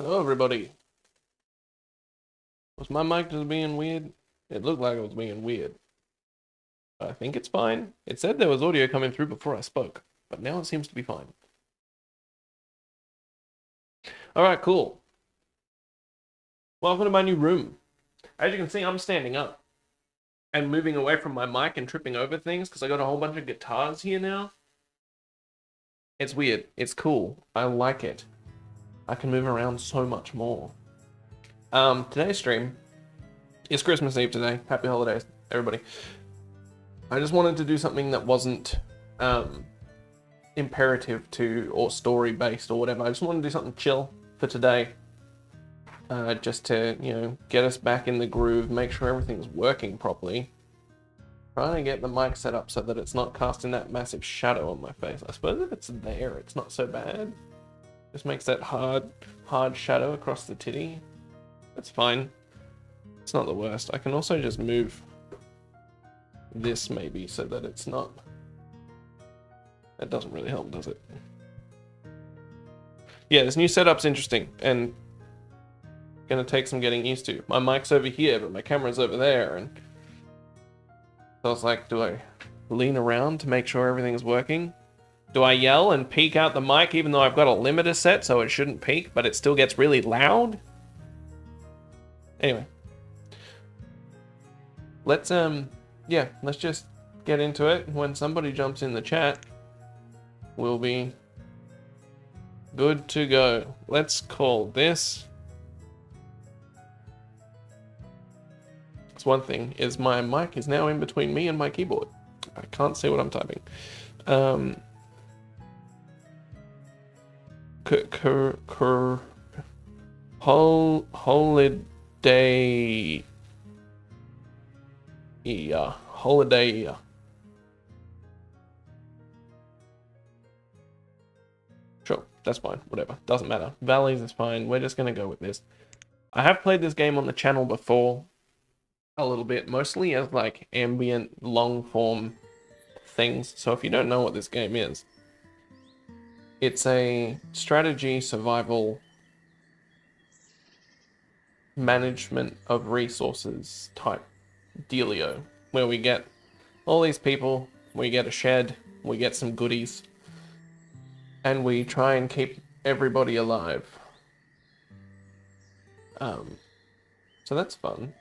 Hello, everybody. Was my mic just being weird? It looked like it was being weird. I think it's fine. It said there was audio coming through before I spoke, but now it seems to be fine. Alright, cool. Welcome to my new room. As you can see, I'm standing up and moving away from my mic and tripping over things because I got a whole bunch of guitars here now. It's weird. It's cool. I like it. I can move around so much more. Today's stream is Christmas Eve today. Happy holidays, everybody. I just wanted to do something that wasn't imperative to or story based or whatever. I just wanted to do something chill for today. Just to, get us back in the groove, make sure everything's working properly. Trying to get the mic set up so that it's not casting that massive shadow on my face. I suppose if it's there, it's not so bad. Just makes that hard shadow across the titty. That's fine. It's not the worst. I can also just move this maybe so that it's not... That doesn't really help, does it? Yeah, this new setup's interesting and gonna take some getting used to. My mic's over here, but my camera's over there, and so I was like, do I lean around to make sure everything's working? Do I yell and peek out the mic even though I've got a limiter set so it shouldn't peak, but it still gets really loud? Anyway. Let's just get into it. When somebody jumps in the chat, we'll be good to go. Let's call this. One thing is my mic is now in between me and my keyboard. I can't see what I'm typing. Holiday. Yeah, holiday. Sure, that's fine. Whatever, doesn't matter. Valleys is fine. We're just gonna go with this. I have played this game on the channel before. A little bit, mostly as like ambient long form things. So if you don't know what this game is, it's a strategy survival management of resources type dealio, where we get all these people, we get a shed, we get some goodies, and we try and keep everybody alive. So that's fun.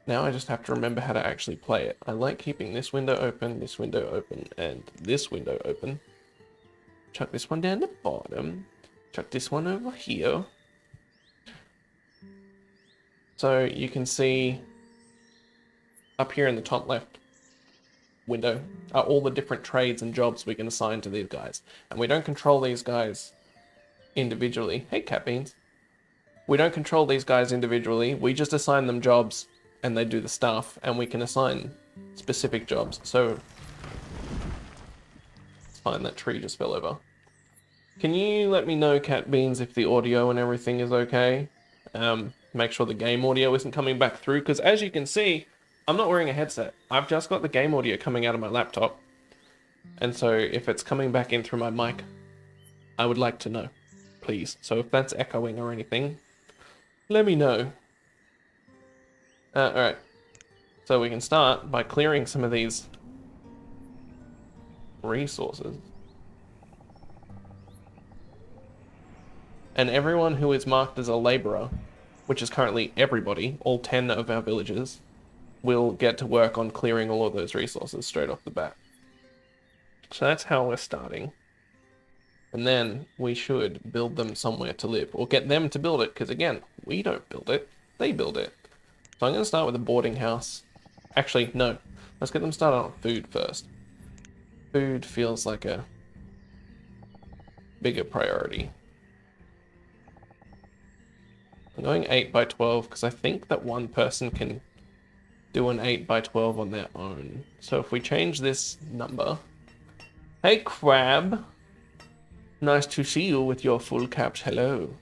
Now I just have to remember how to actually play it. I like keeping this window open, and this window open. Chuck this one down the bottom. Chuck this one over here. So you can see up here in the top left window are all the different trades and jobs we can assign to these guys. And we don't control these guys individually. Hey, Cat Beans. We don't control these guys individually. We just assign them jobs and they do the stuff, and we can assign specific jobs. So, it's fine, that tree just fell over. Can you let me know, Cat Beans, if the audio and everything is okay? Make sure the game audio isn't coming back through, because as you can see, I'm not wearing a headset. I've just got the game audio coming out of my laptop. And so, if it's coming back in through my mic, I would like to know, please. So if that's echoing or anything, let me know. Alright, so we can start by clearing some of these resources. And everyone who is marked as a laborer, which is currently everybody, all 10 of our villagers, will get to work on clearing all of those resources straight off the bat. So that's how we're starting. And then we should build them somewhere to live, or get them to build it, because again, we don't build it, they build it. So I'm going to start with a boarding house. Actually, no. Let's get them started on food first. Food feels like a bigger priority. I'm going 8 by 12 because I think that one person can do an 8 by 12 on their own. So if we change this number... Hey, Crab! Nice to see you with your full caps. Hello.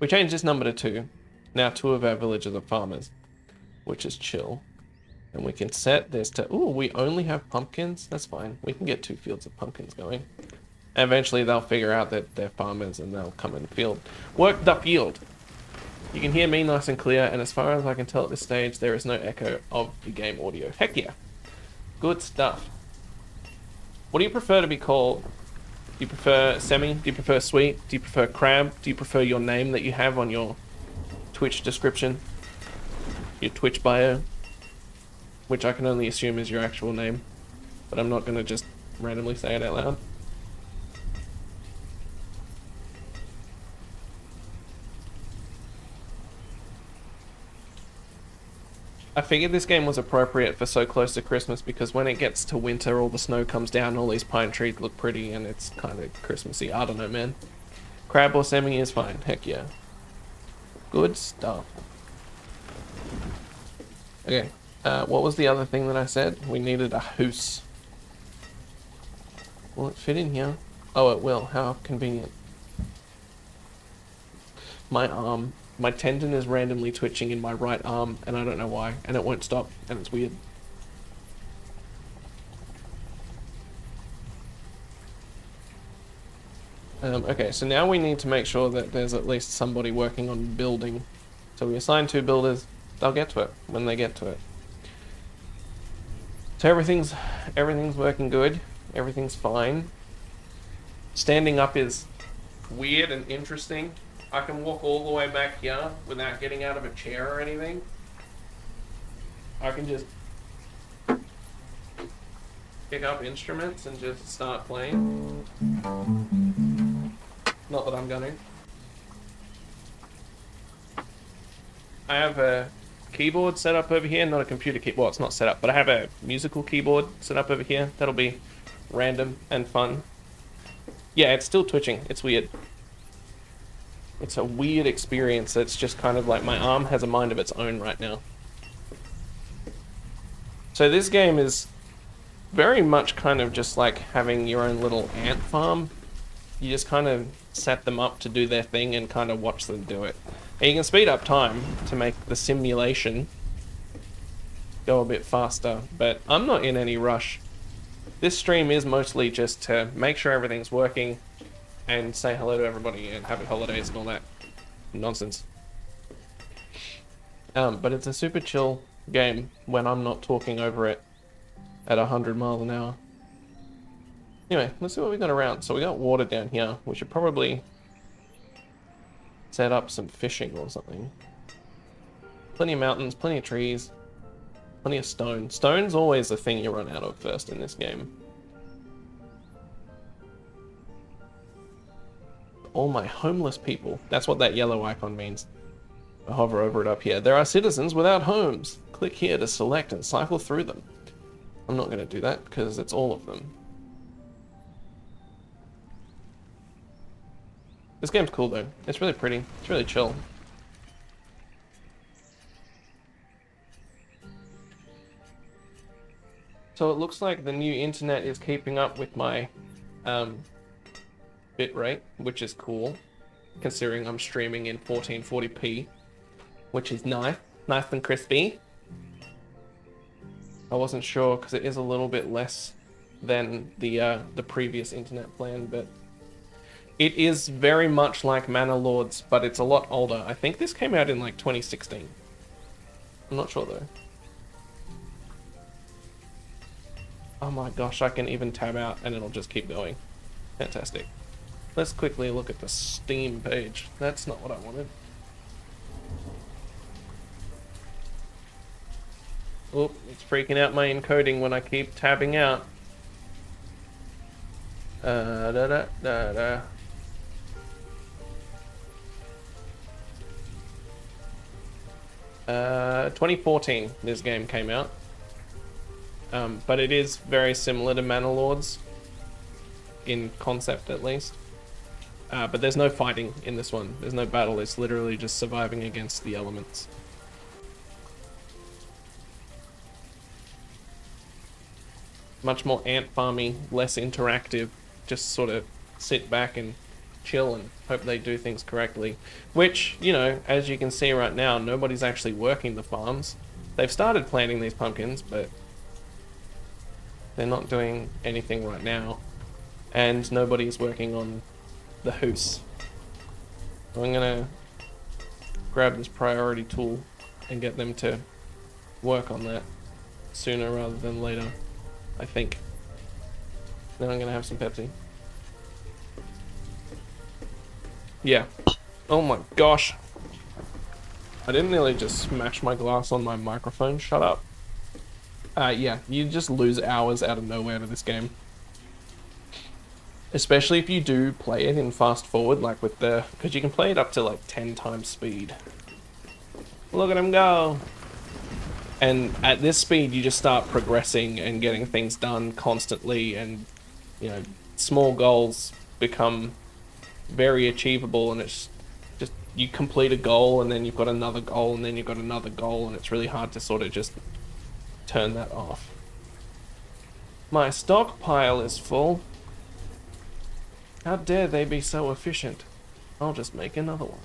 We change this number to 2. Now 2 of our villagers are farmers, which is chill. And we can set this to... Ooh, we only have pumpkins? That's fine. We can get 2 fields of pumpkins going. Eventually they'll figure out that they're farmers and they'll come in the field. Work the field! You can hear me nice and clear, and as far as I can tell at this stage, there is no echo of the game audio. Heck yeah. Good stuff. What do you prefer to be called? Do you prefer semi? Do you prefer sweet? Do you prefer crab? Do you prefer your name that you have on your Twitch description? Your Twitch bio? Which I can only assume is your actual name. But I'm not going to just randomly say it out loud. I figured this game was appropriate for so close to Christmas because when it gets to winter, all the snow comes down, all these pine trees look pretty, and it's kind of Christmassy. I don't know, man. Crab or semi is fine. Heck yeah. Good stuff. Okay. What was the other thing that I said? We needed a house. Will it fit in here? Oh, it will. How convenient. My tendon is randomly twitching in my right arm, and I don't know why, and it won't stop, and it's weird. Okay, so now we need to make sure that there's at least somebody working on building. So we assign 2 builders, they'll get to it when they get to it. So everything's working good, everything's fine. Standing up is weird and interesting. I can walk all the way back here without getting out of a chair or anything. I can just pick up instruments and just start playing. Not that I'm gonna. I have a keyboard set up over here, not a computer keyboard. Well, it's not set up, but I have a musical keyboard set up over here. That'll be random and fun. Yeah, it's still twitching. It's weird. It's a weird experience. It's just kind of like my arm has a mind of its own right now. So this game is very much kind of just like having your own little ant farm. You just kind of set them up to do their thing and kind of watch them do it. And you can speed up time to make the simulation go a bit faster, but I'm not in any rush. This stream is mostly just to make sure everything's working and say hello to everybody and happy holidays and all that nonsense. But it's a super chill game when I'm not talking over it at 100 miles an hour. Anyway, let's see what we got around. So we got water down here. We should probably set up some fishing or something. Plenty of mountains, plenty of trees, plenty of stone. Stone's always the thing you run out of first in this game. All my homeless people. That's what that yellow icon means. I hover over it up here. There are citizens without homes. Click here to select and cycle through them. I'm not going to do that because it's all of them. This game's cool though. It's really pretty. It's really chill. So it looks like the new internet is keeping up with my bitrate, which is cool, considering I'm streaming in 1440p, which is nice and crispy. I wasn't sure because it is a little bit less than the previous internet plan, but it is very much like Manor Lords, but it's a lot older. I think this came out in like 2016. I'm not sure though. Oh my gosh, I can even tab out and it'll just keep going. Fantastic. Let's quickly look at the Steam page. That's not what I wanted. Oh, it's freaking out my encoding when I keep tabbing out. 2014 this game came out. But it is very similar to Manor Lords, in concept at least. But there's no fighting in this one. There's no battle. It's literally just surviving against the elements. Much more ant farmy, less interactive. Just sort of sit back and chill and hope they do things correctly. Which, you know, as you can see right now, nobody's actually working the farms. They've started planting these pumpkins, but they're not doing anything right now. and nobody is working on the house. So I'm gonna grab this priority tool and get them to work on that sooner rather than later, I think. Then I'm gonna have some Pepsi. Yeah. Oh my gosh. I didn't nearly just smash my glass on my microphone. Shut up. Yeah, you just lose hours out of nowhere to this game. Especially if you do play it in fast forward, like with the... because you can play it up to like 10 times speed. Look at him go! And at this speed, you just start progressing and getting things done constantly, and, you know, small goals become very achievable, and it's just, you complete a goal, and then you've got another goal, and then you've got another goal, and it's really hard to sort of just turn that off. My stockpile is full. How dare they be so efficient? I'll just make another one.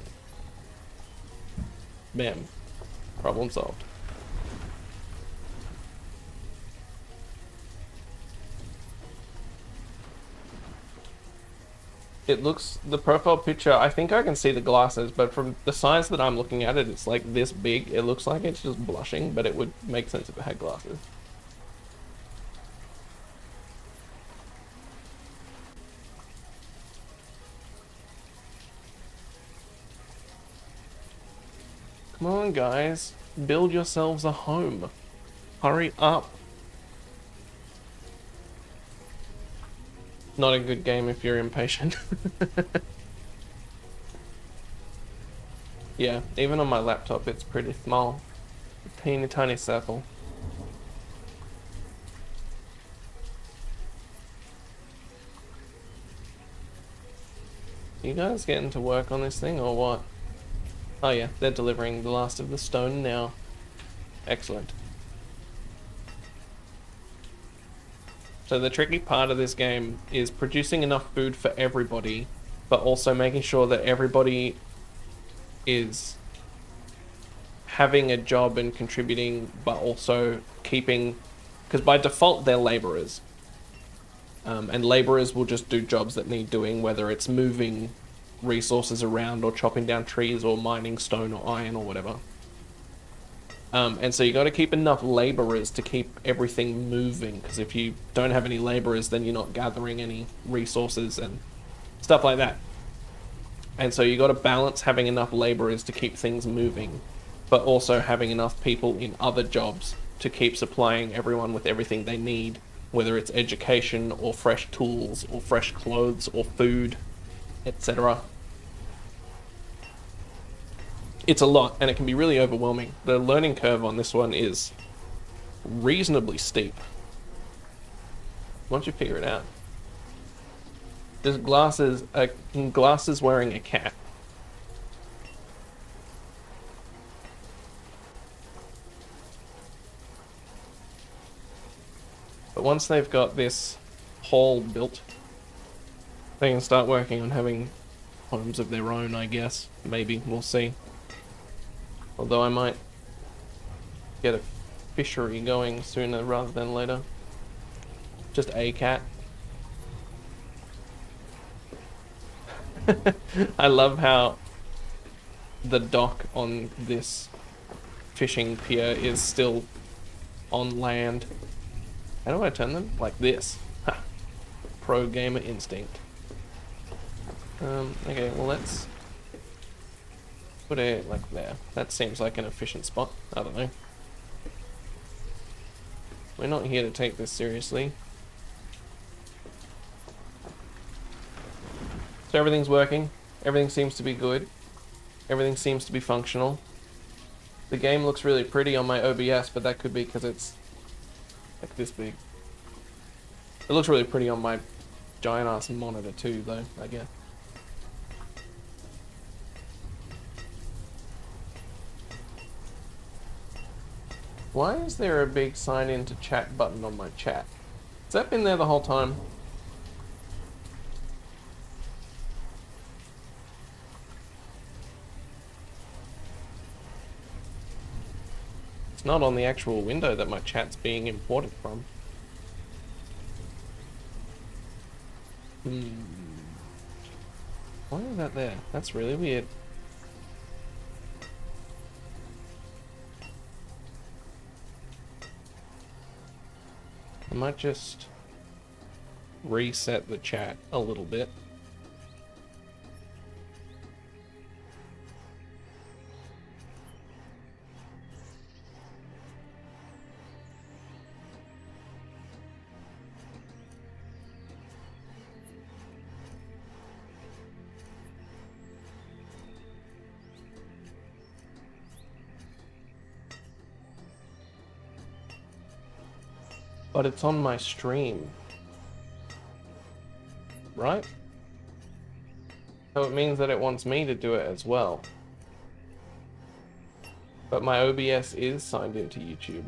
Bam. Problem solved. It looks, the profile picture, I think I can see the glasses, but from the size that I'm looking at it, it's like this big. It looks like it's just blushing, but it would make sense if it had glasses. Come on, guys. Build yourselves a home. Hurry up. Not a good game if you're impatient. Yeah, even on my laptop it's pretty small. A teeny tiny circle. You guys getting to work on this thing or what? Oh yeah, they're delivering the last of the stone now. Excellent. So the tricky part of this game is producing enough food for everybody, but also making sure that everybody is having a job and contributing, but also keeping, because by default they're laborers. And laborers will just do jobs that need doing, whether it's moving resources around or chopping down trees or mining stone or iron or whatever. And so you got to keep enough laborers to keep everything moving, because if you don't have any laborers, then you're not gathering any resources and stuff like that. And so you got to balance having enough laborers to keep things moving, but also having enough people in other jobs to keep supplying everyone with everything they need, whether it's education or fresh tools or fresh clothes or food, etc. It's a lot, and it can be really overwhelming. The learning curve on this one is reasonably steep once you figure it out. There's glasses wearing a cap. But once they've got this hall built, they can start working on having homes of their own, I guess. Maybe, we'll see. Although I might get a fishery going sooner rather than later. Just a cat. I love how the dock on this fishing pier is still on land. How do I turn them? Like this. Ha. Pro gamer instinct. Okay, well let's put it like there. That seems like an efficient spot. I don't know. We're not here to take this seriously. So everything's working. Everything seems to be good. Everything seems to be functional. The game looks really pretty on my OBS, but that could be because it's like this big. It looks really pretty on my giant ass monitor too, though, I guess. Why is there a big sign in to chat button on my chat? Has that been there the whole time? It's not on the actual window that my chat's being imported from. Why is that there? That's really weird. I might just reset the chat a little bit. But it's on my stream, right? So it means that it wants me to do it as well. But my OBS is signed into YouTube.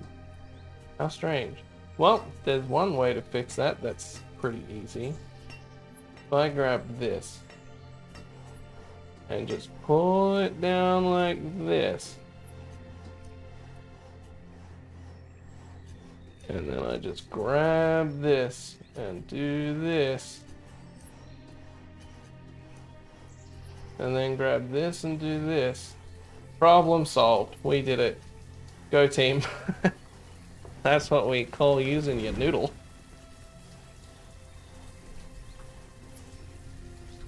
How strange. Well, there's one way to fix that that's pretty easy. If I grab this and just pull it down like this. And then I just grab this and do this. And then grab this and do this. Problem solved. We did it. Go team. That's what we call using your noodle.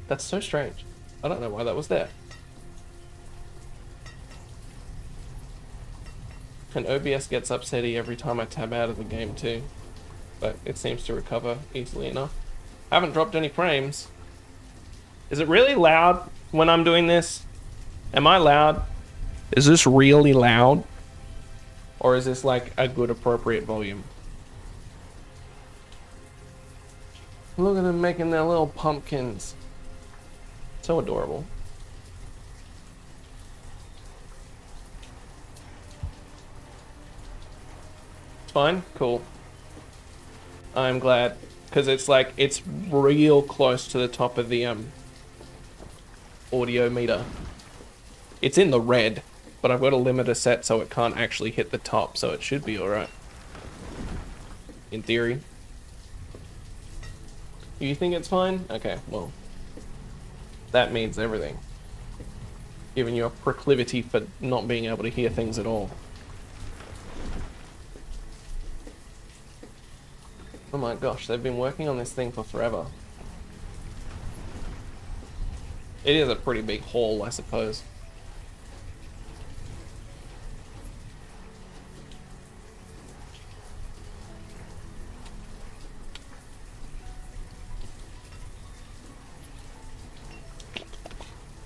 That's so strange. I don't know why that was there. And OBS gets upsetty every time I tab out of the game too. But it seems to recover easily enough. I haven't dropped any frames. Is it really loud when I'm doing this? Am I loud? Is this really loud? Or is this like a good appropriate volume? Look at them making their little pumpkins. So adorable. It's fine? Cool. I'm glad. Because it's like, it's real close to the top of the audio meter. It's in the red, but I've got a limiter set so it can't actually hit the top, so it should be alright. In theory. You think it's fine? Okay, well. That means everything. Giving you a proclivity for not being able to hear things at all. Oh my gosh, they've been working on this thing for forever. It is a pretty big haul, I suppose.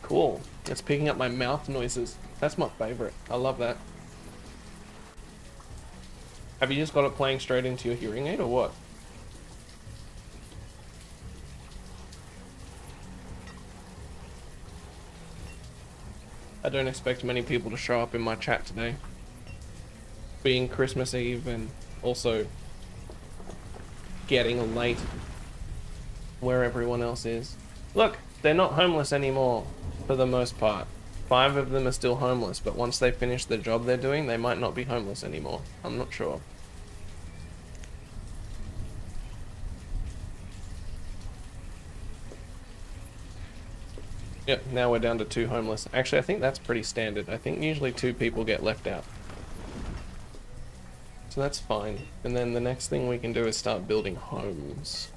Cool. It's picking up my mouth noises. That's my favorite. I love that. Have you just got it playing straight into your hearing aid or what? I don't expect many people to show up in my chat today. Being Christmas Eve and also getting late where everyone else is. Look, they're not homeless anymore for the most part. 5 of them are still homeless, but once they finish the job they're doing, they might not be homeless anymore. I'm not sure. Yep, now we're down to 2 homeless. Actually, I think that's pretty standard. I think usually 2 people get left out. So that's fine. And then the next thing we can do is start building homes.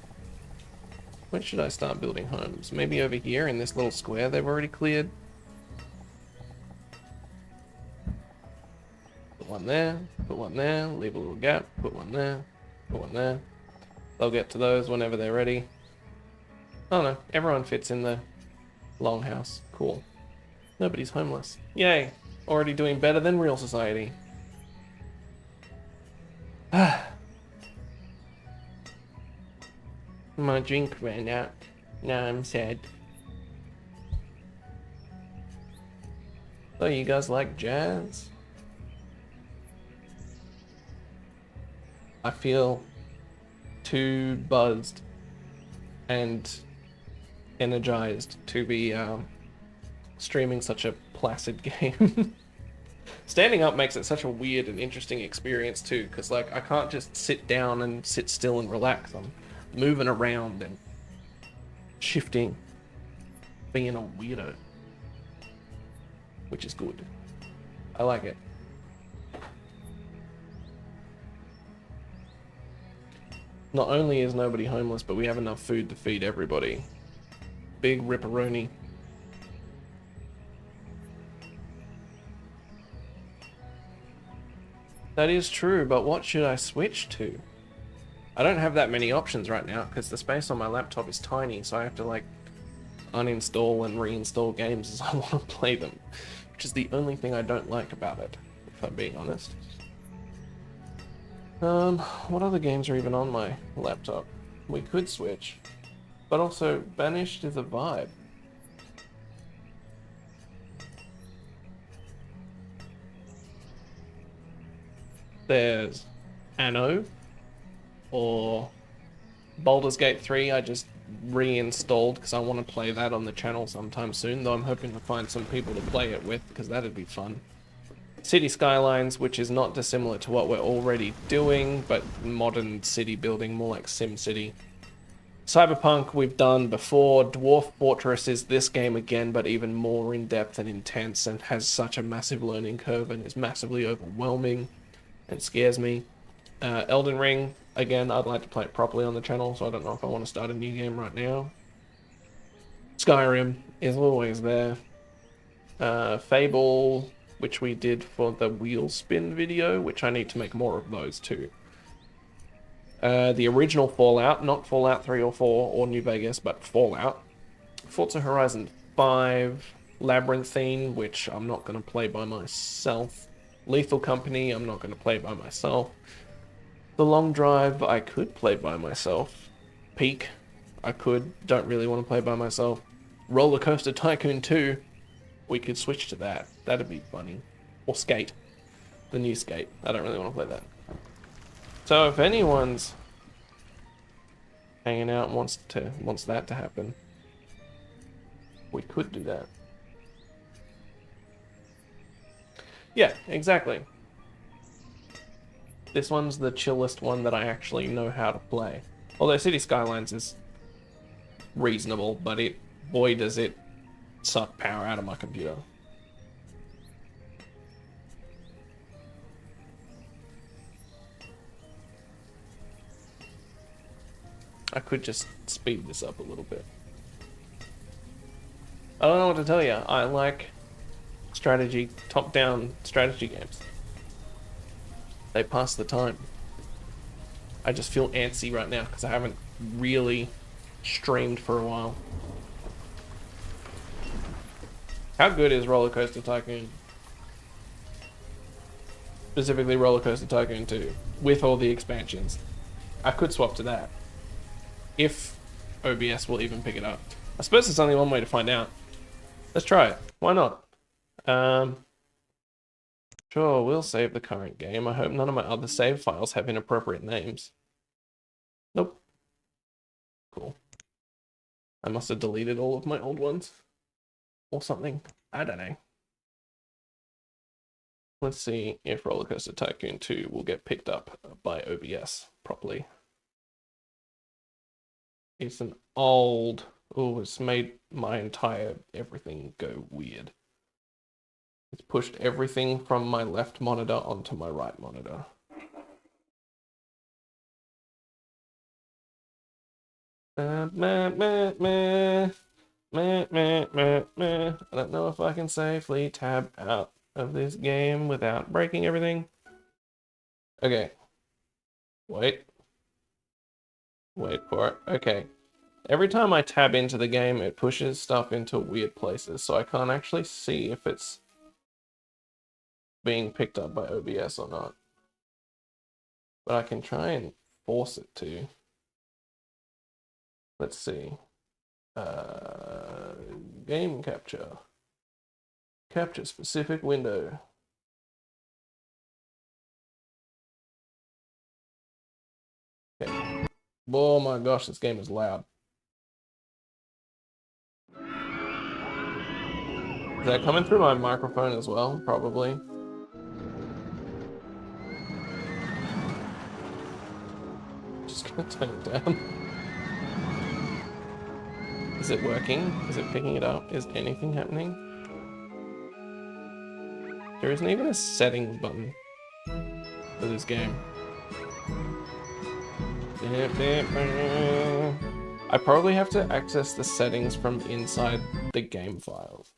Where should I start building homes? Maybe over here in this little square they've already cleared. Put one there, leave a little gap, put one there, put one there. They'll get to those whenever they're ready. Oh no, everyone fits in the longhouse. Cool. Nobody's homeless. Yay! Already doing better than real society. My drink ran out. Now I'm sad. So you guys like jazz? I feel too buzzed and energized to be streaming such a placid game. Standing up makes it such a weird and interesting experience too, because like I can't just sit down and sit still and relax. I'm moving around and shifting, being a weirdo, which is good. I like it. Not only is nobody homeless, but we have enough food to feed everybody. Big ripperoni. That is true, but what should I switch to? I don't have that many options right now because the space on my laptop is tiny, so I have to like uninstall and reinstall games as I want to play them, which is the only thing I don't like about it, if I'm being honest. What other games are even on my laptop? We could switch, but also Banished is a vibe. There's Anno or Baldur's Gate 3. I just reinstalled because I want to play that on the channel sometime soon, though I'm hoping to find some people to play it with because that'd be fun. City Skylines, which is not dissimilar to what we're already doing, but modern city building, more like Sim City. Cyberpunk we've done before. Dwarf Fortress is this game again, but even more in-depth and intense, and has such a massive learning curve and is massively overwhelming and scares me. Elden Ring, again, I'd like to play it properly on the channel, so I don't know if I want to start a new game right now. Skyrim is always there. Fable, which we did for the wheel spin video, which I need to make more of those too. The original Fallout, not Fallout 3 or 4 or New Vegas, but Fallout. Forza Horizon 5, Labyrinthine, which I'm not going to play by myself. Lethal Company, I'm not going to play by myself. The Long Drive, I could play by myself. Peak, I could, don't really want to play by myself. Roller Coaster Tycoon 2, we could switch to that. That'd be funny. Or Skate, the new Skate. I don't really want to play that. So if anyone's hanging out and wants that to happen, we could do that. Yeah, exactly. This one's the chillest one that I actually know how to play. Although City Skylines is reasonable, but boy does it suck power out of my computer. I could just speed this up a little bit. I don't know what to tell you. I like strategy, top-down strategy games. They pass the time. I just feel antsy right now because I haven't really streamed for a while. How good is Roller Coaster Tycoon? Specifically Roller Coaster Tycoon 2, with all the expansions. I could swap to that, if OBS will even pick it up. I suppose there's only one way to find out. Let's try it. Why not? Sure, we'll save the current game. I hope none of my other save files have inappropriate names. Nope. Cool. I must have deleted all of my old ones. Or something. I don't know. Let's see if Roller Coaster Tycoon 2 will get picked up by OBS properly. It's an old... Oh, it's made my entire everything go weird. It's pushed everything from my left monitor onto my right monitor. I don't know if I can safely tab out of this game without breaking everything. Okay. Wait for it. Okay. Every time I tab into the game, it pushes stuff into weird places, so I can't actually see if it's being picked up by OBS or not. But I can try and force it to. Let's see. Game capture. Capture specific window. Okay. Oh my gosh, this game is loud. Is that coming through my microphone as well? Probably. Just gonna turn it down. Is it working? Is it picking it up? Is anything happening? There isn't even a settings button for this game. I probably have to access the settings from inside the game files.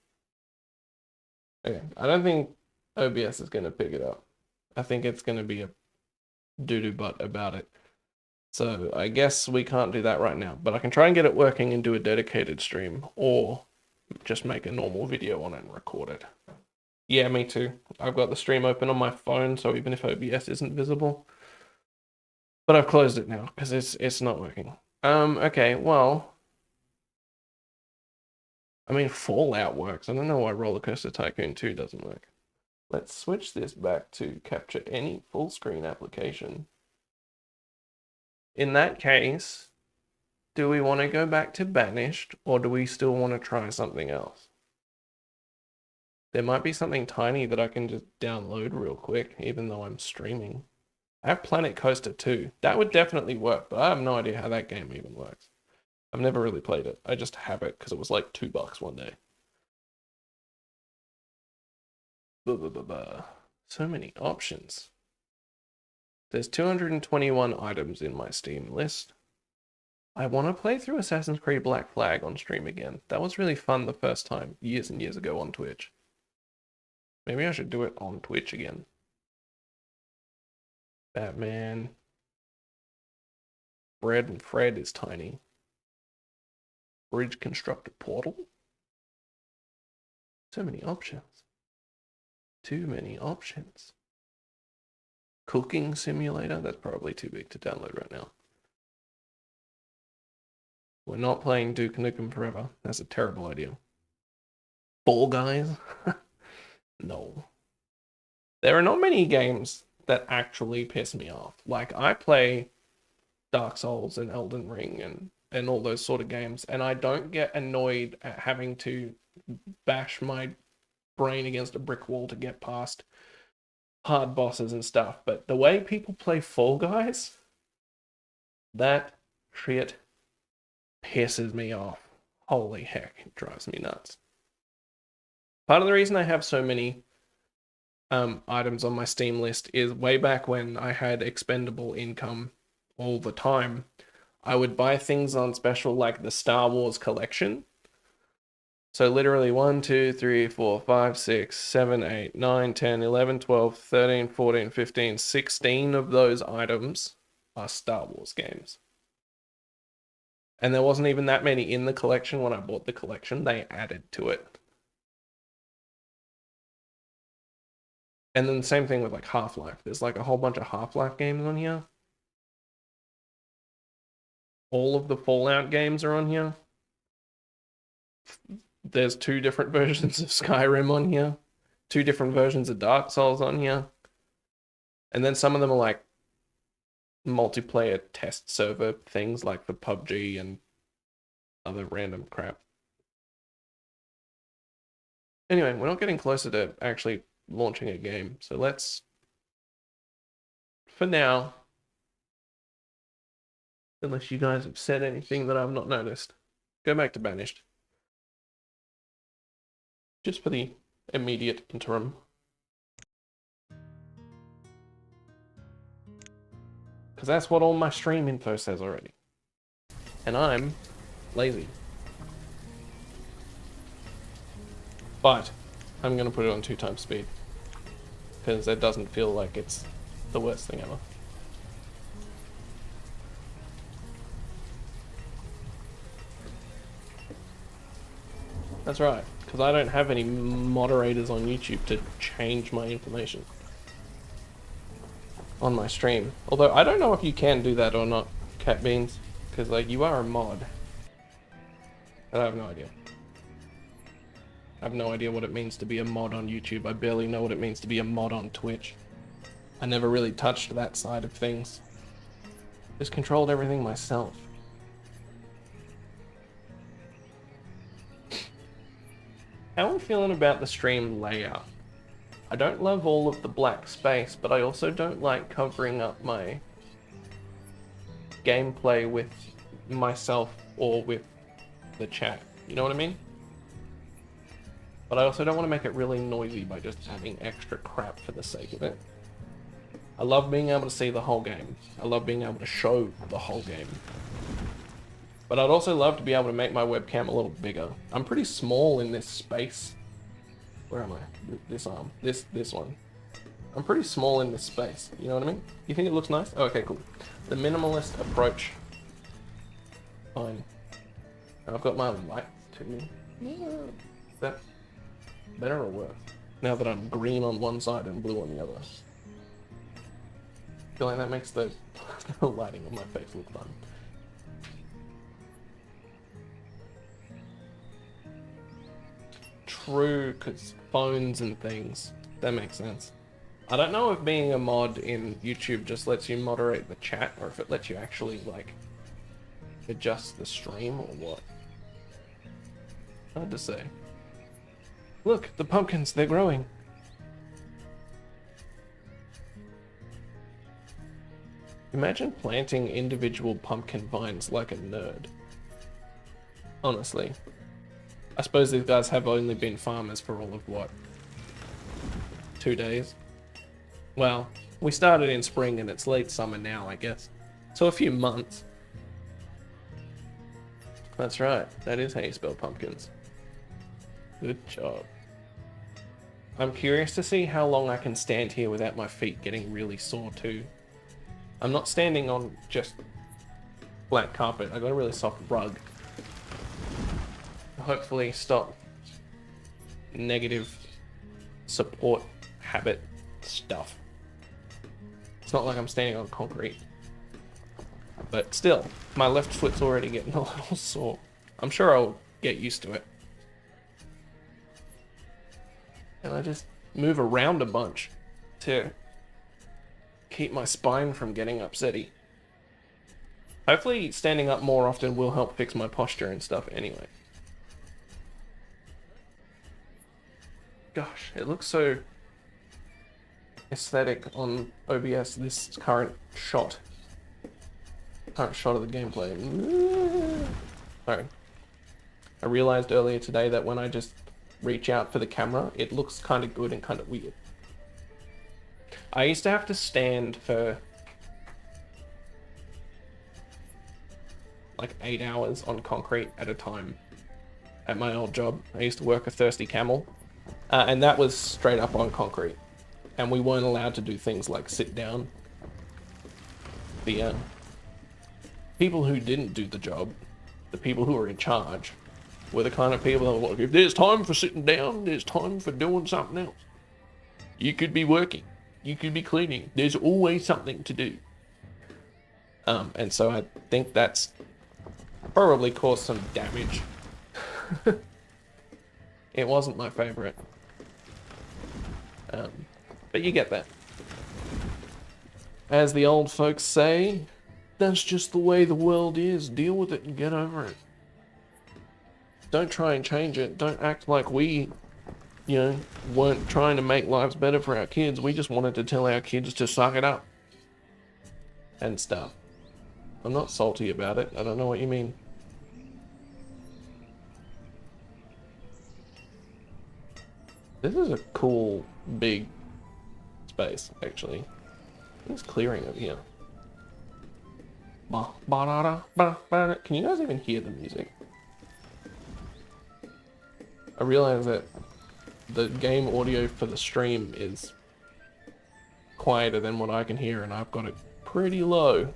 Okay, I don't think OBS is going to pick it up. I think it's going to be a doo-doo butt about it. So I guess we can't do that right now, but I can try and get it working and do a dedicated stream, or just make a normal video on it and record it. Yeah, me too. I've got the stream open on my phone, so even if OBS isn't visible. But I've closed it now, because it's not working. Okay, well... I mean, Fallout works. I don't know why Roller Coaster Tycoon 2 doesn't work. Let's switch this back to capture any full screen application. In that case, do we want to go back to Banished, or do we still want to try something else? There might be something tiny that I can just download real quick, even though I'm streaming. I have Planet Coaster 2. That would definitely work, but I have no idea how that game even works. I've never really played it. I just have it because it was like $2 one day. So many options. There's 221 items in my Steam list. I want to play through Assassin's Creed Black Flag on stream again. That was really fun the first time, years and years ago on Twitch. Maybe I should do it on Twitch again. Batman. Bread and Fred is tiny. Bridge constructor portal. So many options. Too many options. Cooking simulator. That's probably too big to download right now. We're not playing Duke Nukem Forever. That's a terrible idea. Fall Guys? No. There are not many games that actually piss me off. Like, I play Dark Souls and Elden Ring and all those sort of games, and I don't get annoyed at having to bash my brain against a brick wall to get past hard bosses and stuff. But the way people play Fall Guys, that shit pisses me off. Holy heck, it drives me nuts. Part of the reason I have so many items on my Steam list is way back when I had expendable income all the time, I would buy things on special like the Star Wars collection. So literally 1, 2, 3, 4, 5, 6, 7, 8, 9, 10, 11, 12, 13, 14, 15, 16 of those items are Star Wars games. And there wasn't even that many in the collection when I bought the collection. They added to it. And then the same thing with like Half-Life. There's like a whole bunch of Half-Life games on here. All of the Fallout games are on here. There's 2 different versions of Skyrim on here. 2 different versions of Dark Souls on here. And then some of them are like multiplayer test server things like for PUBG and other random crap. Anyway, we're not getting closer to actually launching a game, so let's, for now, unless you guys have said anything that I've not noticed, go back to Banished. Just for the immediate interim. Because that's what all my stream info says already. And I'm lazy. But I'm going to put it on 2 times speed. Because it doesn't feel like it's the worst thing ever. That's right, because I don't have any moderators on YouTube to change my information on my stream. Although I don't know if you can do that or not, Cat Beans, because like you are a mod. And I have no idea. I have no idea what it means to be a mod on YouTube. I barely know what it means to be a mod on Twitch. I never really touched that side of things. Just controlled everything myself. How are we feeling about the stream layout? I don't love all of the black space, but I also don't like covering up my gameplay with myself or with the chat. You know what I mean? But I also don't want to make it really noisy by just having extra crap for the sake of it. I love being able to see the whole game. I love being able to show the whole game. But I'd also love to be able to make my webcam a little bigger. I'm pretty small in this space. Where am I? This arm. This one. I'm pretty small in this space. You know what I mean? You think it looks nice? Oh, okay, cool. The minimalist approach. Fine. And I've got my light too. Is that better or worse? Now that I'm green on one side and blue on the other. I feel like that makes the lighting on my face look fun. True, because phones and things. That makes sense. I don't know if being a mod in YouTube just lets you moderate the chat, or if it lets you actually, like, adjust the stream, or what. Hard to say. Look, the pumpkins, they're growing. Imagine planting individual pumpkin vines like a nerd. Honestly. I suppose these guys have only been farmers for all of what? 2 days? Well, we started in spring and it's late summer now, I guess. So a few months. That's right, that is how you spell pumpkins. Good job. I'm curious to see how long I can stand here without my feet getting really sore too. I'm not standing on just flat carpet, I got a really soft rug. Hopefully stop negative support habit stuff. It's not like I'm standing on concrete. But still, my left foot's already getting a little sore. I'm sure I'll get used to it. And I just move around a bunch to keep my spine from getting upsetty. Hopefully standing up more often will help fix my posture and stuff anyway. Gosh, it looks so aesthetic on OBS, this current shot of the gameplay. Sorry. I realized earlier today that when I just reach out for the camera, it looks kind of good and kind of weird. I used to have to stand for like 8 hours on concrete at a time at my old job. I used to work a Thirsty Camel, and that was straight up on concrete. And we weren't allowed to do things like sit down. The people who didn't do the job, the people who were in charge, were the kind of people that were like, if there's time for sitting down, there's time for doing something else. You could be working, you could be cleaning, there's always something to do. And so I think that's probably caused some damage. It wasn't my favorite. But you get that. As the old folks say, that's just the way the world is. Deal with it and get over it. Don't try and change it. Don't act like we, weren't trying to make lives better for our kids. We just wanted to tell our kids to suck it up. And stuff. I'm not salty about it. I don't know what you mean. This is a cool, big space, actually. It's clearing over here. Can you guys even hear the music? I realize that the game audio for the stream is quieter than what I can hear, and I've got it pretty low.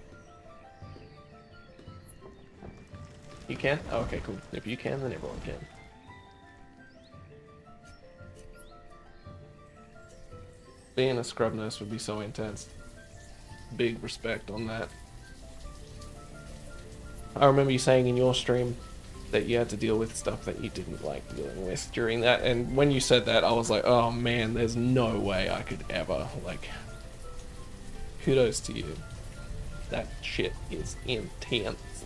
You can? Oh, okay, cool. If you can, then everyone can. Being a scrub nurse would be so intense. Big respect on that. I remember you saying in your stream that you had to deal with stuff that you didn't like dealing with during that, and when you said that, I was like, oh man, there's no way I could ever, like, kudos to you. That shit is intense.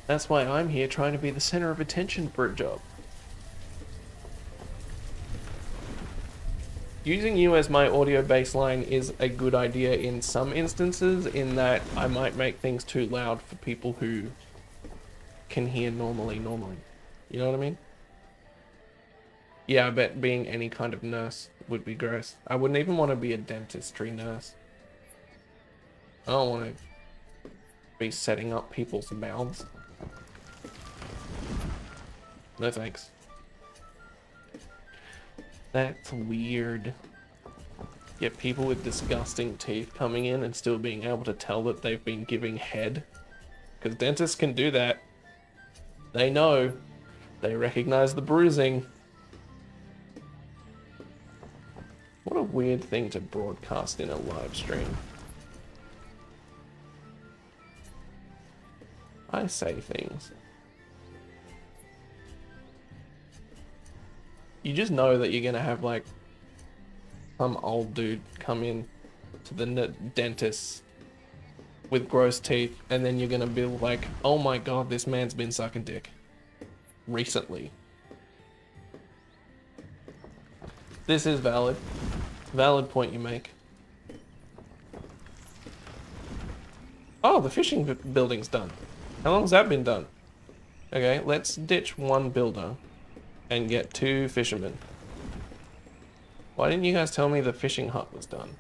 That's why I'm here trying to be the center of attention for a job. using you as my audio baseline is a good idea in some instances, in that I might make things too loud for people who can hear normally. You know what I mean? Yeah, I bet being any kind of nurse would be gross. I wouldn't even want to be a dentistry nurse. I don't want to be setting up people's mouths. No thanks. That's weird. Get people with disgusting teeth coming in and still being able to tell that they've been giving head. Because dentists can do that. They know. They recognize the bruising. What a weird thing to broadcast in a live stream. I say things. You just know that you're gonna have like some old dude come in to the dentist with gross teeth, and then you're gonna be like, oh my god, this man's been sucking dick recently. This is valid. Valid point you make. Oh, the fishing building's done. How long's that been done? Okay, let's ditch one builder and get 2 fishermen. Why didn't you guys tell me the fishing hut was done?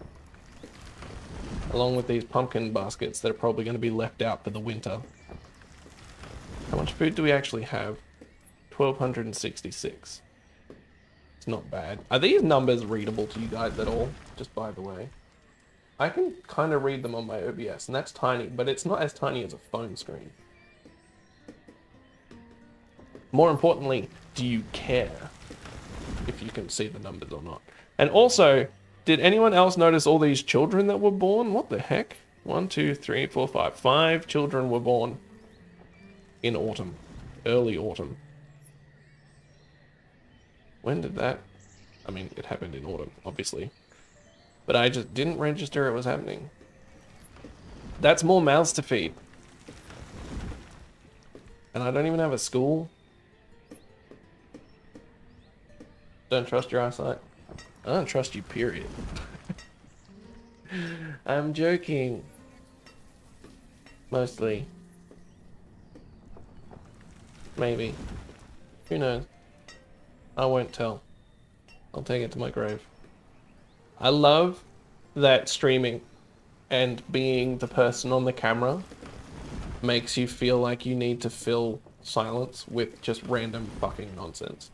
Along with these pumpkin baskets that are probably going to be left out for the winter. How much food do we actually have? 1,266. It's not bad. Are these numbers readable to you guys at all? Just by the way. I can kind of read them on my OBS, and that's tiny, but it's not as tiny as a phone screen. More importantly, do you care if you can see the numbers or not? And also, did anyone else notice all these children that were born? What the heck? 1, 2, 3, 4, 5. 5 children were born in autumn. Early autumn. When did that? I mean, it happened in autumn, obviously. But I just didn't register it was happening. That's more mouths to feed. And I don't even have a school. Don't trust your eyesight. I don't trust you, period. I'm joking. Mostly. Maybe. Who knows? I won't tell. I'll take it to my grave. I love that streaming and being the person on the camera makes you feel like you need to fill silence with just random fucking nonsense.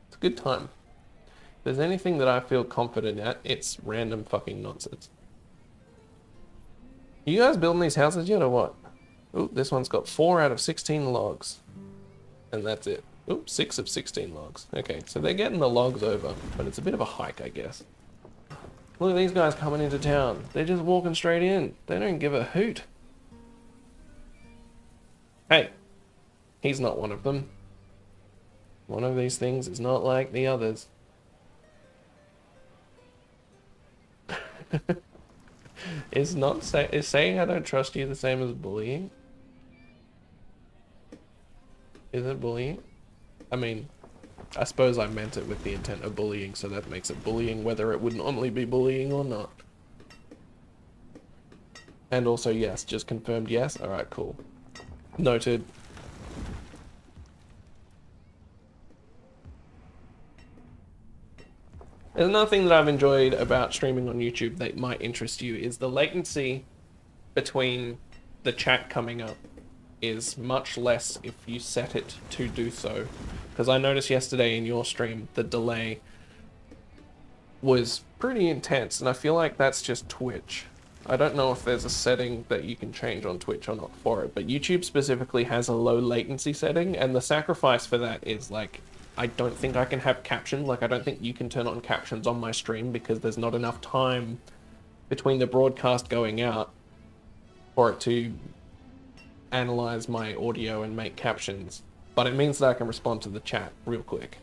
It's a good time. If there's anything that I feel confident at, it's random fucking nonsense. You guys building these houses yet or what? Ooh, this one's got 4 out of 16 logs. And that's it. Oops, 6 of 16 logs. Okay, so they're getting the logs over, but it's a bit of a hike, I guess. Look at these guys coming into town. They're just walking straight in. They don't give a hoot. Hey, he's not one of them. One of these things is not like the others. Is saying I don't trust you the same as bullying? Is it bullying? I mean, I suppose I meant it with the intent of bullying, so that makes it bullying whether it would normally be bullying or not. And also yes, just confirmed yes. Alright, cool. Noted. There's another thing that I've enjoyed about streaming on YouTube that might interest you is the latency between the chat coming up is much less if you set it to do so. Because I noticed yesterday in your stream, the delay was pretty intense, and I feel like that's just Twitch. I don't know if there's a setting that you can change on Twitch or not for it, but YouTube specifically has a low latency setting, and the sacrifice for that is like, I don't think I can have captions. Like, I don't think you can turn on captions on my stream because there's not enough time between the broadcast going out for it to analyze my audio and make captions. But it means that I can respond to the chat real quick.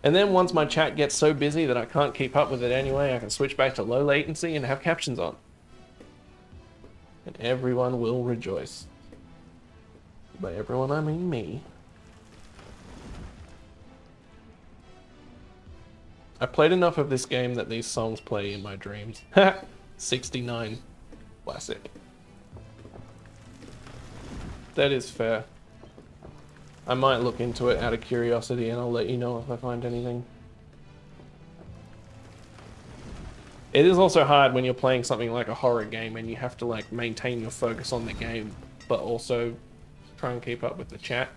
And then once my chat gets so busy that I can't keep up with it anyway, I can switch back to low latency and have captions on. And everyone will rejoice. By everyone, I mean me. I played enough of this game that these songs play in my dreams. 69. Classic. That is fair. I might look into it out of curiosity and I'll let you know if I find anything. It is also hard when you're playing something like a horror game and you have to like maintain your focus on the game, but also try and keep up with the chat.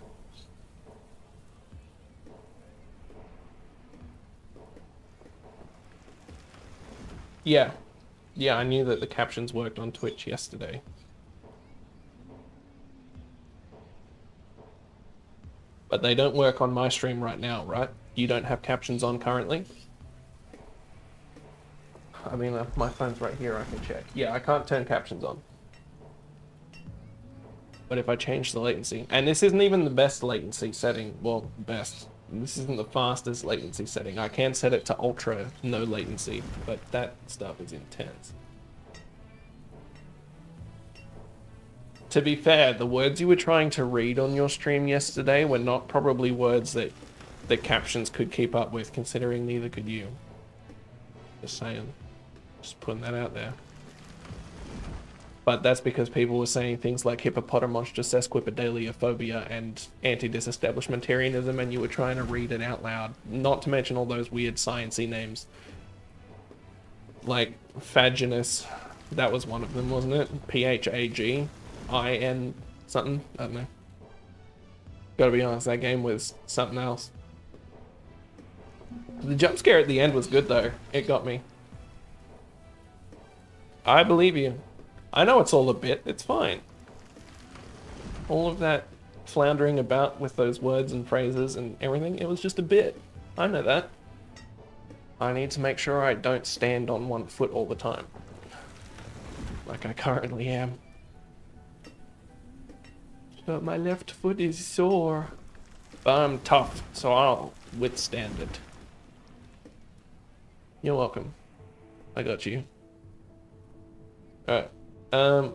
Yeah. Yeah, I knew that the captions worked on Twitch yesterday. But they don't work on my stream right now, right? You don't have captions on currently? I mean, my phone's right here, I can check. Yeah, I can't turn captions on. But if I change the latency, and this isn't even the best latency setting, well, best. This isn't the fastest latency setting. I can set it to ultra no latency, but that stuff is intense. To be fair, the words you were trying to read on your stream yesterday were not probably words that the captions could keep up with, considering neither could you. Just saying. Just putting that out there. But that's because people were saying things like hippopotamonstrous sesquipedaliophobia and anti-disestablishmentarianism, and you were trying to read it out loud. Not to mention all those weird sciencey names. Like Phaginus, that was one of them, wasn't it? PHAGIN something? I don't know. Gotta be honest, that game was something else. The jump scare at the end was good though. It got me. I believe you. I know it's all a bit, it's fine. All of that floundering about with those words and phrases and everything, it was just a bit. I know that. I need to make sure I don't stand on one foot all the time. Like I currently am. But my left foot is sore. But I'm tough, so I'll withstand it. You're welcome. I got you. Alright.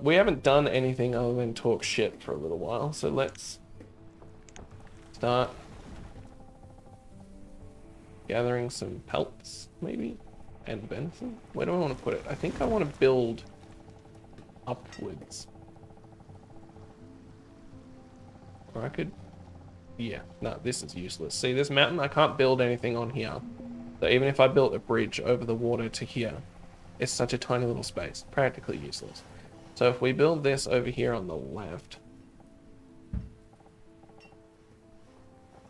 We haven't done anything other than talk shit for a little while, so let's start gathering some pelts, maybe, and venison. Where do I want to put it? I think I want to build upwards. Or I could, yeah, no, this is useless. See this mountain? I can't build anything on here. So even if I built a bridge over the water to here, it's such a tiny little space, practically useless. So if we build this over here on the left,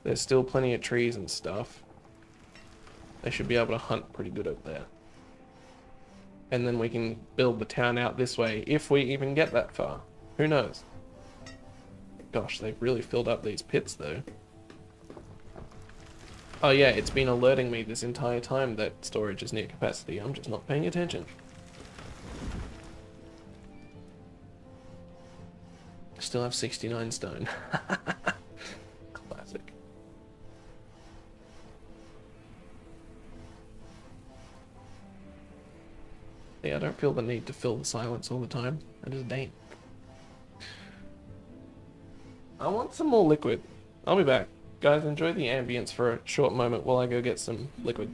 there's still plenty of trees and stuff. They should be able to hunt pretty good over there. And then we can build the town out this way, if we even get that far. Who knows? Gosh, they've really filled up these pits though. Oh yeah, it's been alerting me this entire time that storage is near capacity. I'm just not paying attention. Still have 69 stone. Classic. Yeah, I don't feel the need to fill the silence all the time. I just don't. I want some more liquid. I'll be back. Guys, enjoy the ambience for a short moment while I go get some liquid.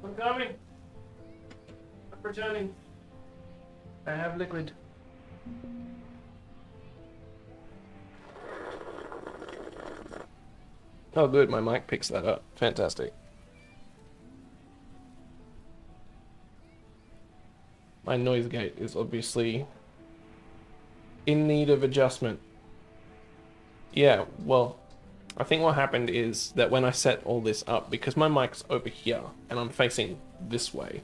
I'm coming. I'm returning. I have liquid. Oh good, my mic picks that up. Fantastic. My noise gate is obviously In need of adjustment. Yeah, well, I think what happened is that when I set all this up, because my mic's over here and I'm facing this way,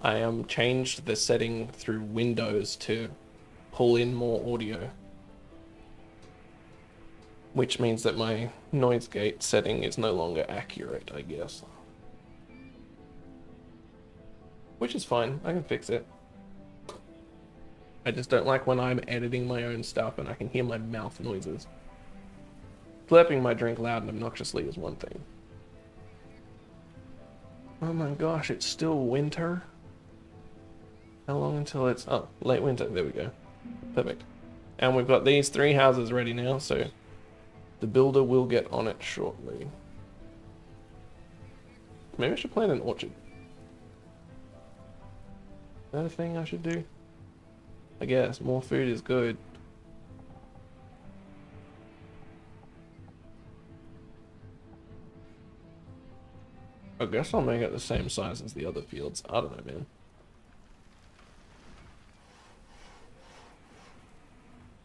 I changed the setting through Windows to pull in more audio. Which means that my noise gate setting is no longer accurate, I guess. Which is fine, I can fix it. I just don't like when I'm editing my own stuff and I can hear my mouth noises. Slurping my drink loud and obnoxiously is one thing. Oh my gosh, it's still winter? How long until it's... oh, late winter, there we go. Perfect. And we've got these 3 houses ready now, so the builder will get on it shortly. Maybe I should plant an orchard. Is that a thing I should do? I guess, more food is good. I guess I'll make it the same size as the other fields. I don't know, man.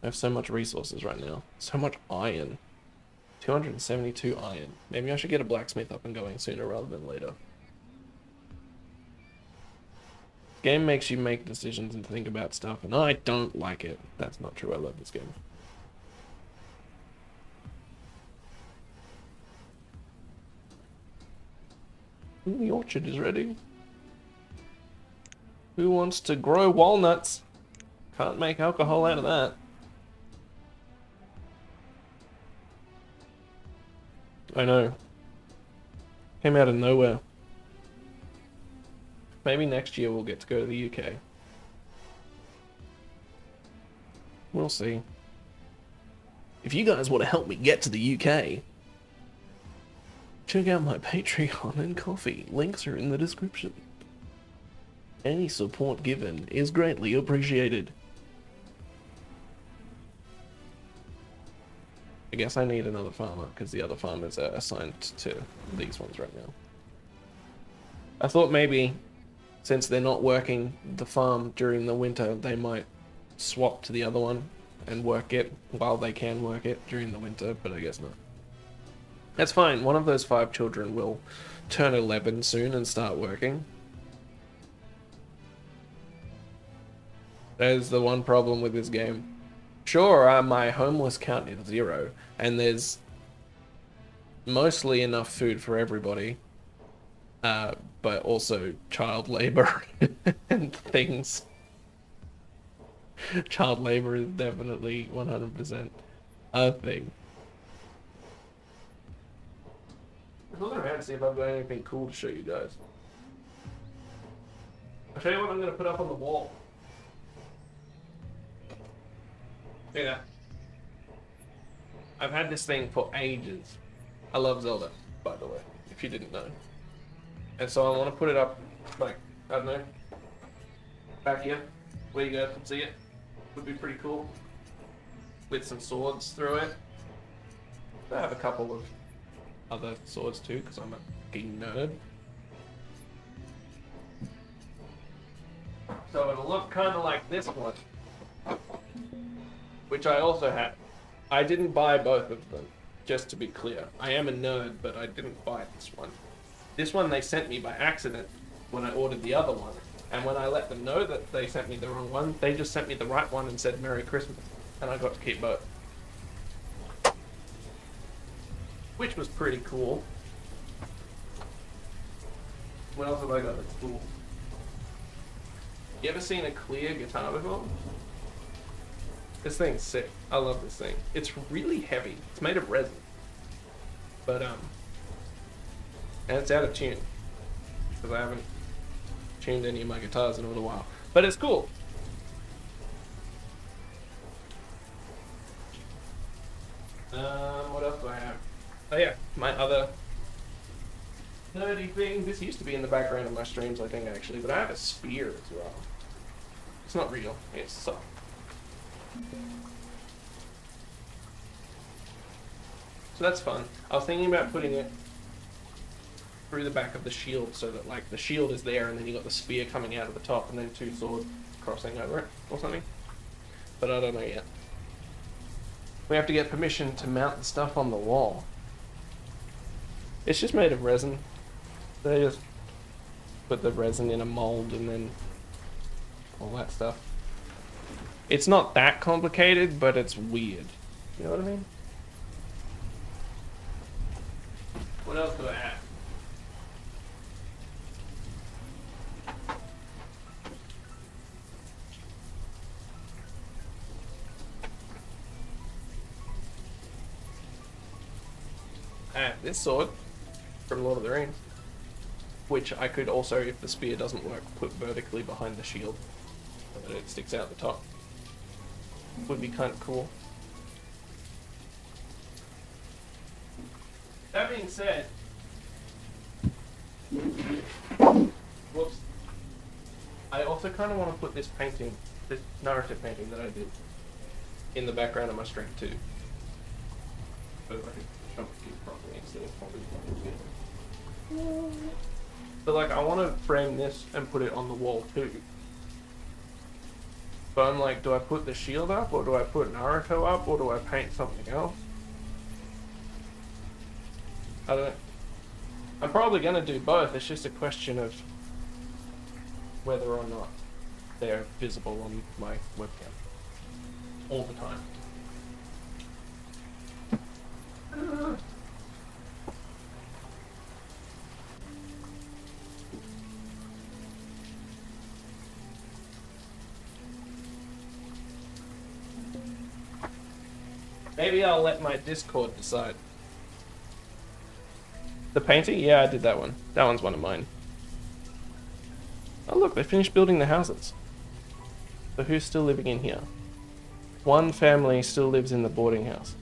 I have so much resources right now. So much iron. 272 iron. Maybe I should get a blacksmith up and going sooner rather than later. Game makes you make decisions and think about stuff, and I don't like it. That's not true. I love this game. Ooh, the orchard is ready. Who wants to grow walnuts? Can't make alcohol out of that. I know. Came out of nowhere. Maybe next year we'll get to go to the UK. We'll see. If you guys want to help me get to the UK, check out my Patreon and Coffee. Links are in the description. Any support given is greatly appreciated. I guess I need another farmer because the other farmers are assigned to these ones right now. I thought maybe, since they're not working the farm during the winter, they might swap to the other one and work it while they can work it during the winter, but I guess not. That's fine. One of those 5 children will turn 11 soon and start working. There's the one problem with this game. Sure, my homeless count is 0, and there's mostly enough food for everybody, but also child labor and things. Child labor is definitely 100% a thing. I'm looking around to see if I've got anything cool to show you guys. I'll show you what I'm going to put up on the wall. Yeah. I've had this thing for ages. I love Zelda, by the way, if you didn't know. And so I want to put it up, like, I don't know, back here, where you guys can see it. Would be pretty cool. With some swords through it. I have a couple of other swords too, because I'm a fucking nerd. So it'll look kind of like this one, which I also have. I didn't buy both of them, just to be clear. I am a nerd, but I didn't buy this one. This one they sent me by accident when I ordered the other one. And when I let them know that they sent me the wrong one, they just sent me the right one and said Merry Christmas. And I got to keep both. Which was pretty cool. What else have I got that's cool? You ever seen a clear guitar before? This thing's sick. I love this thing. It's really heavy. It's made of resin. But, and it's out of tune. Because I haven't tuned any of my guitars in a little while. But it's cool. What else do I have? Oh yeah, my other nerdy thing. This used to be in the background of my streams, I think, actually. But I have a spear as well. It's not real. It's soft. So that's fun. I was thinking about putting it through the back of the shield so that like the shield is there and then you got the spear coming out of the top and then 2 swords crossing over it or something. but I don't know yet. We have to get permission to mount the stuff on the wall. It's just made of resin. They just put the resin in a mold and then all that stuff. It's not that complicated, but it's weird. You know what I mean? What else do I have? I have this sword from Lord of the Rings, which I could also, if the spear doesn't work, put vertically behind the shield so that it sticks out the top. Would be kind of cool. That being said, whoops, I also kind of want to put this painting, this narrative painting that I did, in the background of my stream too. So I can show it properly instead of probably. But like, I want to frame this and put it on the wall too. But I'm like, do I put the shield up, or do I put Naruto up, or do I paint something else? I don't know. I'm probably going to do both. It's just a question of whether or not they're visible on my webcam all the time. Maybe I'll let my Discord decide. The painting? Yeah, I did that one. That one's one of mine. Oh look, they finished building the houses. So who's still living in here? One family still lives in the boarding house.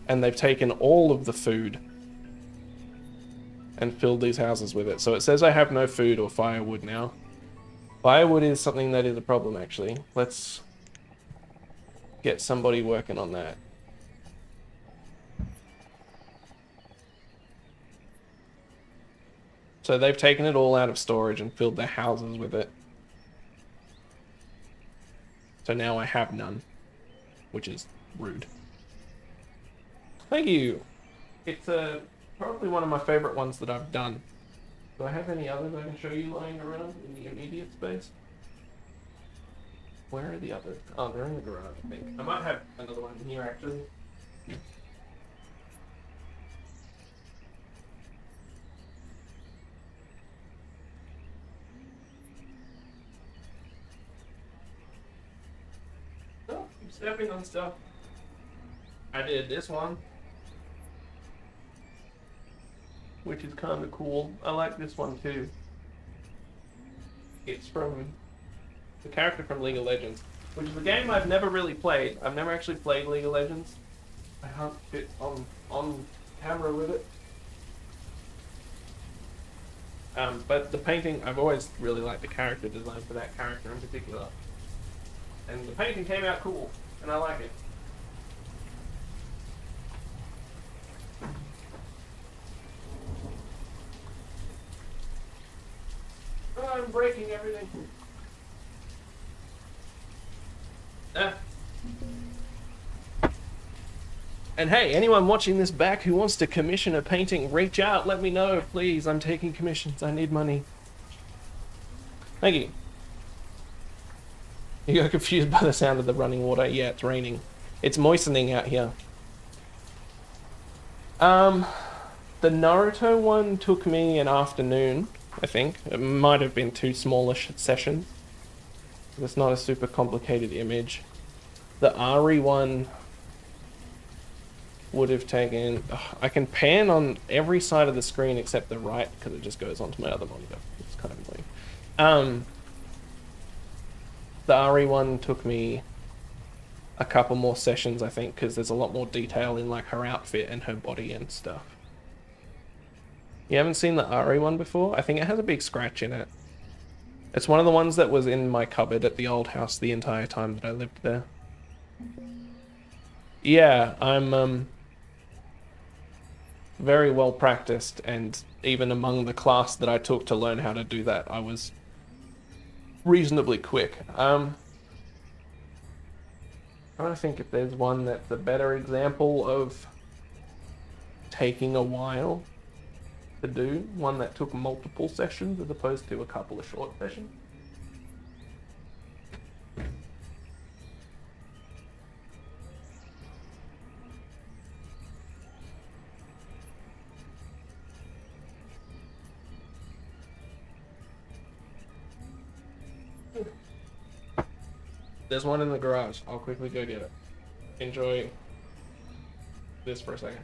And they've taken all of the food and filled these houses with it. So it says I have no food or firewood now. Firewood is something that is a problem, actually. Let's get somebody working on that. So they've taken it all out of storage and filled their houses with it. So now I have none, which is rude. Thank you. It's probably one of my favorite ones that I've done. Do I have any others I can show you lying around in the immediate space? Where are the others? Oh, they're in the garage, I think. I might have another one in here, actually. Oh, I'm stepping on stuff. I did this one, which is kind of cool. I like this one too. It's from the character from League of Legends, which is a game I've never really played. I've never actually played League of Legends. I can't fit on camera with it. But the painting, I've always really liked the character design for that character in particular. And the painting came out cool, and I like it. Oh, I'm breaking everything. And hey, anyone watching this back who wants to commission a painting, reach out, let me know, please. I'm taking commissions. I need money. Thank you. You got confused by the sound of the running water. Yeah, it's raining. It's moistening out here. The Naruto one took me an afternoon, I think. It might have been 2 smallish sessions. It's not a super complicated image. The Ari one would have taken... I can pan on every side of the screen except the right, because it just goes onto my other monitor. It's kind of annoying. The Ari one took me a couple more sessions, I think, because there's a lot more detail in like her outfit and her body and stuff. You haven't seen the Ari one before? I think it has a big scratch in it. It's one of the ones that was in my cupboard at the old house the entire time that I lived there. Yeah, I'm very well practiced, and even among the class that I took to learn how to do that, I was reasonably quick. trying to think if there's one that's a better example of taking a while to do. One that took multiple sessions as opposed to a couple of short sessions. There's one in the garage. I'll quickly go get it. Enjoy this for a second.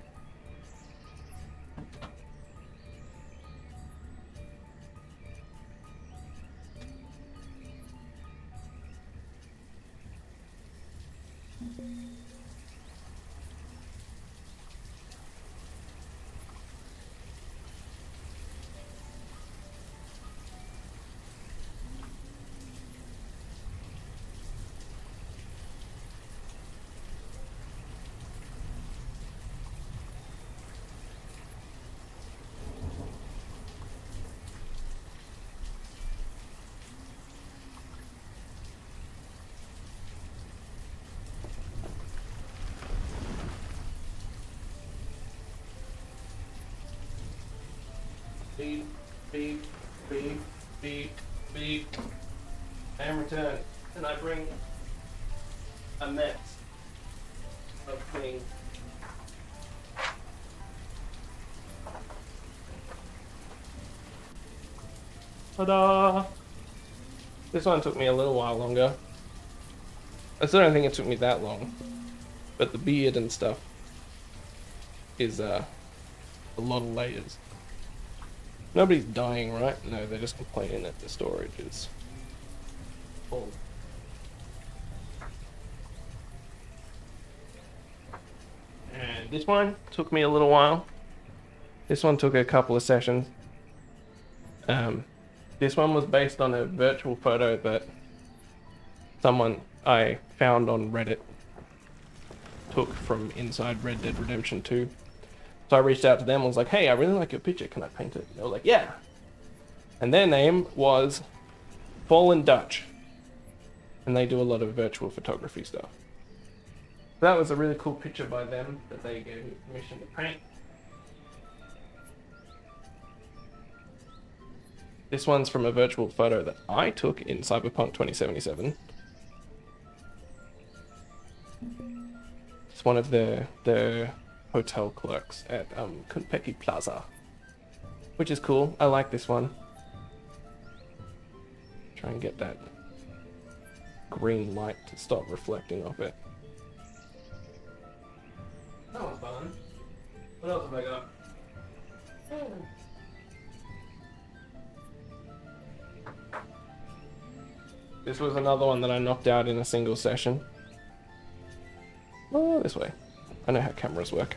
Beep, beep, beep, beep, beep, and return. And I bring a mess of things. Ta-da! This one took me a little while longer. I still don't think it took me that long, but the beard and stuff is a lot of layers. Nobody's dying, right? No, they're just complaining that the storage is full. And this one took me a little while. This one took a couple of sessions. This one was based on a virtual photo that someone I found on Reddit took from inside Red Dead Redemption 2. So I reached out to them and was like, hey, I really like your picture, can I paint it? And they were like, yeah. And their name was Fallen Dutch. And they do a lot of virtual photography stuff. That was a really cool picture by them that they gave me permission to paint. This one's from a virtual photo that I took in Cyberpunk 2077. It's one of the hotel clerks at Konpeki Plaza, which is cool. I like this one. Try and get that green light to stop reflecting off it. That one's fun. What else have I got? This was another one that I knocked out in a single session. Oh, this way. I know how cameras work.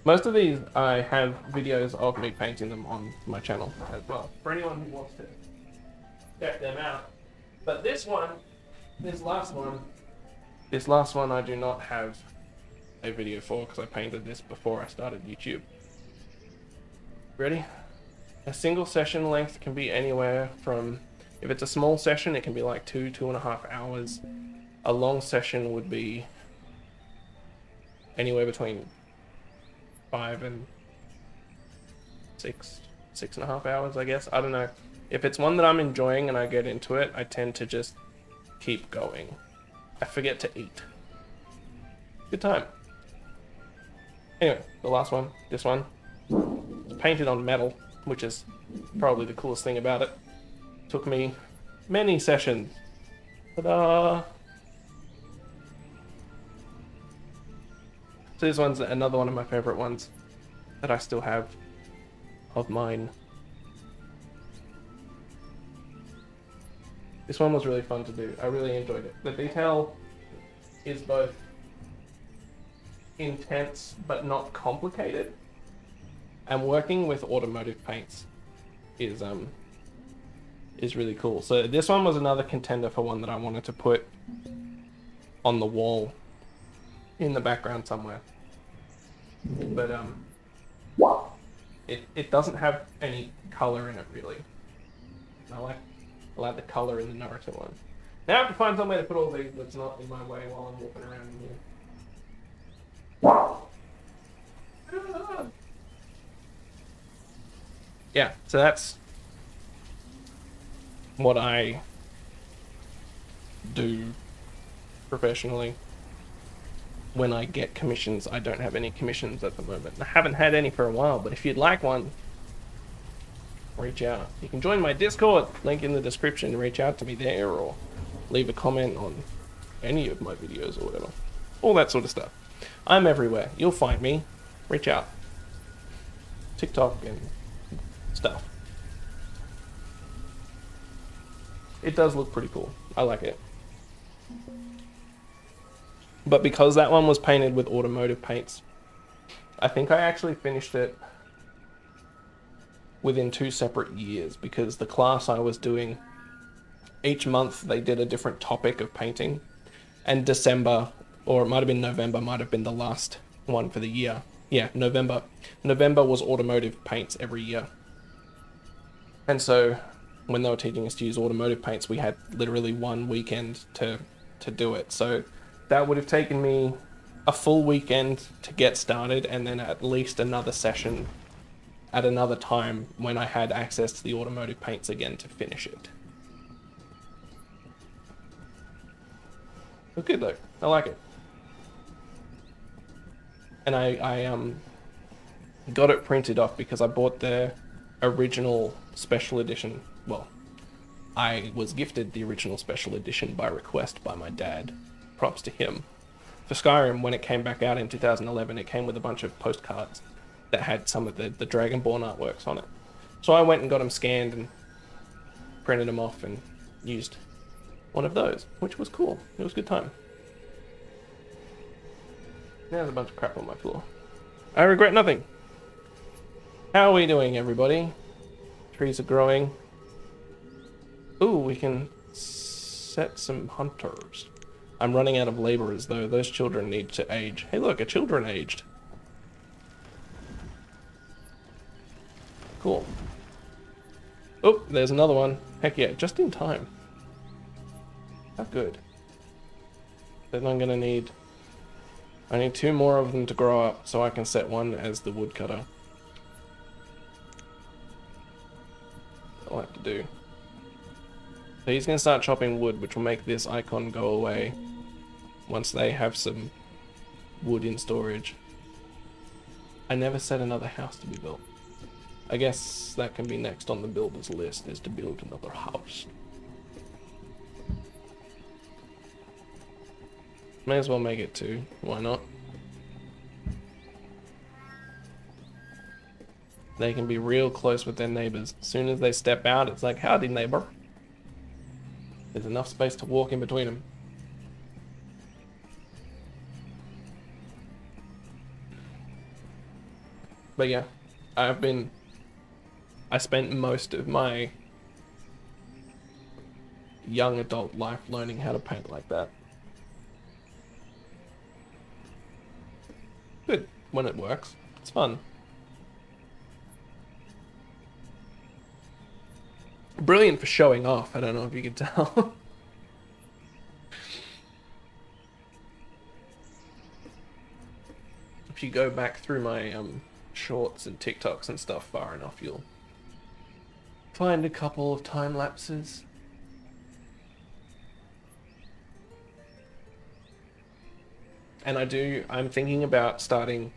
Most of these, I have videos of me painting them on my channel as well, for anyone who wants to check them out. But this last one I do not have a video for because I painted this before I started YouTube. Ready? A single session length can be anywhere from, if it's a small session, it can be like 2.5 hours. A long session would be anywhere between 5 and 6.5 hours, I guess. I don't know. If it's one that I'm enjoying and I get into it, I tend to just keep going. I forget to eat. Good time. Anyway, the last one, this one, it's painted on metal, which is probably the coolest thing about it. Took me many sessions. Ta-da! So this one's another one of my favorite ones that I still have of mine. This one was really fun to do. I really enjoyed it. The detail is both intense but not complicated. And working with automotive paints is really cool. So this one was another contender for one that I wanted to put on the wall in the background somewhere. But it doesn't have any color in it really. I like the color in the Naruto one. Now I have to find somewhere to put all these that's not in my way while I'm walking around in here. Yeah, so that's what I do professionally. When I get commissions, I don't have any commissions at the moment. I haven't had any for a while, but if you'd like one, reach out. You can join my Discord, link in the description, reach out to me there, or leave a comment on any of my videos or whatever. All that sort of stuff. I'm everywhere. You'll find me. Reach out. TikTok and stuff. It does look pretty cool. I like it. But because that one was painted with automotive paints, I think I actually finished it within 2 separate years, because the class I was doing, each month they did a different topic of painting, and December, or it might have been November, might have been the last one for the year. Yeah, November. November was automotive paints every year. And so when they were teaching us to use automotive paints, we had literally 1 weekend to do it. So that would have taken me a full weekend to get started, and then at least another session at another time when I had access to the automotive paints again to finish it. It's good though. I like it. And I got it printed off because I bought the original special edition. Well, I was gifted the original special edition by request by my dad. Props to him. For Skyrim, when it came back out in 2011, it came with a bunch of postcards that had some of the Dragonborn artworks on it. So I went and got them scanned and printed them off and used one of those, which was cool. It was a good time. Now there's a bunch of crap on my floor. I regret nothing. How are we doing, everybody? Trees are growing. Ooh, we can set some hunters. I'm running out of laborers, though. Those children need to age. Hey, look, a children aged. Cool. Oh, there's another one. Heck yeah, just in time. How good. Then I'm gonna need... I need 2 more of them to grow up so I can set one as the woodcutter. I'll have to do. So he's going to start chopping wood, which will make this icon go away once they have some wood in storage. I never said another house to be built. I guess that can be next on the builder's list, is to build another house. May as well make it 2. Why not? They can be real close with their neighbors. As soon as they step out, it's like, howdy neighbor. There's enough space to walk in between them. But yeah, I spent most of my young adult life learning how to paint like that. Good when it works. It's fun. Brilliant for showing off. I don't know if you can tell. If you go back through my shorts and TikToks and stuff far enough, you'll find a couple of time lapses. And I'm thinking about starting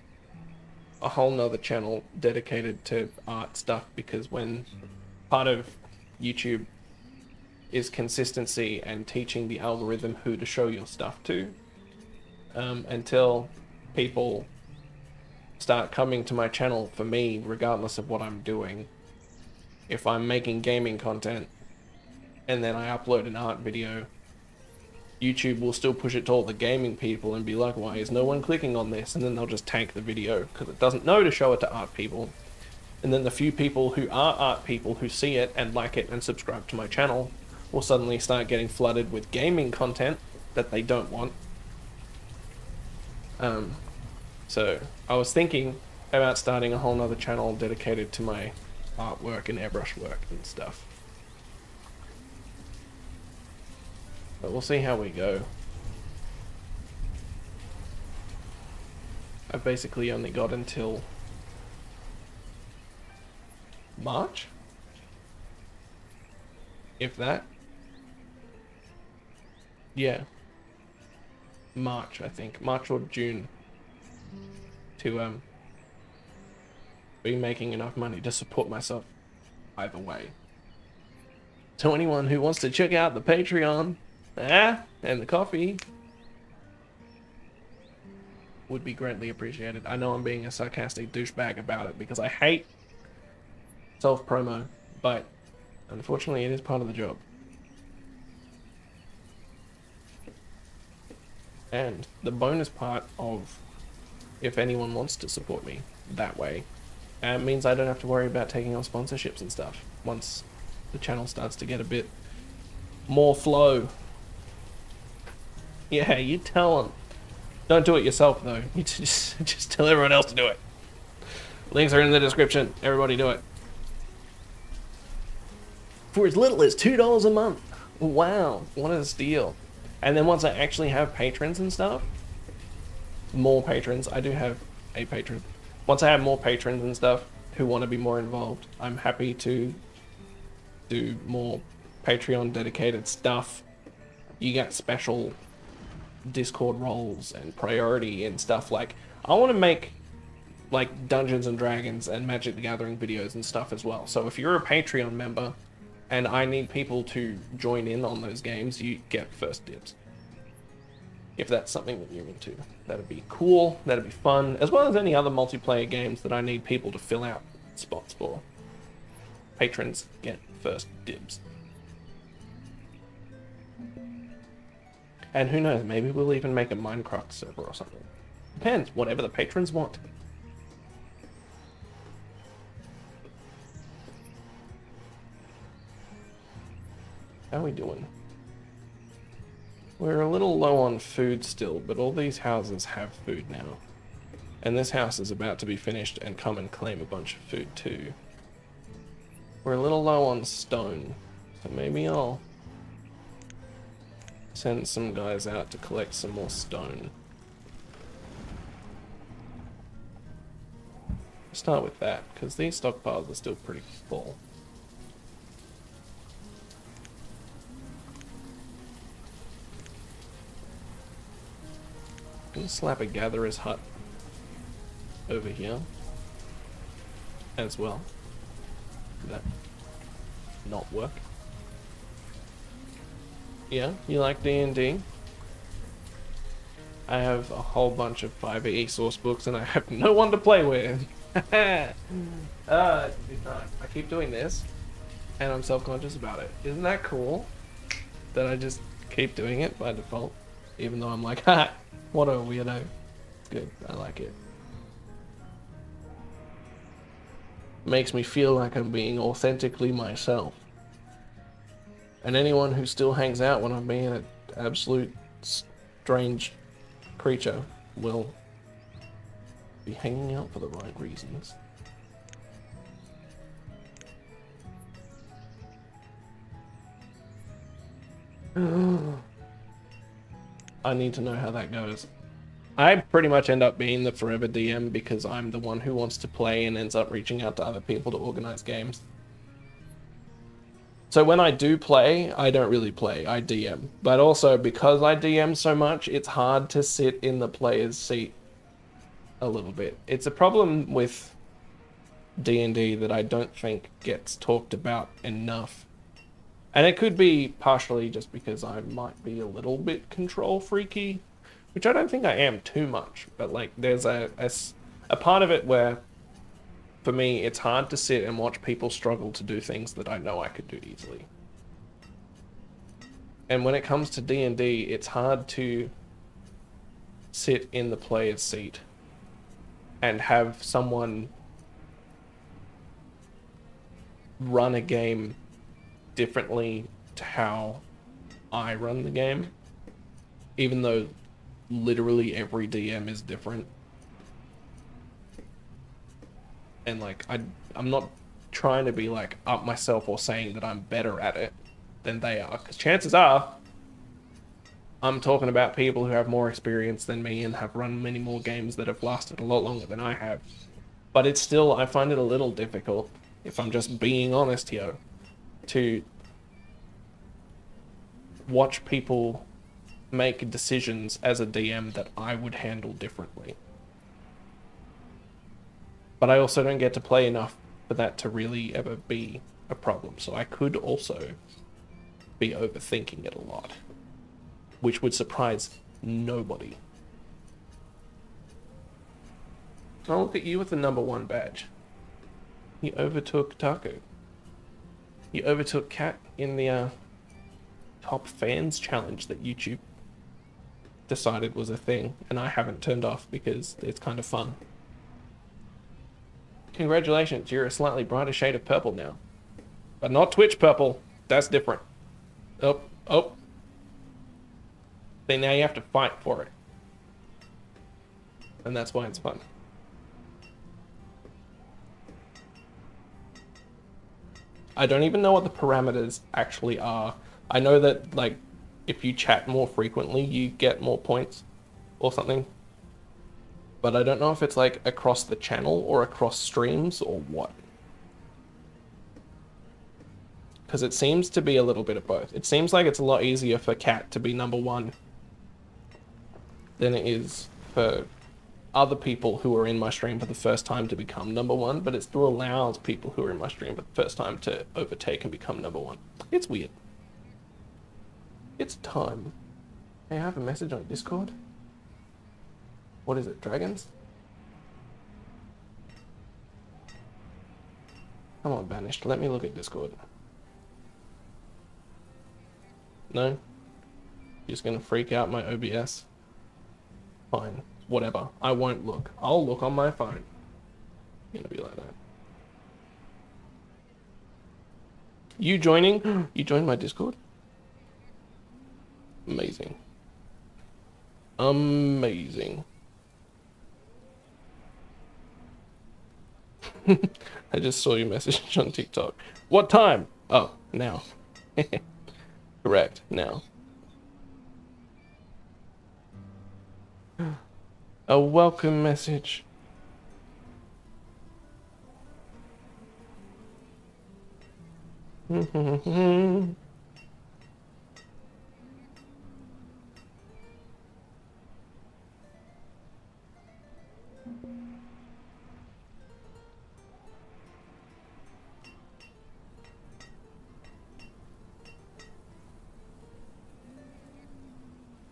a whole nother channel dedicated to art stuff, because when part of YouTube is consistency and teaching the algorithm who to show your stuff to, until people start coming to my channel for me, regardless of what I'm doing. If I'm making gaming content and then I upload an art video, YouTube will still push it to all the gaming people and be like, why is no one clicking on this? And then they'll just tank the video because it doesn't know to show it to art people. And then the few people who are art people who see it and like it and subscribe to my channel will suddenly start getting flooded with gaming content that they don't want. So I was thinking about starting a whole nother channel dedicated to my artwork and airbrush work and stuff. But we'll see how we go. I've basically only got until March, if that. Yeah, March, I think, March or June, to be making enough money to support myself either way. So anyone who wants to check out the Patreon and the coffee would be greatly appreciated. I know I'm being a sarcastic douchebag about it because I hate self-promo, but unfortunately it is part of the job. And the bonus part of, if anyone wants to support me that way, means I don't have to worry about taking on sponsorships and stuff once the channel starts to get a bit more flow. Yeah, you tell them. Don't do it yourself though. You just tell everyone else to do it. Links are in the description. Everybody do it. For as little as $2 a month. Wow, what a steal. And then once I actually have patrons and stuff, more patrons, I do have a patron. Once I have more patrons and stuff who want to be more involved, I'm happy to do more Patreon dedicated stuff. You get special Discord roles and priority and stuff. Like, I want to make like Dungeons and Dragons and Magic the Gathering videos and stuff as well. So if you're a Patreon member and I need people to join in on those games, you get first dibs. If that's something that you're into, that'd be cool, that'd be fun, as well as any other multiplayer games that I need people to fill out spots for. Patrons get first dibs. And who knows, maybe we'll even make a Minecraft server or something. Depends, whatever the patrons want. How are we doing? We're a little low on food still, but all these houses have food now. And this house is about to be finished and come and claim a bunch of food too. We're a little low on stone, so maybe I'll send some guys out to collect some more stone. Start with that, because these stockpiles are still pretty full. I'm gonna slap a gatherer's hut over here as well. Did that not work? Yeah, you like D&D? I have a whole bunch of 5e source books and I have no one to play with. I keep doing this and I'm self-conscious about it. Isn't that cool? That I just keep doing it by default, even though I'm like, ha, what a weirdo. It's good, I like it. Makes me feel like I'm being authentically myself. And anyone who still hangs out when I'm being an absolute strange creature will be hanging out for the right reasons. I need to know how that goes. I pretty much end up being the forever DM because I'm the one who wants to play and ends up reaching out to other people to organize games. So when I do play, I don't really play, I DM. But also, because I DM so much, it's hard to sit in the player's seat a little bit. It's a problem with D&D that I don't think gets talked about enough. And it could be partially just because I might be a little bit control freaky, which I don't think I am too much. But like, there's a part of it where, for me, it's hard to sit and watch people struggle to do things that I know I could do easily. And when it comes to D&D, it's hard to sit in the player's seat and have someone run a game differently to how I run the game, even though literally every DM is different. And like, I'm not trying to be like up myself or saying that I'm better at it than they are, because chances are I'm talking about people who have more experience than me and have run many more games that have lasted a lot longer than I have. But it's still, I find it a little difficult, if I'm just being honest here, to watch people make decisions as a DM that I would handle differently. But I also don't get to play enough for that to really ever be a problem. So I could also be overthinking it a lot, which would surprise nobody. Oh, look at you with the #1 badge. You overtook Taco. You overtook Cat in the top fans challenge that YouTube decided was a thing, and I haven't turned off because it's kind of fun. Congratulations, you're a slightly brighter shade of purple now. But not Twitch purple. That's different. Oh, oh. See, now you have to fight for it. And that's why it's fun. I don't even know what the parameters actually are. I know that, like, if you chat more frequently, you get more points or something. But I don't know if it's, like, across the channel or across streams or what. Because it seems to be a little bit of both. It seems like it's a lot easier for Cat to be #1 than it is for other people who are in my stream for the first time to become #1, but it still allows people who are in my stream for the first time to overtake and become #1. It's weird. It's time. Hey, I have a message on Discord. What is it, dragons? Come on, Banished, let me look at Discord. No? You're just gonna freak out my OBS? Fine, whatever. I won't look. I'll look on my phone. It's gonna be like that. You joining? You joined my Discord? Amazing. Amazing. I just saw your message on TikTok. What time? Oh, now. Correct, now. A welcome message.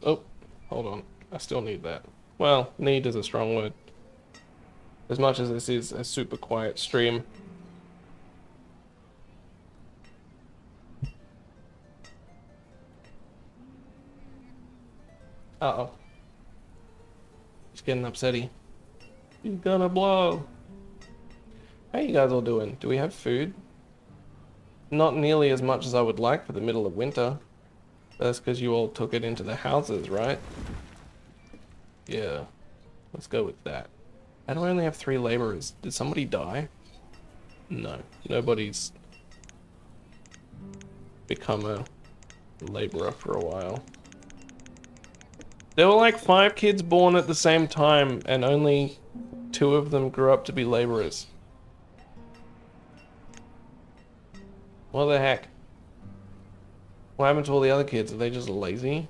Oh, hold on. I still need that. Well, need is a strong word. As much as this is a super quiet stream. Uh-oh. It's getting upsetty. He's gonna blow. How you guys all doing? Do we have food? Not nearly as much as I would like for the middle of winter. That's because you all took it into the houses, right? Yeah. Let's go with that. How do I only have 3 laborers? Did somebody die? No. Nobody's become a laborer for a while. There were like 5 kids born at the same time, and only 2 of them grew up to be laborers. What the heck? What happened to all the other kids? Are they just lazy?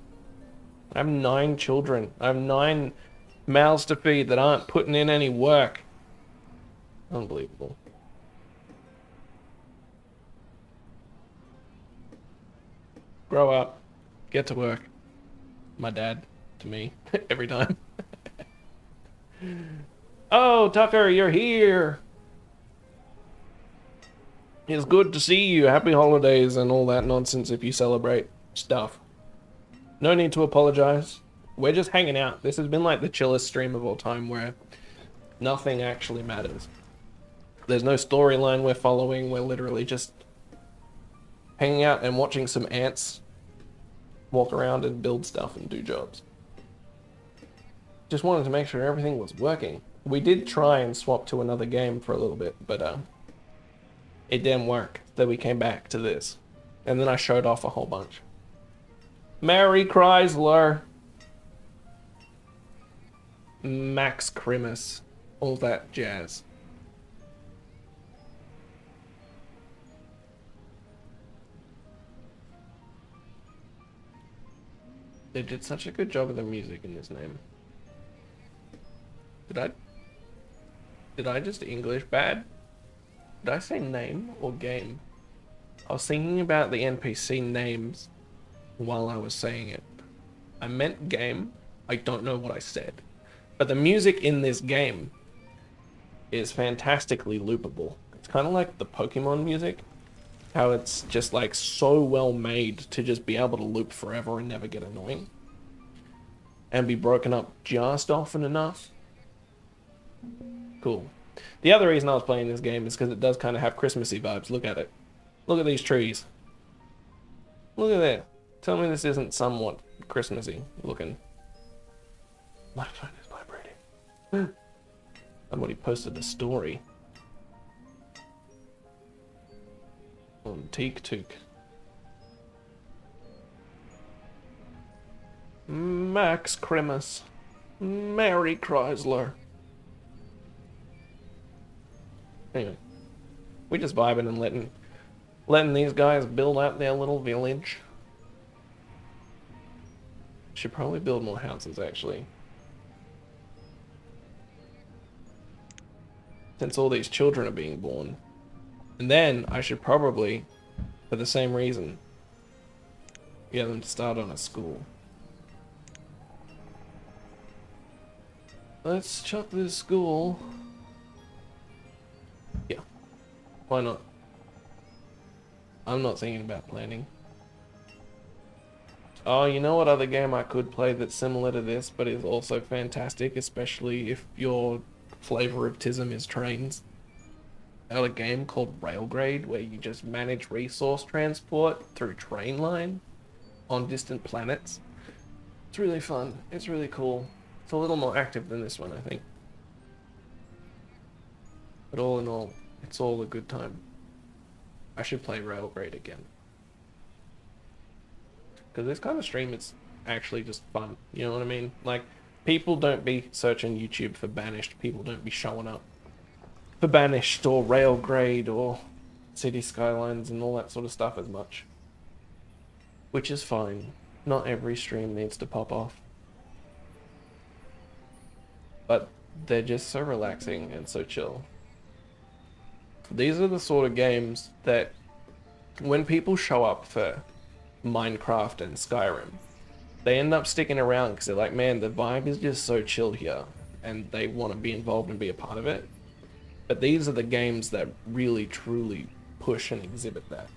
I have 9 children. I have 9 mouths to feed that aren't putting in any work. Unbelievable. Grow up. Get to work. My dad to me every time. Oh, Tucker, you're here. It's good to see you. Happy holidays and all that nonsense if you celebrate stuff. No need to apologize. We're just hanging out. This has been like the chillest stream of all time where nothing actually matters. There's no storyline we're following. We're literally just hanging out and watching some ants walk around and build stuff and do jobs. Just wanted to make sure everything was working. We did try and swap to another game for a little bit, but it didn't work. Then we came back to this. And then I showed off a whole bunch. Mary Chrysler. Max Crimus. All that jazz. They did such a good job of the music in this name. Did I just English bad? Did I say name or game? I was thinking about the NPC names while I was saying it. I meant game. I don't know what I said. But the music in this game is fantastically loopable. It's kind of like the Pokemon music. How it's just like so well made to just be able to loop forever and never get annoying. And be broken up just often enough. Cool. The other reason I was playing this game is because it does kind of have Christmassy vibes. Look at it. Look at these trees. Look at that. Tell me this isn't somewhat Christmassy looking. My phone is vibrating. Somebody posted a story on TikTok. Max Crimus. Mary Chrysler. Anyway, we just vibing and letting these guys build out their little village. Should probably build more houses, actually. Since all these children are being born. And then I should probably, for the same reason, get them to start on a school. Let's chuck this school. Yeah. Why not? I'm not thinking about planning. Oh, you know what other game I could play that's similar to this, but is also fantastic, especially if your flavor of Tism is trains? Got a game called Railgrade, where you just manage resource transport through train line on distant planets. It's really fun. It's really cool. It's a little more active than this one, I think. But all in all, it's all a good time. I should play Railgrade again. Because this kind of stream is actually just fun. You know what I mean? Like, people don't be searching YouTube for Banished. People don't be showing up for Banished or Railgrade or City Skylines and all that sort of stuff as much. Which is fine. Not every stream needs to pop off. But they're just so relaxing and so chill. These are the sort of games that when people show up for Minecraft and Skyrim, they end up sticking around because they're like, man, the vibe is just so chill here, and they want to be involved and be a part of it. But these are the games that really truly push and exhibit that.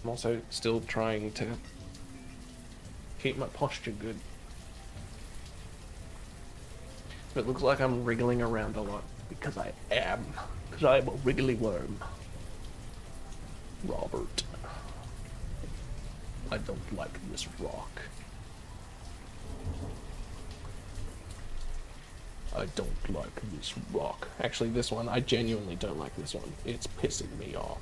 I'm also still trying to keep my posture good. It looks like I'm wriggling around a lot, because I am. Because I am a wriggly worm. Robert. I don't like this rock. I don't like this rock. Actually, this one, I genuinely don't like this one. It's pissing me off.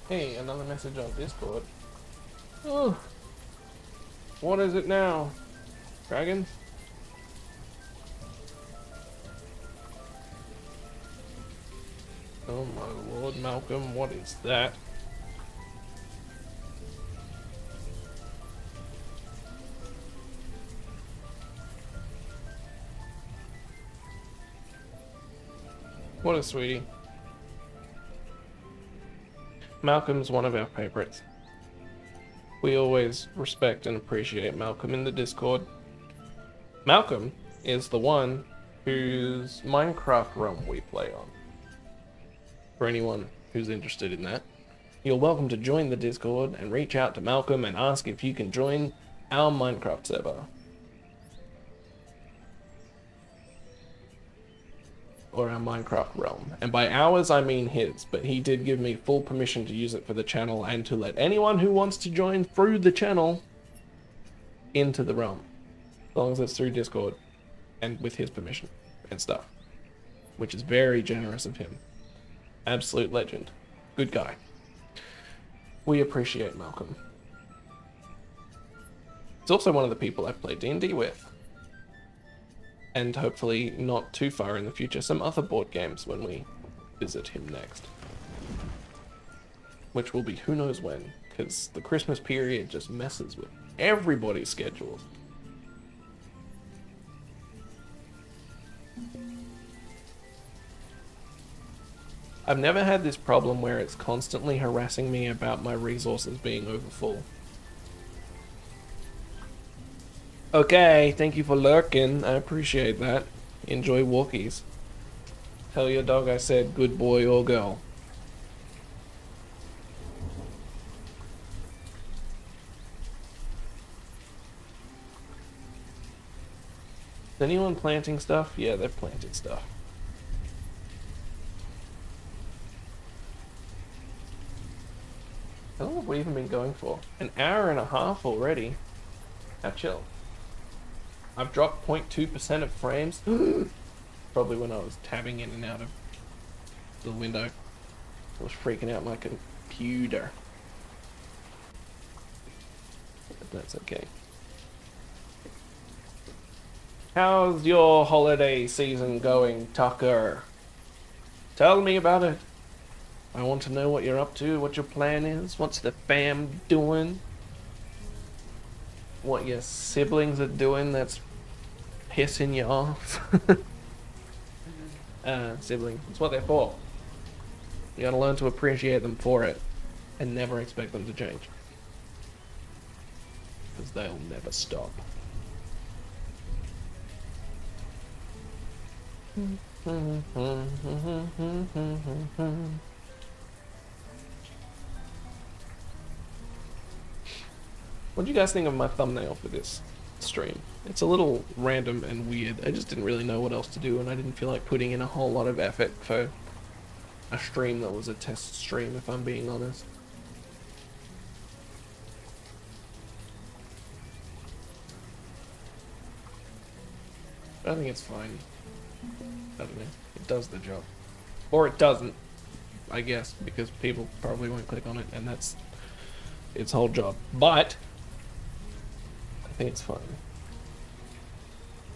Hey, another message on Discord. Oh, what is it now? Dragons? Oh my lord, Malcolm, what is that? What a sweetie. Malcolm's one of our favorites. We always respect and appreciate Malcolm in the Discord. Malcolm is the one whose Minecraft realm we play on. For anyone who's interested in that. you're welcome to join the Discord and reach out to Malcolm and ask if you can join our Minecraft server. Or our Minecraft realm. And by ours, I mean his, but he did give me full permission to use it for the channel and to let anyone who wants to join through the channel into the realm. As long as it's through Discord and with his permission and stuff. Which is very generous of him. Absolute legend. Good guy. We appreciate Malcolm. He's also one of the people I've played D&D with. And hopefully not too far in the future, some other board games when we visit him next. Which will be who knows when, because the Christmas period just messes with everybody's schedules. I've never had this problem where it's constantly harassing me about my resources being overfull. Okay, thank you for lurking. I appreciate that. Enjoy walkies. Tell your dog I said good boy or girl. Is anyone planting stuff? Yeah, they're planting stuff. How long have we even been going for? An hour and a half already. How chill. I've dropped 0.2% of frames. Probably when I was tabbing in and out of the window. I was freaking out my computer. But that's okay. How's your holiday season going, Tucker? Tell me about it. I want to know what you're up to, what your plan is, what's the fam doing, what your siblings are doing that's pissing you off. Siblings, that's what they're for. You gotta learn to appreciate them for it and never expect them to change. Because they'll never stop. What do you guys think of my thumbnail for this stream? It's a little random and weird. I just didn't really know what else to do, and I didn't feel like putting in a whole lot of effort for a stream that was a test stream, if I'm being honest. I think it's fine. I don't know. It does the job. Or it doesn't, I guess, because people probably won't click on it, and that's its whole job. But I think it's fine.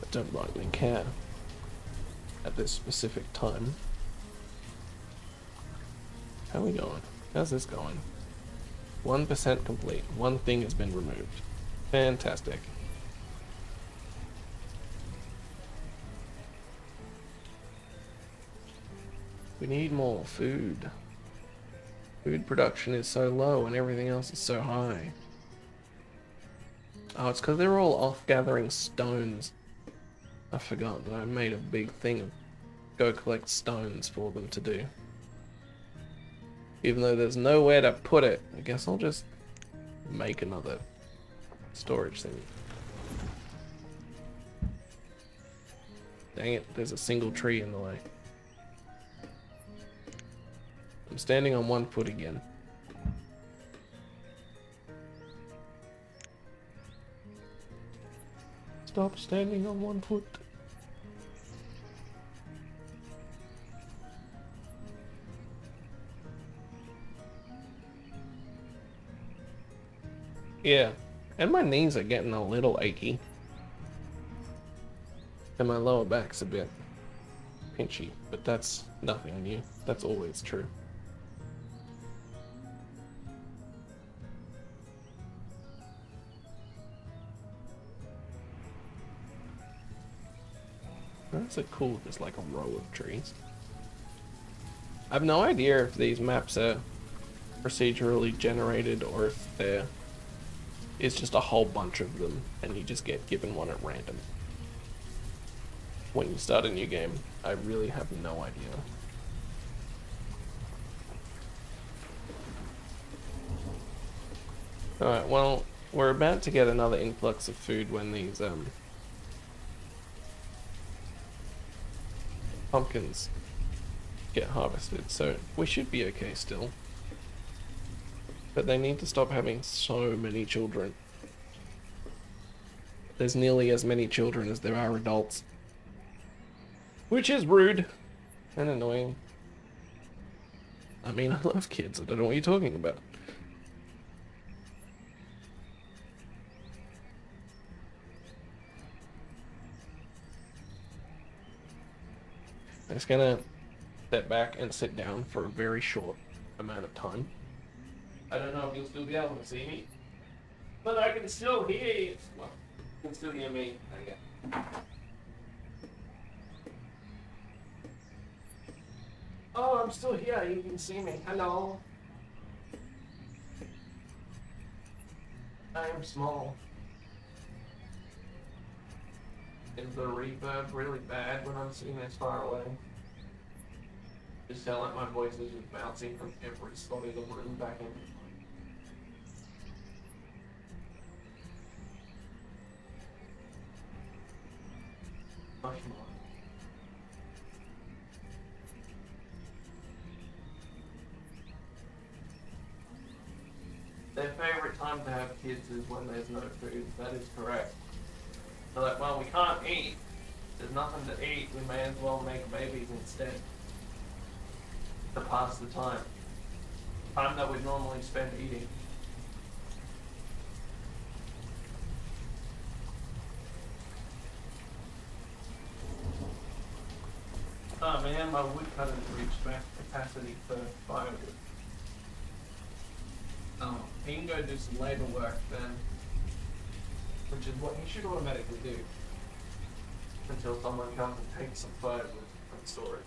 I don't rightly care at this specific time. How are we going? How's this going? 1% complete. One thing has been removed. Fantastic. We need more food. Food production is so low and everything else is so high. Oh, it's because they're all off gathering stones. I forgot that I made a big thing of go collect stones for them to do. Even though there's nowhere to put it, I guess I'll just make another storage thing. Dang it, there's a single tree in the way. I'm standing on 1 foot again. Stop standing on 1 foot. Yeah, and my knees are getting a little achy. And my lower back's a bit pinchy, but that's nothing new. That's always true. That's a cool, just like a row of trees. I have no idea if these maps are procedurally generated or if they're it's just a whole bunch of them and you just get given one at random. When you start a new game, I really have no idea. Alright, well, we're about to get another influx of food when these pumpkins get harvested, so we should be okay still. But they need to stop having so many children. There's nearly as many children as there are adults. Which is rude and annoying. I mean, I love kids, I don't know what you're talking about. I'm just gonna step back and sit down for a very short amount of time. I don't know if you'll still be able to see me, but I can still hear you. Well, you can still hear me, I guess. Oh, I'm still here, you can see me. Hello. I am small. Is the reverb really bad when I'm sitting this far away? Just sound like my voice is just bouncing from every spot in the room back in. Much more. Their favourite time to have kids is when there's no food. That is correct. They're like, well, we can't eat. There's nothing to eat. We may as well make babies instead. To pass the time. Time that we'd normally spend eating. Oh man, my woodcutter's reached max capacity for firewood. Oh, he can go do some labour work then. Which is what he should automatically do. Until someone comes and takes some firewood from storage.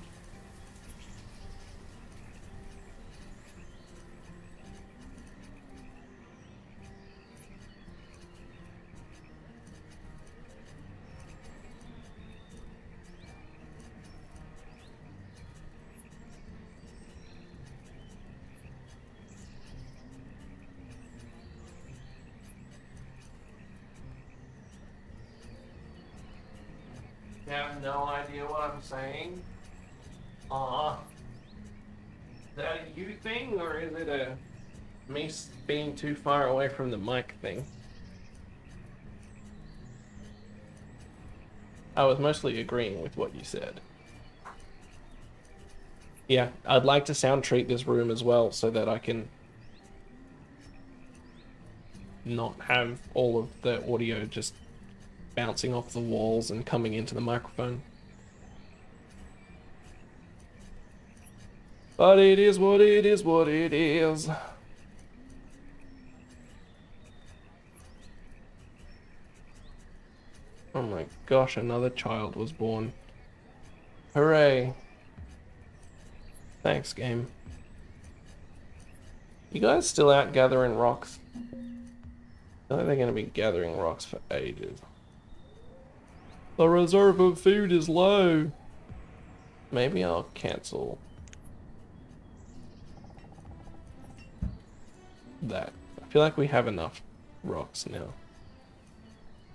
You have no idea what I'm saying? Aw. Is that a you thing, or is it a me being too far away from the mic thing? I was mostly agreeing with what you said. Yeah, I'd like to sound treat this room as well so that I can not have all of the audio just bouncing off the walls and coming into the microphone. But it is what it is, what it is. Oh my gosh, another child was born. Hooray. Thanks, game. You guys still out gathering rocks? I feel like they're going to be gathering rocks for ages. The reserve of food is low. Maybe I'll cancel that. I feel like we have enough rocks now.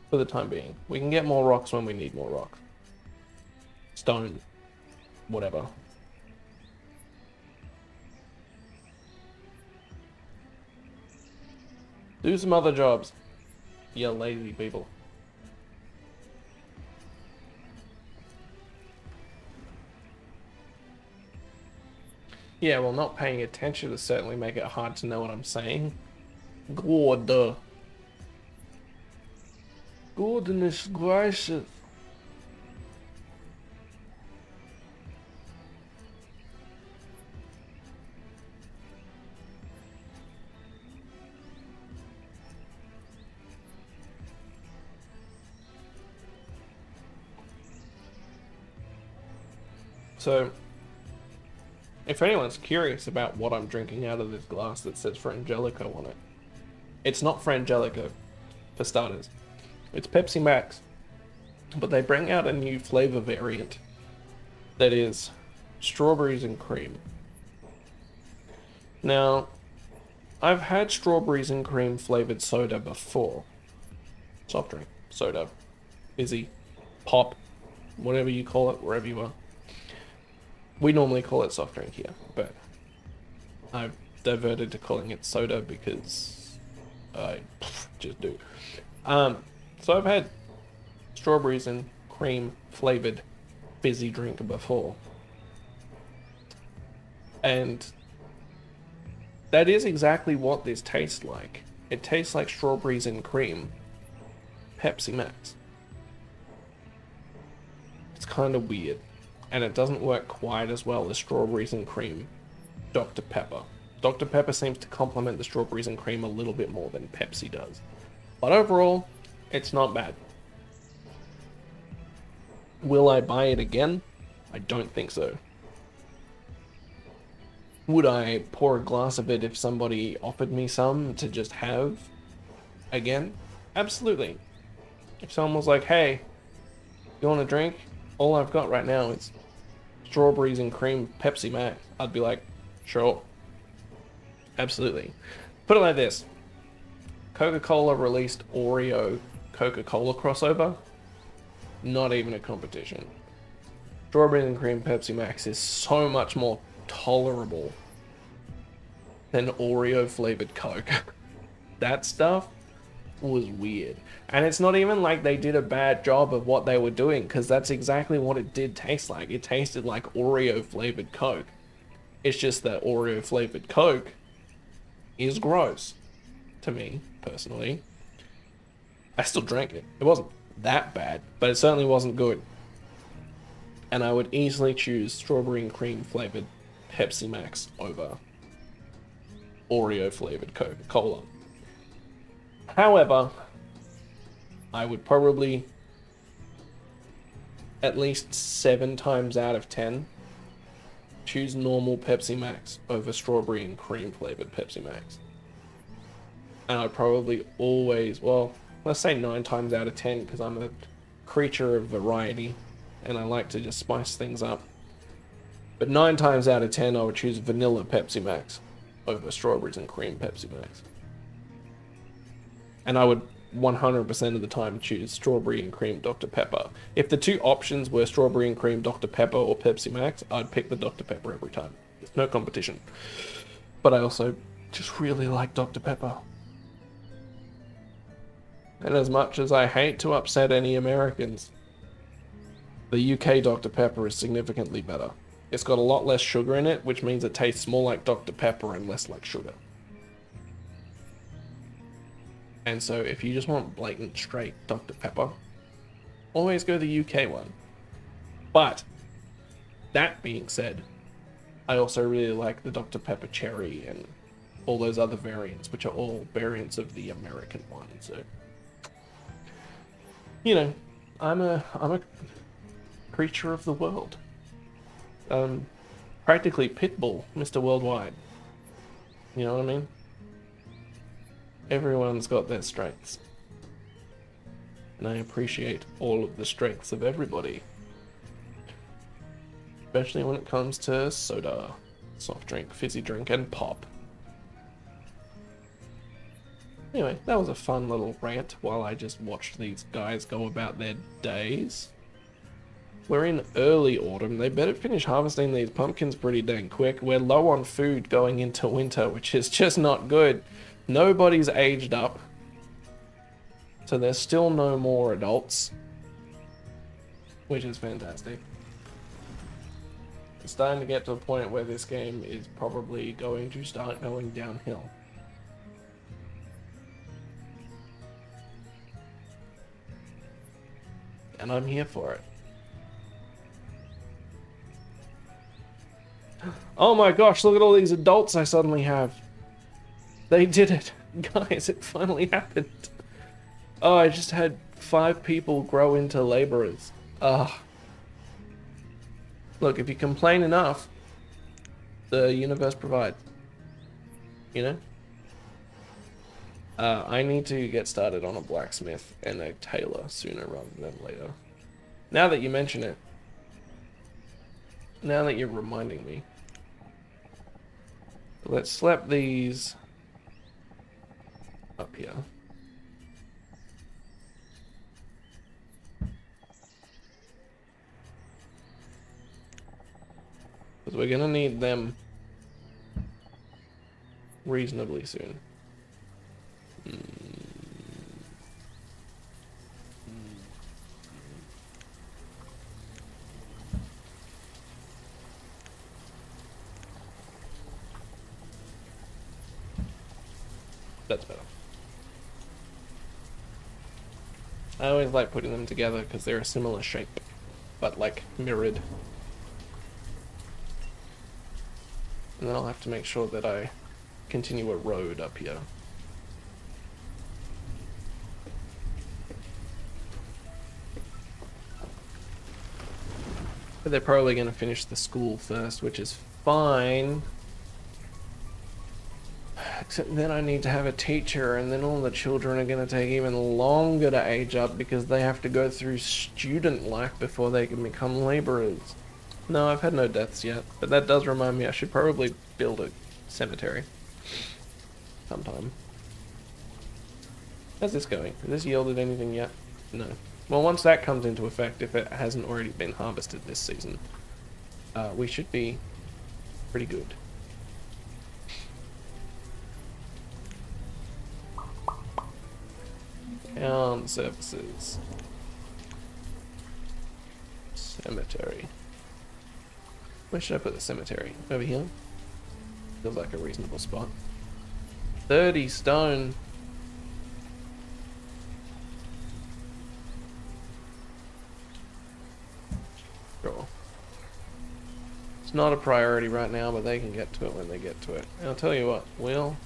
For the time being. We can get more rocks when we need more rocks. Stone. Whatever. Do some other jobs. You lazy people. Yeah, well, not paying attention to certainly make it hard to know what I'm saying. God. Goodness gracious. So, if anyone's curious about what I'm drinking out of this glass that says Frangelico on it, it's not Frangelico, for starters. It's Pepsi Max, but they bring out a new flavor variant that is strawberries and cream. Now, I've had strawberries and cream flavored soda before. Soft drink, soda, fizzy, pop, whatever you call it, wherever you are. We normally call it soft drink here, but I've diverted to calling it soda because I just do. So I've had strawberries and cream flavored fizzy drink before. And that is exactly what this tastes like. It tastes like strawberries and cream Pepsi Max. It's kind of weird. And it doesn't work quite as well as strawberries and cream Dr. Pepper. Dr. Pepper seems to complement the strawberries and cream a little bit more than Pepsi does. But overall, it's not bad. Will I buy it again? I don't think so. Would I pour a glass of it if somebody offered me some to just have again? Absolutely. If someone was like, hey, you want a drink? All I've got right now is strawberries and cream Pepsi Max. I'd be like, sure. Absolutely. Put it like this. Coca-Cola released Oreo Coca-Cola crossover. Not even a competition. Strawberries and cream Pepsi Max is so much more tolerable than Oreo flavored Coke. That stuff was weird. And it's not even like they did a bad job of what they were doing, because that's exactly what it did taste like. It tasted like Oreo flavored Coke. It's just that Oreo flavored Coke is gross to me, personally. I still drank it. It wasn't that bad, but it certainly wasn't good. And I would easily choose strawberry and cream flavored Pepsi Max over Oreo flavored Coca-Cola. However, I would probably at least 7 times out of 10 choose normal Pepsi Max over strawberry and cream flavored Pepsi Max. And I'd probably always, well, let's say 9 times out of 10, because I'm a creature of variety and I like to just spice things up. But 9 times out of 10, I would choose vanilla Pepsi Max over strawberries and cream Pepsi Max. And I would 100% of the time choose strawberry and cream Dr. Pepper. If the two options were strawberry and cream Dr. Pepper or Pepsi Max, I'd pick the Dr. Pepper every time. There's no competition. But I also just really like Dr. Pepper. And as much as I hate to upset any Americans, the UK Dr. Pepper is significantly better. It's got a lot less sugar in it, which means it tastes more like Dr. Pepper and less like sugar. And so if you just want blatant straight Dr. Pepper, always go the UK one. But that being said, I also really like the Dr. Pepper Cherry and all those other variants, which are all variants of the American one. So, you know, I'm a creature of the world. Practically Pitbull, Mr. Worldwide. You know what I mean? Everyone's got their strengths. And I appreciate all of the strengths of everybody. Especially when it comes to soda, soft drink, fizzy drink, and pop. Anyway, that was a fun little rant while I just watched these guys go about their days. We're in early autumn. They better finish harvesting these pumpkins pretty dang quick. We're low on food going into winter, which is just not good. Nobody's aged up. So there's still no more adults. Which is fantastic. It's starting to get to a point where this game is probably going to start going downhill. And I'm here for it. Oh my gosh, look at all these adults I suddenly have. They did it. Guys, it finally happened. Oh, I just had 5 people grow into laborers. Ugh. Look, if you complain enough, the universe provides. You know? I need to get started on a blacksmith and a tailor sooner rather than later. Now that you mention it. Now that you're reminding me. Let's slap these here. Because we're gonna need them reasonably soon. That's better. I always like putting them together because they're a similar shape, but like mirrored. And then I'll have to make sure that I continue a road up here. But they're probably going to finish the school first, which is fine. Except then I need to have a teacher, and then all the children are going to take even longer to age up because they have to go through student life before they can become laborers. No, I've had no deaths yet, but that does remind me I should probably build a cemetery sometime. How's this going? Has this yielded anything yet? No. Well, once that comes into effect, if it hasn't already been harvested this season, we should be pretty good. Town services. Cemetery. Where should I put the cemetery? Over here? Feels like a reasonable spot. 30 stone. Sure. It's not a priority right now, but they can get to it when they get to it. And I'll tell you what, we'll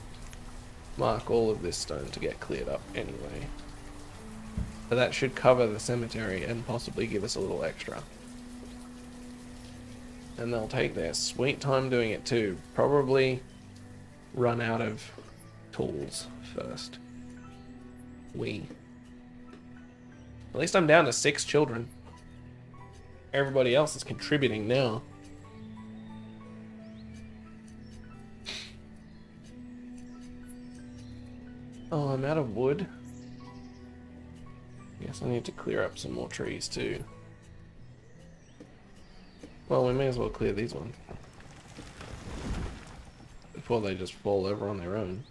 mark all of this stone to get cleared up anyway. But that should cover the cemetery and possibly give us a little extra. And they'll take their sweet time doing it too. Probably run out of tools first. At least I'm down to 6 children. Everybody else is contributing now. Oh, I'm out of wood. Guess I need to clear up some more trees too. Well, we may as well clear these ones before they just fall over on their own.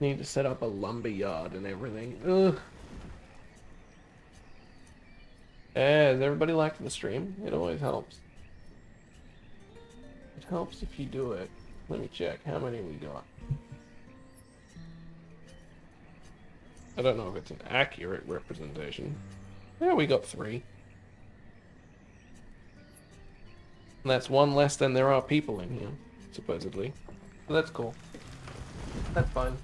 Need to set up a lumber yard and everything. Ugh. Has everybody liked the stream? It always helps. It helps if you do it. Let me check how many we got. I don't know if it's an accurate representation. Yeah, we got 3. And that's 1 less than there are people in here, supposedly. So that's cool. That's fine.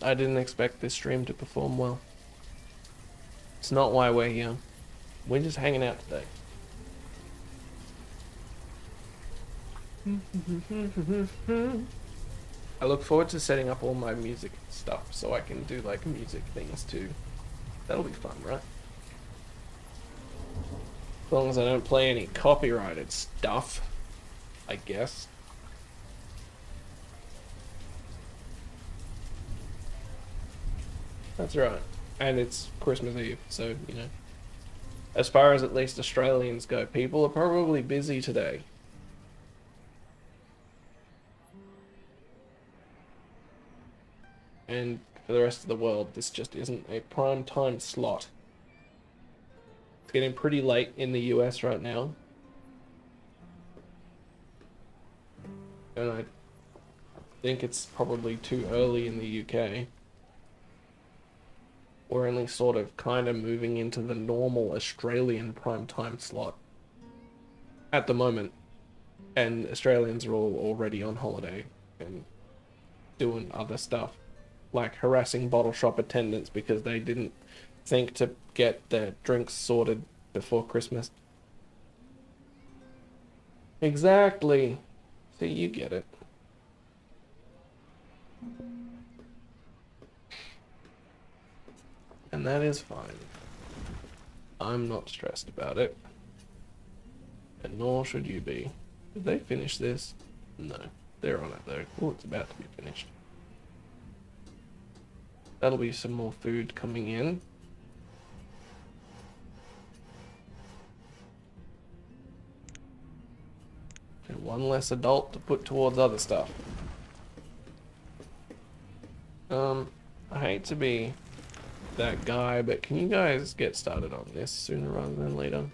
I didn't expect this stream to perform well. It's not why we're here. We're just hanging out today. I look forward to setting up all my music stuff so I can do like music things too. That'll be fun, right? As long as I don't play any copyrighted stuff, I guess. That's right. And it's Christmas Eve, so, you know. As far as at least Australians go, people are probably busy today. And for the rest of the world, this just isn't a prime time slot. It's getting pretty late in the US right now. And I think it's probably too early in the UK. We're only sort of kind of moving into the normal Australian prime time slot at the moment. And Australians are all already on holiday and doing other stuff, like harassing bottle shop attendants because they didn't think to get their drinks sorted before Christmas. Exactly. See, you get it. And that is fine. I'm not stressed about it. And nor should you be. Did they finish this? No. They're on it though. Oh, it's about to be finished. That'll be some more food coming in. And one less adult to put towards other stuff. I hate to be that guy, but can you guys get started on this sooner rather than later?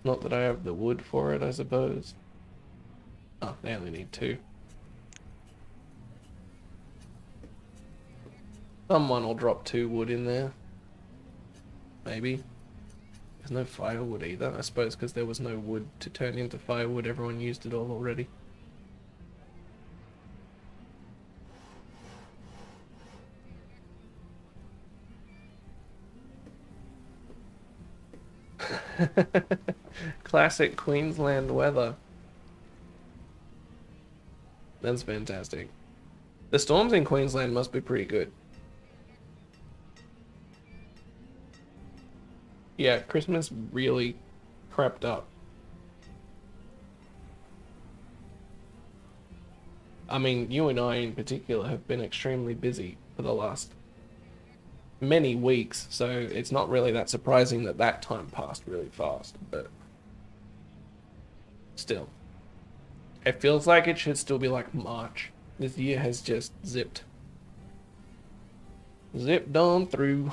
Not that I have the wood for it, I suppose. Oh, they only need 2. Someone will drop 2 wood in there. Maybe. There's no firewood either. I suppose because there was no wood to turn into firewood, everyone used it all already. Classic Queensland weather. That's fantastic. The storms in Queensland must be pretty good. Yeah, Christmas really crept up. I mean, you and I in particular have been extremely busy for the last many weeks, so it's not really that surprising that that time passed really fast, but still. It feels like it should still be like March. This year has just zipped on through.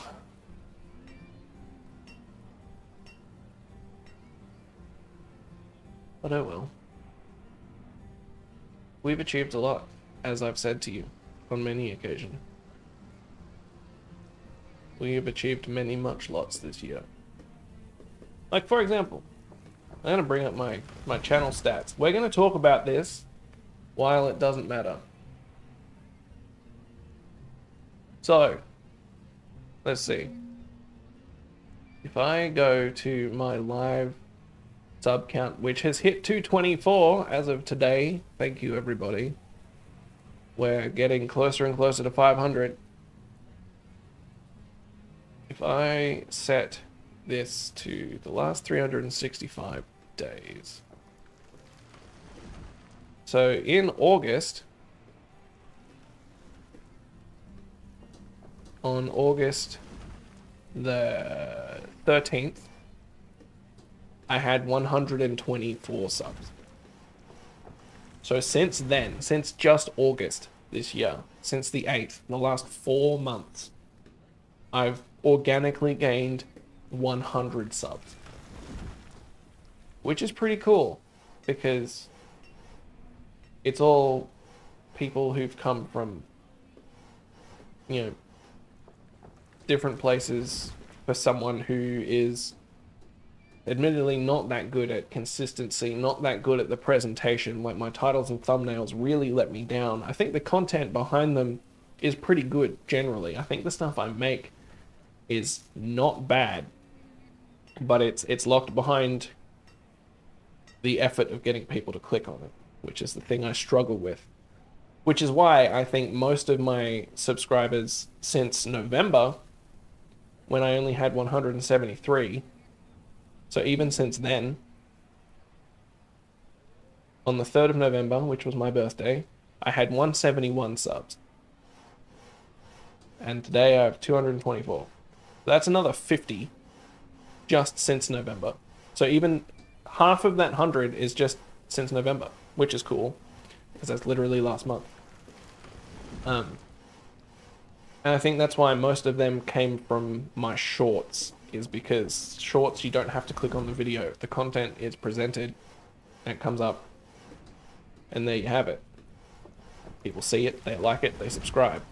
But oh well. We've achieved a lot, as I've said to you on many occasions. We have achieved many much lots this year. Like, for example, I'm going to bring up my channel stats. We're going to talk about this while it doesn't matter. So, let's see. If I go to my live sub count, which has hit 224 as of today, thank you everybody. We're getting closer and closer to 500. If I set this to the last 365 days. So in August, on August the 13th, I had 124 subs. So since then, since just August this year, since the 8th, the last 4 months, I've organically gained 100 subs. Which is pretty cool, because it's all people who've come from, you know, different places. For someone who is admittedly not that good at consistency, not that good at the presentation, like my titles and thumbnails really let me down. I think the content behind them is pretty good generally. I think the stuff I make is not bad, but it's locked behind the effort of getting people to click on it, which is the thing I struggle with. Which is why I think most of my subscribers since November, when I only had 173, so even since then, on the 3rd of November, which was my birthday, I had 171 subs. And today I have 224. That's another 50 just since November. So even half of that 100 is just since November, which is cool, because that's literally last month. And I think that's why most of them came from my shorts, is because shorts, you don't have to click on the video. The content is presented, and it comes up, and there you have it. People see it, they like it, they subscribe.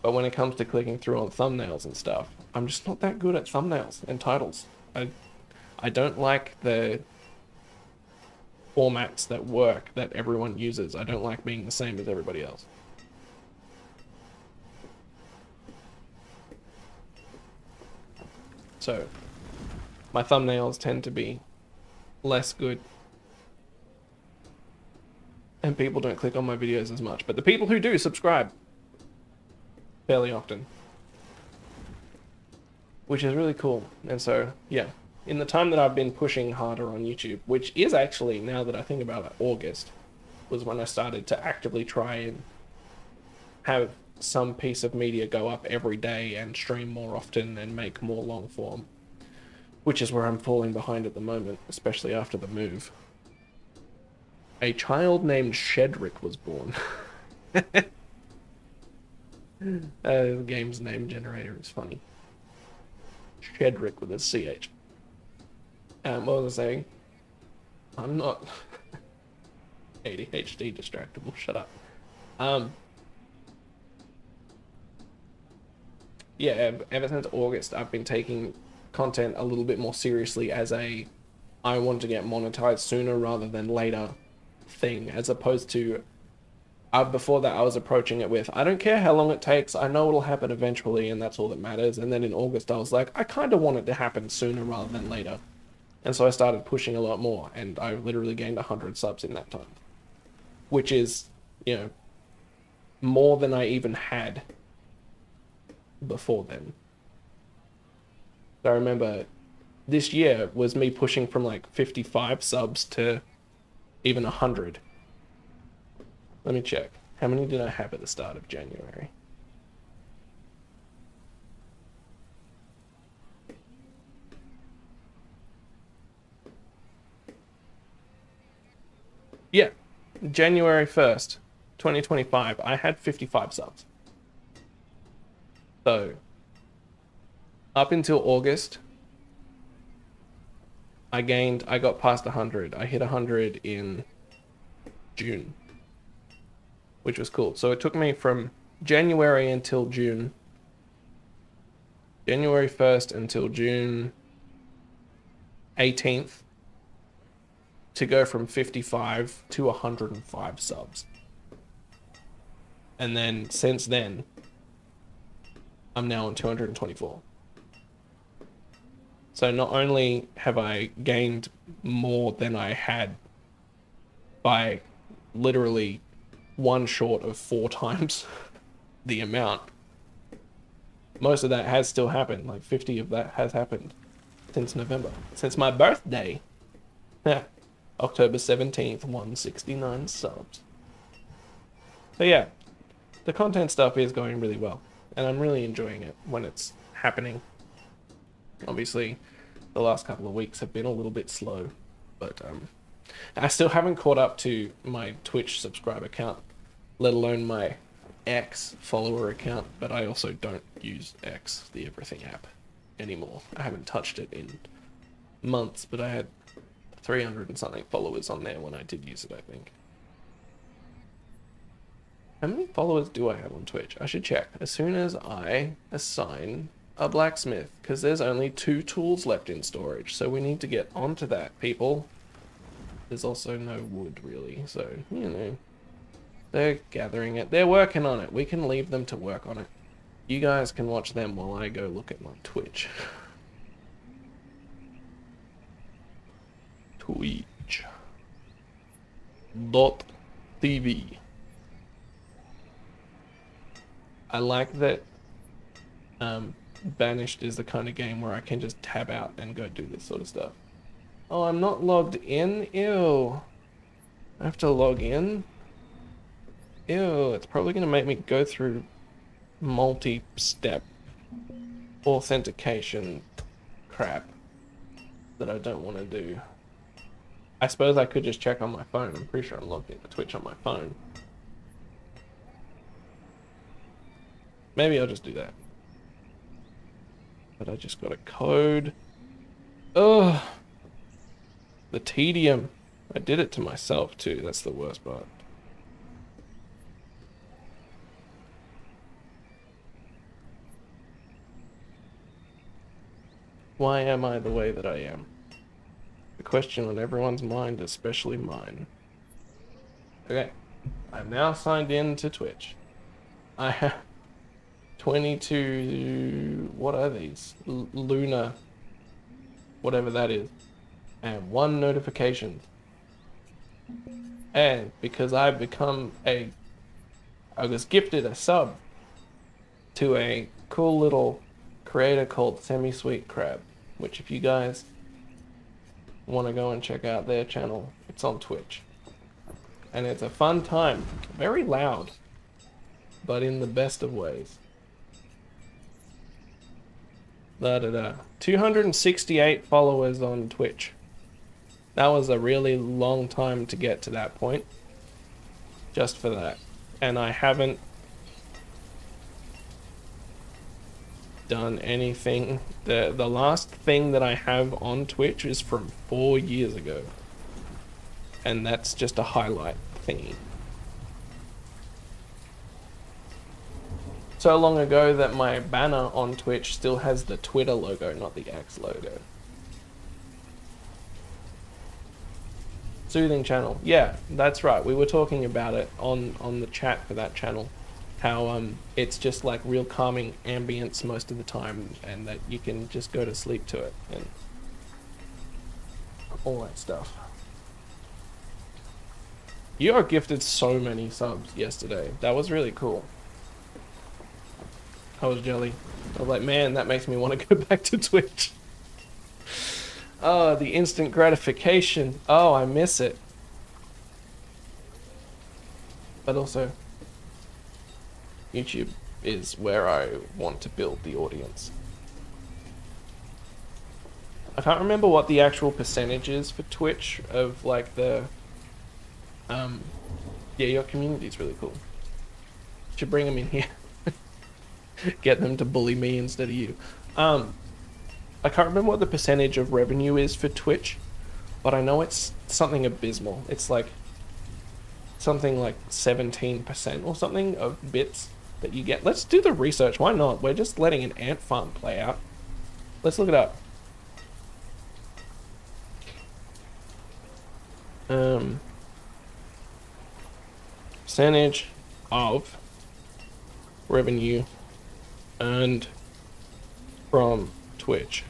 But when it comes to clicking through on thumbnails and stuff, I'm just not that good at thumbnails and titles. I don't like the formats that work, that everyone uses. I don't like being the same as everybody else. So, my thumbnails tend to be less good. And people don't click on my videos as much. But the people who do subscribe fairly often. which is really cool. And so, yeah, in the time that I've been pushing harder on YouTube, which is actually, now that I think about it, August, was when I started to actively try and have some piece of media go up every day and stream more often and make more long form, which is where I'm falling behind at the moment, especially after the move. A child named Shedrick was born. The game's name generator is funny. Shedrick with a CH. What was I saying? I'm not ADHD distractible. Shut up. Yeah, ever since August, I've been taking content a little bit more seriously as I want to get monetized sooner rather than later thing, as opposed to before that I was approaching it with, I don't care how long it takes, I know it'll happen eventually and that's all that matters. And then in August I was like, I kind of want it to happen sooner rather than later. And so I started pushing a lot more, and I literally gained 100 subs in that time, which is, you know, more than I even had before then. So I remember this year was me pushing from like 55 subs to even 100. Let me check. How many did I have at the start of January? Yeah, January 1st, 2025, I had 55 subs. So, up until August, I got past 100. I hit 100 in June, which was cool. So it took me from January until June, January 1st until June 18th, to go from 55 to 105 subs. And then since then, I'm now on 224. So not only have I gained more than I had by literally one short of 4 times the amount, most of that has still happened. Like 50 of that has happened since November, since my birthday. October 17th, 169 subs. So yeah, the content stuff is going really well, and I'm really enjoying it when it's happening. Obviously, the last couple of weeks have been a little bit slow, but I still haven't caught up to my Twitch subscriber count, let alone my X follower account, but I also don't use X, the everything app, anymore. I haven't touched it in months, but I had 300 and something followers on there when I did use it, I think. How many followers do I have on Twitch? I should check as soon as I assign a blacksmith, because there's only 2 tools left in storage, so we need to get onto that, people. There's also no wood, really, so, you know, they're gathering it. They're working on it. We can leave them to work on it. You guys can watch them while I go look at my Twitch. Twitch.tv. I like that Banished is the kind of game where I can just tab out and go do this sort of stuff. Oh, I'm not logged in? Ew. I have to log in? Ew, it's probably going to make me go through multi-step authentication crap that I don't want to do. I suppose I could just check on my phone. I'm pretty sure I'm logged into Twitch on my phone. Maybe I'll just do that. But I just got a code. Ugh. The tedium. I did it to myself too. That's the worst part. Why am I the way that I am? The question on everyone's mind, especially mine. Okay. I'm now signed in to Twitch. I have 22, what are these? Luna, whatever that is, and 1 notification. And because I was gifted a sub to a cool little creator called Semi-Sweet Crab, which if you guys want to go and check out their channel, it's on Twitch. And it's a fun time. Very loud, but in the best of ways. 268 followers on Twitch. That was a really long time to get to that point. Just for that. And I haven't done anything. The last thing that I have on Twitch is from 4 years ago. And that's just a highlight thingy. So long ago that my banner on Twitch still has the Twitter logo, not the X logo. Soothing channel. Yeah, that's right. We were talking about it on the chat for that channel. How it's just like real calming ambience most of the time, and that you can just go to sleep to it and all that stuff. You are gifted so many subs yesterday. That was really cool. I was jelly. I was like, man, that makes me want to go back to Twitch. Oh, the instant gratification. Oh, I miss it. But also, YouTube is where I want to build the audience. I can't remember what the actual percentage is for Twitch of like the... yeah, your community is really cool. Should bring them in here. Get them to bully me instead of you. I can't remember what the percentage of revenue is for Twitch, but I know it's something abysmal. It's like something like 17% or something of bits that you get. Let's do the research. Why not? We're just letting an ant farm play out. Let's look it up. Percentage of revenue earned from Twitch.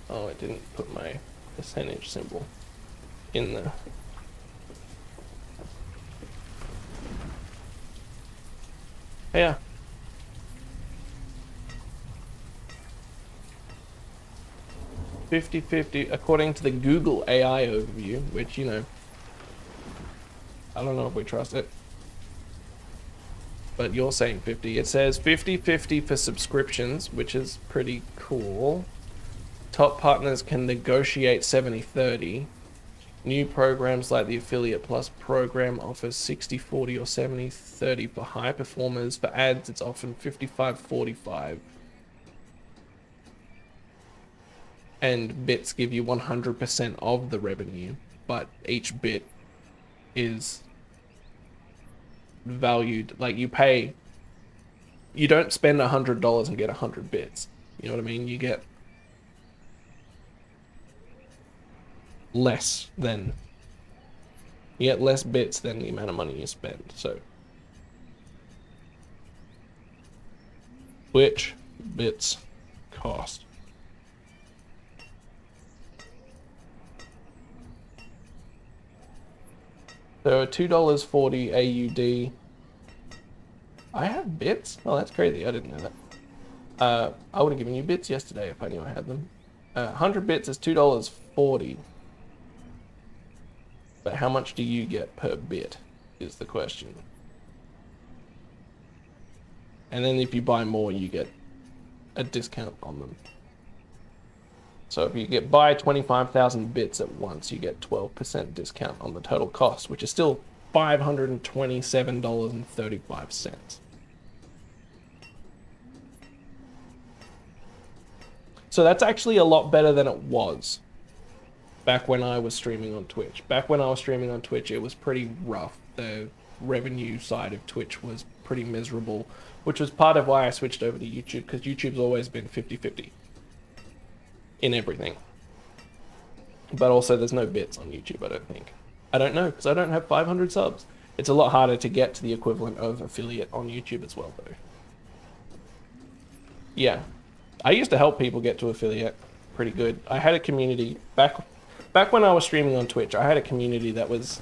Oh, I didn't put my percentage symbol in there. Yeah. $50-50 according to the Google AI overview, which, you know, I don't know if we trust it. But you're saying 50. It says 50-50 for subscriptions, which is pretty cool. Top partners can negotiate 70-30. New programs like the Affiliate Plus program offers 60-40 or 70-30 for high performers. For ads, it's often 55-45. And bits give you 100% of the revenue, but each bit is valued, like you pay, you don't spend $100 and get 100 bits. You know what I mean? You get less than, you get less bits than the amount of money you spend. So which bits cost? So $2.40 AUD. I have bits? Oh, that's crazy. I didn't know that. I would have given you bits yesterday if I knew I had them. 100 bits is $2.40. But how much do you get per bit is the question. And then if you buy more, you get a discount on them. So if you buy 25,000 bits at once, you get 12% discount on the total cost, which is still $527.35. So that's actually a lot better than it was back when I was streaming on Twitch. Back when I was streaming on Twitch, it was pretty rough. The revenue side of Twitch was pretty miserable, which was part of why I switched over to YouTube, because YouTube's always been 50-50. In everything. But also there's no bits on YouTube, I don't think. I don't know, because I don't have 500 subs. It's a lot harder to get to the equivalent of affiliate on YouTube as well, though. Yeah. I used to help people get to affiliate pretty good. I had a community, back when I was streaming on Twitch, I had a community that was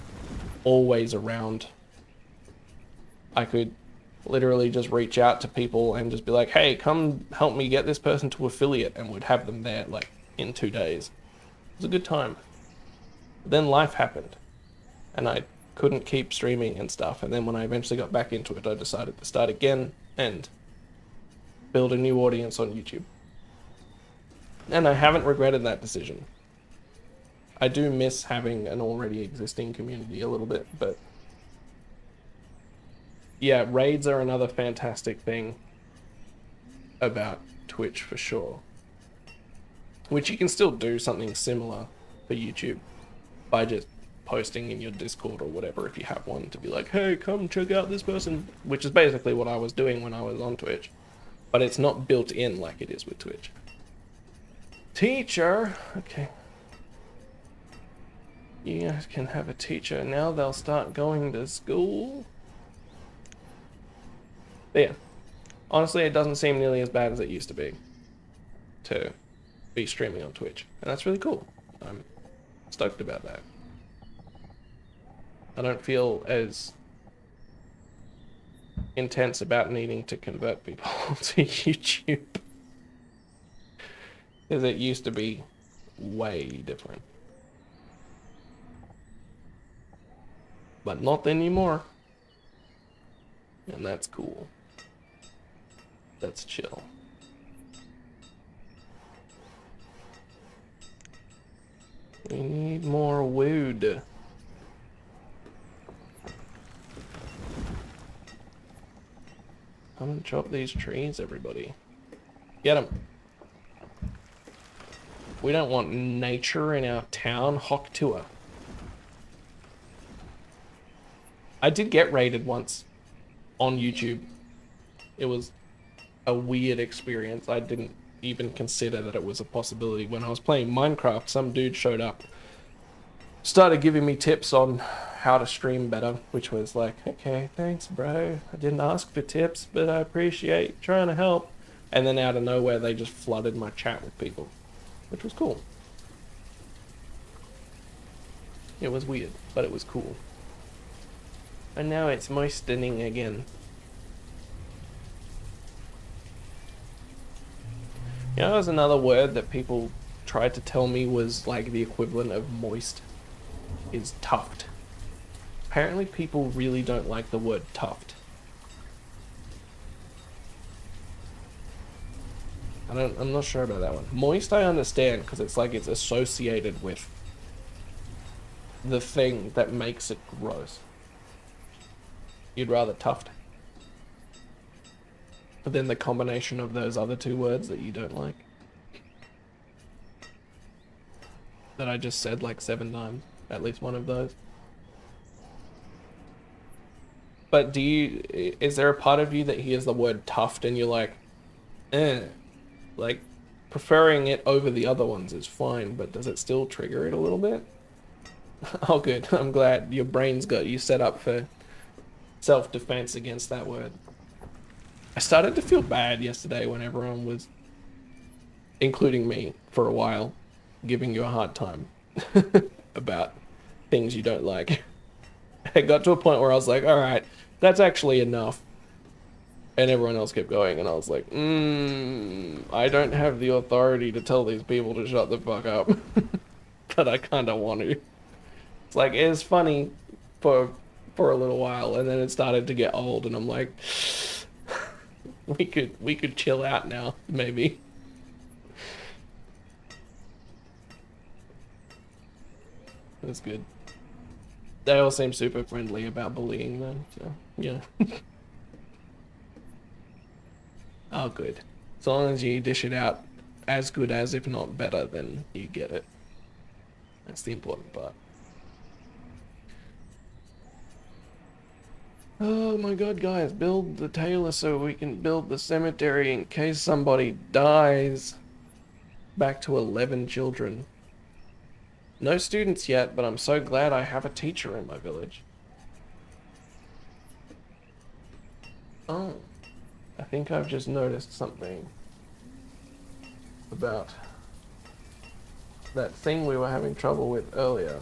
always around. I could literally just reach out to people and just be like, hey, come help me get this person to affiliate, and would have them there like in 2 days. It was a good time. Then life happened and I couldn't keep streaming and stuff, and then when I eventually got back into it, I decided to start again and build a new audience on YouTube. And I haven't regretted that decision. I do miss having an already existing community a little bit, but yeah, raids are another fantastic thing about Twitch for sure. Which you can still do something similar for YouTube by just posting in your Discord or whatever if you have one, to be like, hey, come check out this person, which is basically what I was doing when I was on Twitch. But it's not built in like it is with Twitch. Teacher, okay. You guys can have a teacher. Now they'll start going to school. But yeah, honestly, it doesn't seem nearly as bad as it used to be to be streaming on Twitch. And that's really cool. I'm stoked about that. I don't feel as intense about needing to convert people to YouTube as it used to be. Way different. But not anymore. And that's cool. That's chill. We need more wood. Come and chop these trees, everybody. Get them. We don't want nature in our town. Hock tour. I did get raided once on YouTube. It was a weird experience. I didn't even consider that it was a possibility. When I was playing Minecraft, some dude showed up, started giving me tips on how to stream better, which was like, okay, thanks bro, I didn't ask for tips, but I appreciate trying to help. And then out of nowhere they just flooded my chat with people, which was cool. It was weird, but it was cool. And now it's moistening again. You know, there's another word that people tried to tell me was like the equivalent of moist, is tuft. Apparently people really don't like the word tuft. I'm not sure about that one. Moist I understand, because it's like it's associated with the thing that makes it gross. You'd rather tuft. But then the combination of those other two words that you don't like, that I just said like 7 times, at least one of those. But is there a part of you that hears the word tuft and you're like, like preferring it over the other ones is fine, but does it still trigger it a little bit? Oh good, I'm glad your brain's got you set up for self-defense against that word. I started to feel bad yesterday when everyone was, including me for a while, giving you a hard time about things you don't like. It got to a point where I was like, all right, that's actually enough. And everyone else kept going, and I was like, I don't have the authority to tell these people to shut the fuck up. But I kind of want to. It's like, it's funny for a little while, and then it started to get old, and I'm like, we could chill out now, maybe. That's good. They all seem super friendly about bullying them, so yeah. Oh, good. As long as you dish it out as good as, if not better, then you get it. That's the important part. Oh my god, guys, build the tailor so we can build the cemetery in case somebody dies. Back to 11 children. No students yet, but I'm so glad I have a teacher in my village. Oh, I think I've just noticed something about that thing we were having trouble with earlier,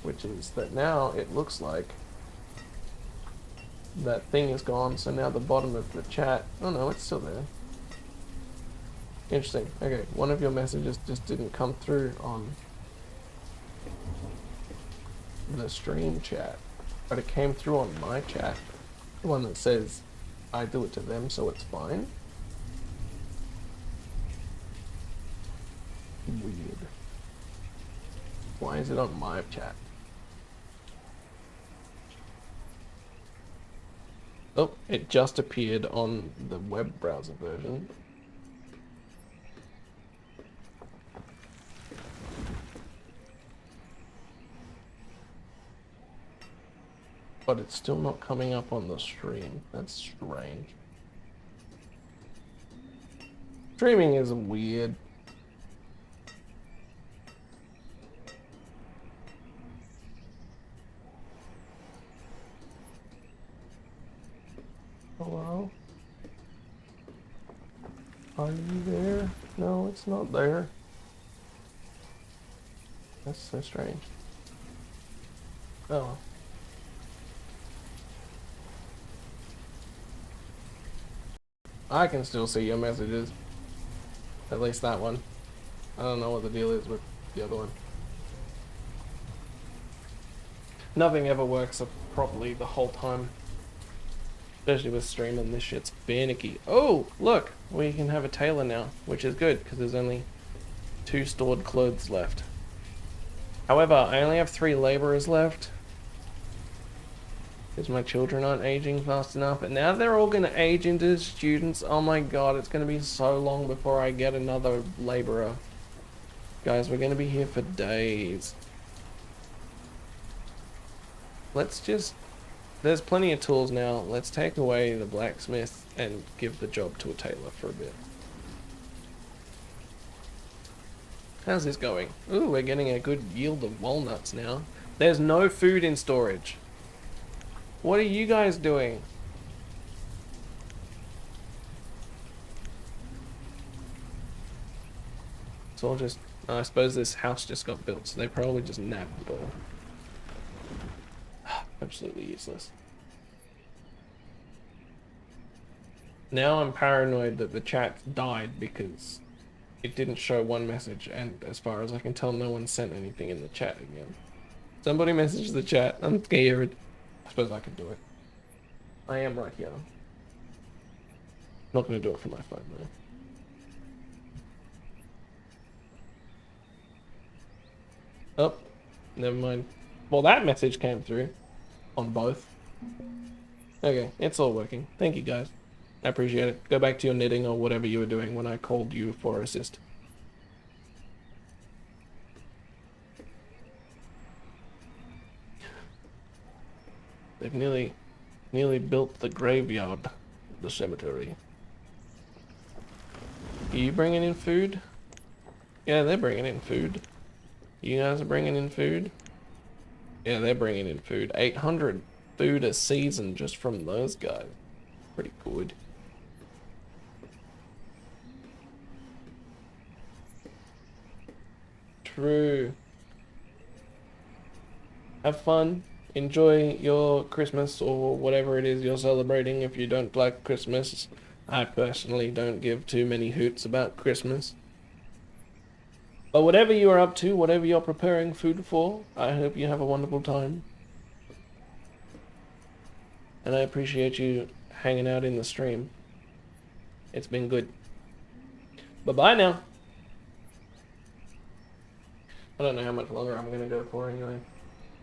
which is that now it looks like that thing is gone, so now the bottom of the chat, oh no, it's still there. Interesting. Okay, one of your messages just didn't come through on the stream chat, but it came through on my chat, the one that says I do it to them, so it's fine. Weird. Why is it on my chat? Oh, it just appeared on the web browser version. But it's still not coming up on the stream. That's strange. Streaming is weird. Hello? Are you there? No, it's not there. That's so strange. Oh. I can still see your messages. At least that one. I don't know what the deal is with the other one. Nothing ever works properly the whole time. Especially with streaming, this shit's finicky. Oh, look! We can have a tailor now, which is good, because there's only 2 stored clothes left. However, I only have 3 laborers left. Because my children aren't aging fast enough, and now they're all going to age into students. Oh my god, it's going to be so long before I get another laborer. Guys, we're going to be here for days. Let's just... There's plenty of tools now. Let's take away the blacksmith and give the job to a tailor for a bit. How's this going? Ooh, we're getting a good yield of walnuts now. There's no food in storage. What are you guys doing? It's all just... I suppose this house just got built, so they probably just nabbed it all. Absolutely useless. Now I'm paranoid that the chat died because it didn't show one message, and as far as I can tell, no one sent anything in the chat again. Somebody messaged the chat. I'm scared. I suppose I could do it. I am right here. Not going to do it from my phone though. Oh, never mind. Well, that message came through on both. Okay, it's all working. Thank you guys. I appreciate it. Go back to your knitting or whatever you were doing when I called you for assist. They've nearly built the graveyard, the cemetery. Are you bringing in food? Yeah, they're bringing in food. You guys are bringing in food? Yeah, they're bringing in food. 800 food a season just from those guys. Pretty good. True. Have fun. Enjoy your Christmas or whatever it is you're celebrating if you don't like Christmas. I personally don't give too many hoots about Christmas. But whatever you are up to, whatever you're preparing food for, I hope you have a wonderful time. And I appreciate you hanging out in the stream. It's been good. Bye-bye now. I don't know how much longer I'm going to go for anyway.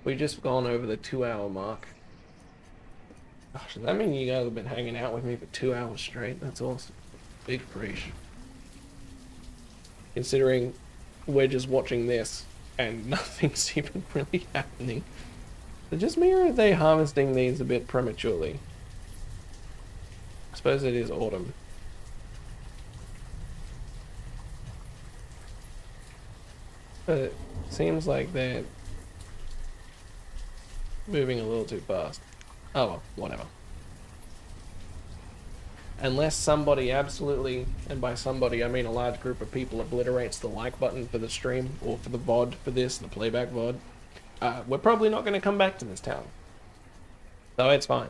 We just gone over the 2-hour mark. Gosh, does that mean you guys have been hanging out with me for 2 hours straight? That's awesome. Big appreciation. Considering we're just watching this and nothing's even really happening. Is it just me or are they harvesting these a bit prematurely? I suppose it is autumn. But it seems like they're moving a little too fast. Oh well, whatever. Unless somebody absolutely, and by somebody I mean a large group of people, obliterates the like button for the stream, or for the VOD for this, the playback VOD, we're probably not going to come back to this town. So it's fine.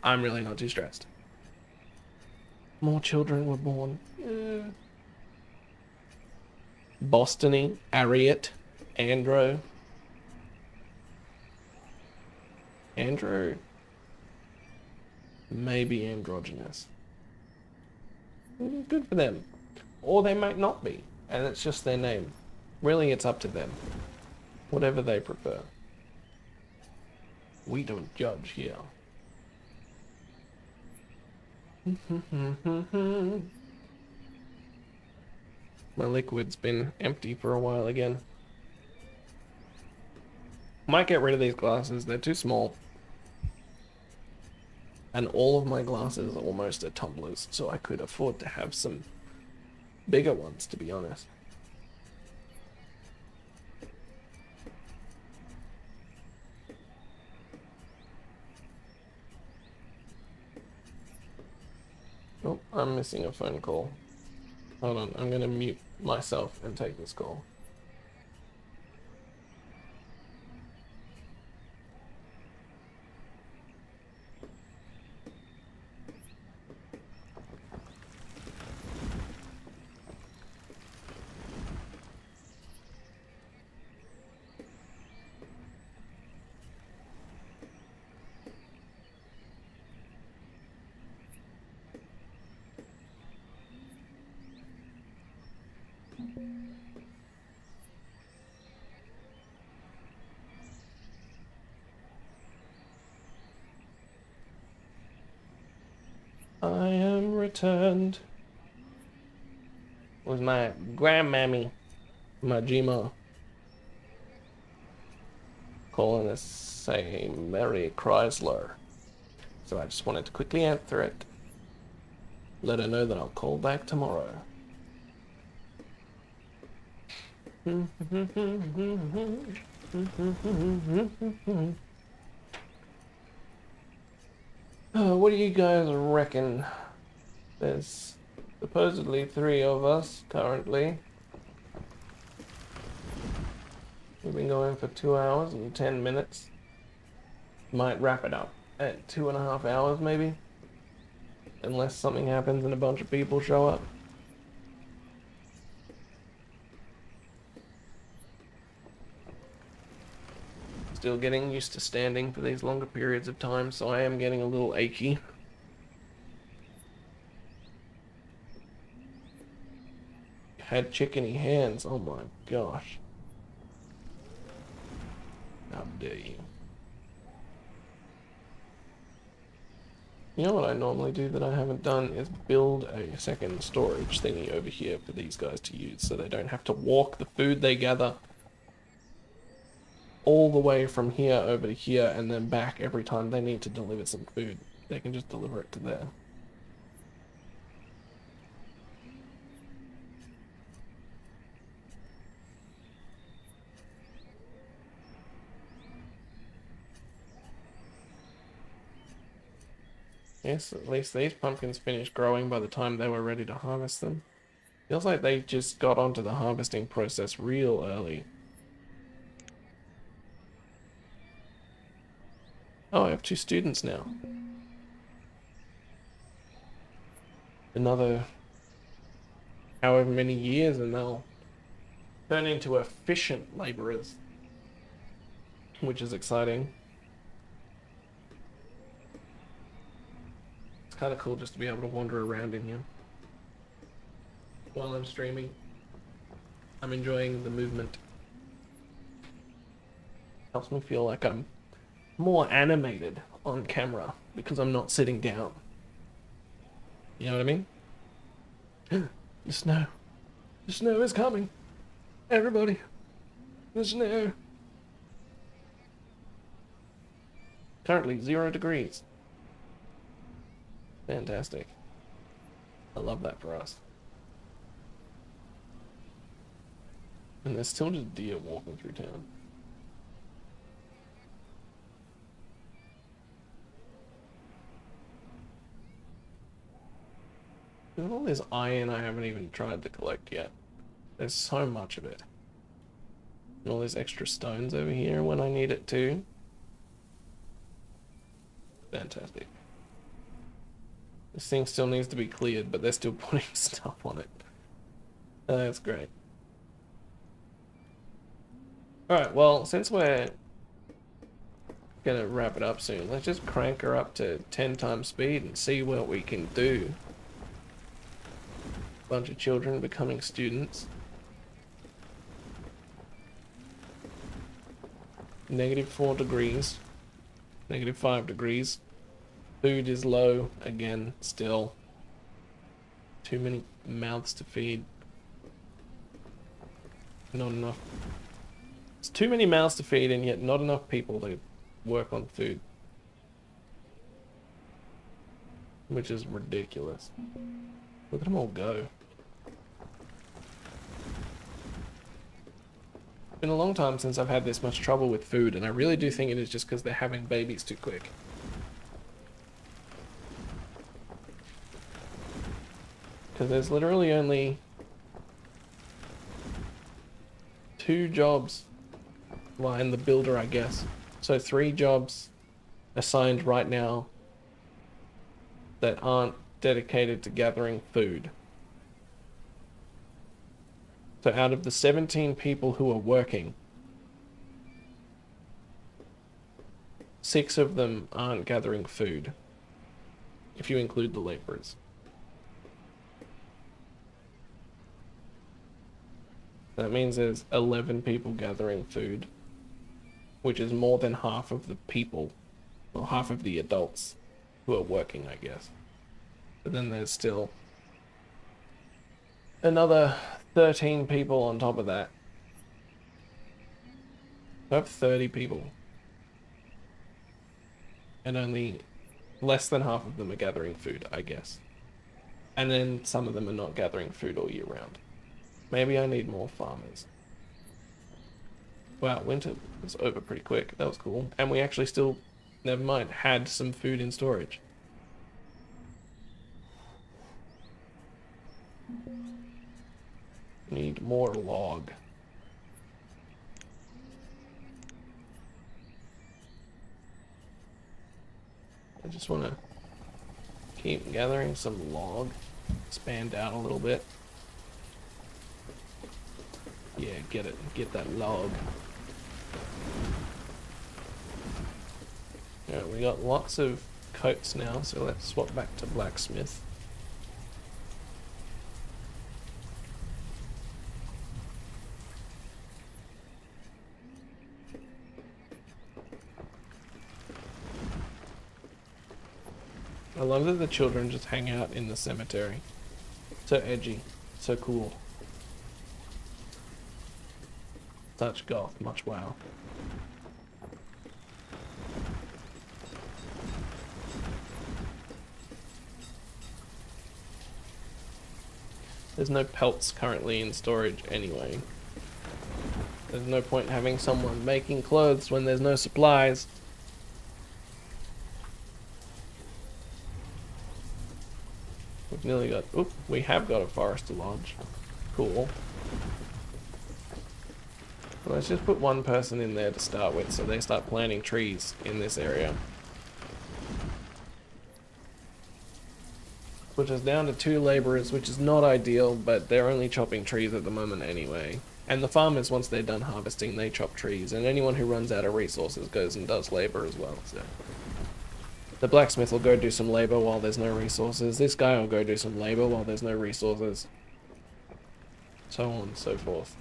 I'm really not too stressed. More children were born. Yeah. Bostony, Ariat, Andrew. Andrew may be androgynous. Good for them. Or they might not be, and it's just their name. Really, it's up to them. Whatever they prefer. We don't judge here. My liquid's been empty for a while again. Might get rid of these glasses, they're too small. And all of my glasses almost are tumblers, so I could afford to have some bigger ones, to be honest. Oh, I'm missing a phone call. Hold on, I'm gonna mute myself and take this call. I am returned. With my grandmammy, my Gma, calling us say Merry Chrysler. So I just wanted to quickly answer it. Let her know that I'll call back tomorrow. What do you guys reckon? There's supposedly 3 of us currently. We've been going for 2 hours and 10 minutes. Might wrap it up at 2.5 hours maybe. Unless something happens and a bunch of people show up. Still getting used to standing for these longer periods of time, so I am getting a little achy. Had chickeny hands, oh my gosh. How dare you. You know what I normally do that I haven't done is build a second storage thingy over here for these guys to use so they don't have to walk the food they gather all the way from here over to here and then back every time they need to deliver some food. They can just deliver it to there. Yes, at least these pumpkins finished growing by the time they were ready to harvest them. Feels like they just got onto the harvesting process real early. Oh, I have 2 students now. Another however many years and they'll turn into efficient laborers, which is exciting. It's kind of cool just to be able to wander around in here while I'm streaming. I'm enjoying the movement. Helps me feel like I'm more animated on camera because I'm not sitting down. You know what I mean? The snow. The snow is coming. Everybody. The snow. Currently 0 degrees. Fantastic. I love that for us. And there's still just deer walking through town. There's all this iron I haven't even tried to collect yet. There's so much of it. And all these extra stones over here when I need it too. Fantastic. This thing still needs to be cleared, but they're still putting stuff on it. That's great. Alright, well, since we're gonna wrap it up soon, let's just crank her up to 10 times speed and see what we can do. Bunch of children becoming students. -4 degrees. -5 degrees. Food is low again, still. Too many mouths to feed. Not enough. It's too many mouths to feed and yet not enough people to work on food. Which is ridiculous. Look at them all go. It's been a long time since I've had this much trouble with food, and I really do think it is just because they're having babies too quick. Because there's literally only 2 jobs. Well, and the builder, I guess. So 3 jobs assigned right now that aren't dedicated to gathering food. So out of the 17 people who are working, 6 of them aren't gathering food, if you include the laborers. That means there's 11 people gathering food, which is more than half of the people, or half of the adults who are working, I guess. But then there's still another 13 people on top of that. I have 30 people. And only less than half of them are gathering food, I guess. And then some of them are not gathering food all year round. Maybe I need more farmers. Wow, winter was over pretty quick. That was cool. And we actually still, never mind, had some food in storage. Need more log. I just want to keep gathering some log. Expand out a little bit. Yeah, get it. Get that log. Alright, we got lots of coats now, so let's swap back to blacksmith. I love that the children just hang out in the cemetery. So edgy. So cool. Such goth, much wow. There's no pelts currently in storage anyway. There's no point having someone making clothes when there's no supplies. We've nearly got, oop, we have got a forest to launch. Cool. Let's just put one person in there to start with, so they start planting trees in this area. Which is down to 2 laborers, which is not ideal, but they're only chopping trees at the moment anyway. And the farmers, once they're done harvesting, they chop trees, and anyone who runs out of resources goes and does labor as well, so. The blacksmith will go do some labor while there's no resources. This guy will go do some labor while there's no resources. So on and so forth.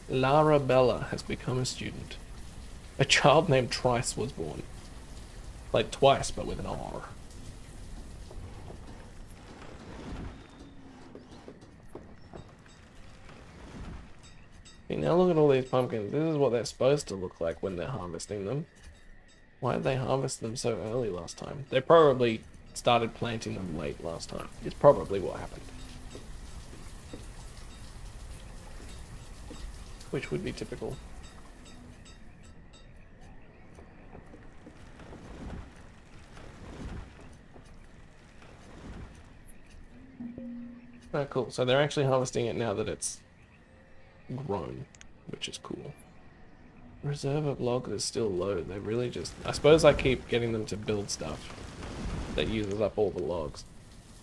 Lara Bella has become a student. A child named Trice was born. Like twice, but with an R. Okay, now look at all these pumpkins. This is what they're supposed to look like when they're harvesting them. Why did they harvest them so early last time? They probably started planting them late last time. It's probably what happened. Which would be typical. Oh, cool. So they're actually harvesting it now that it's grown, which is cool. reserve of logs is still low. They really just... I suppose I keep getting them to build stuff that uses up all the logs.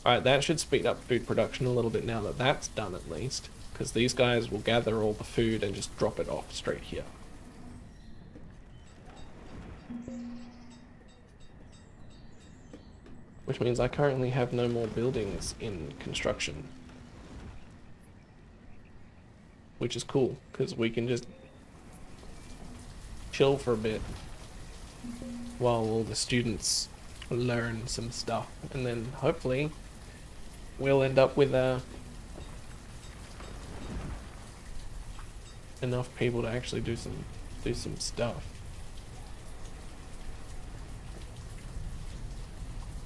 Alright, that should speed up food production a little bit now that that's done at least. Because these guys will gather all the food and just drop it off straight here. Which means I currently have no more buildings in construction. Which is cool, because we can just chill for a bit while all the students learn some stuff, and then hopefully we'll end up with enough people to actually do some stuff.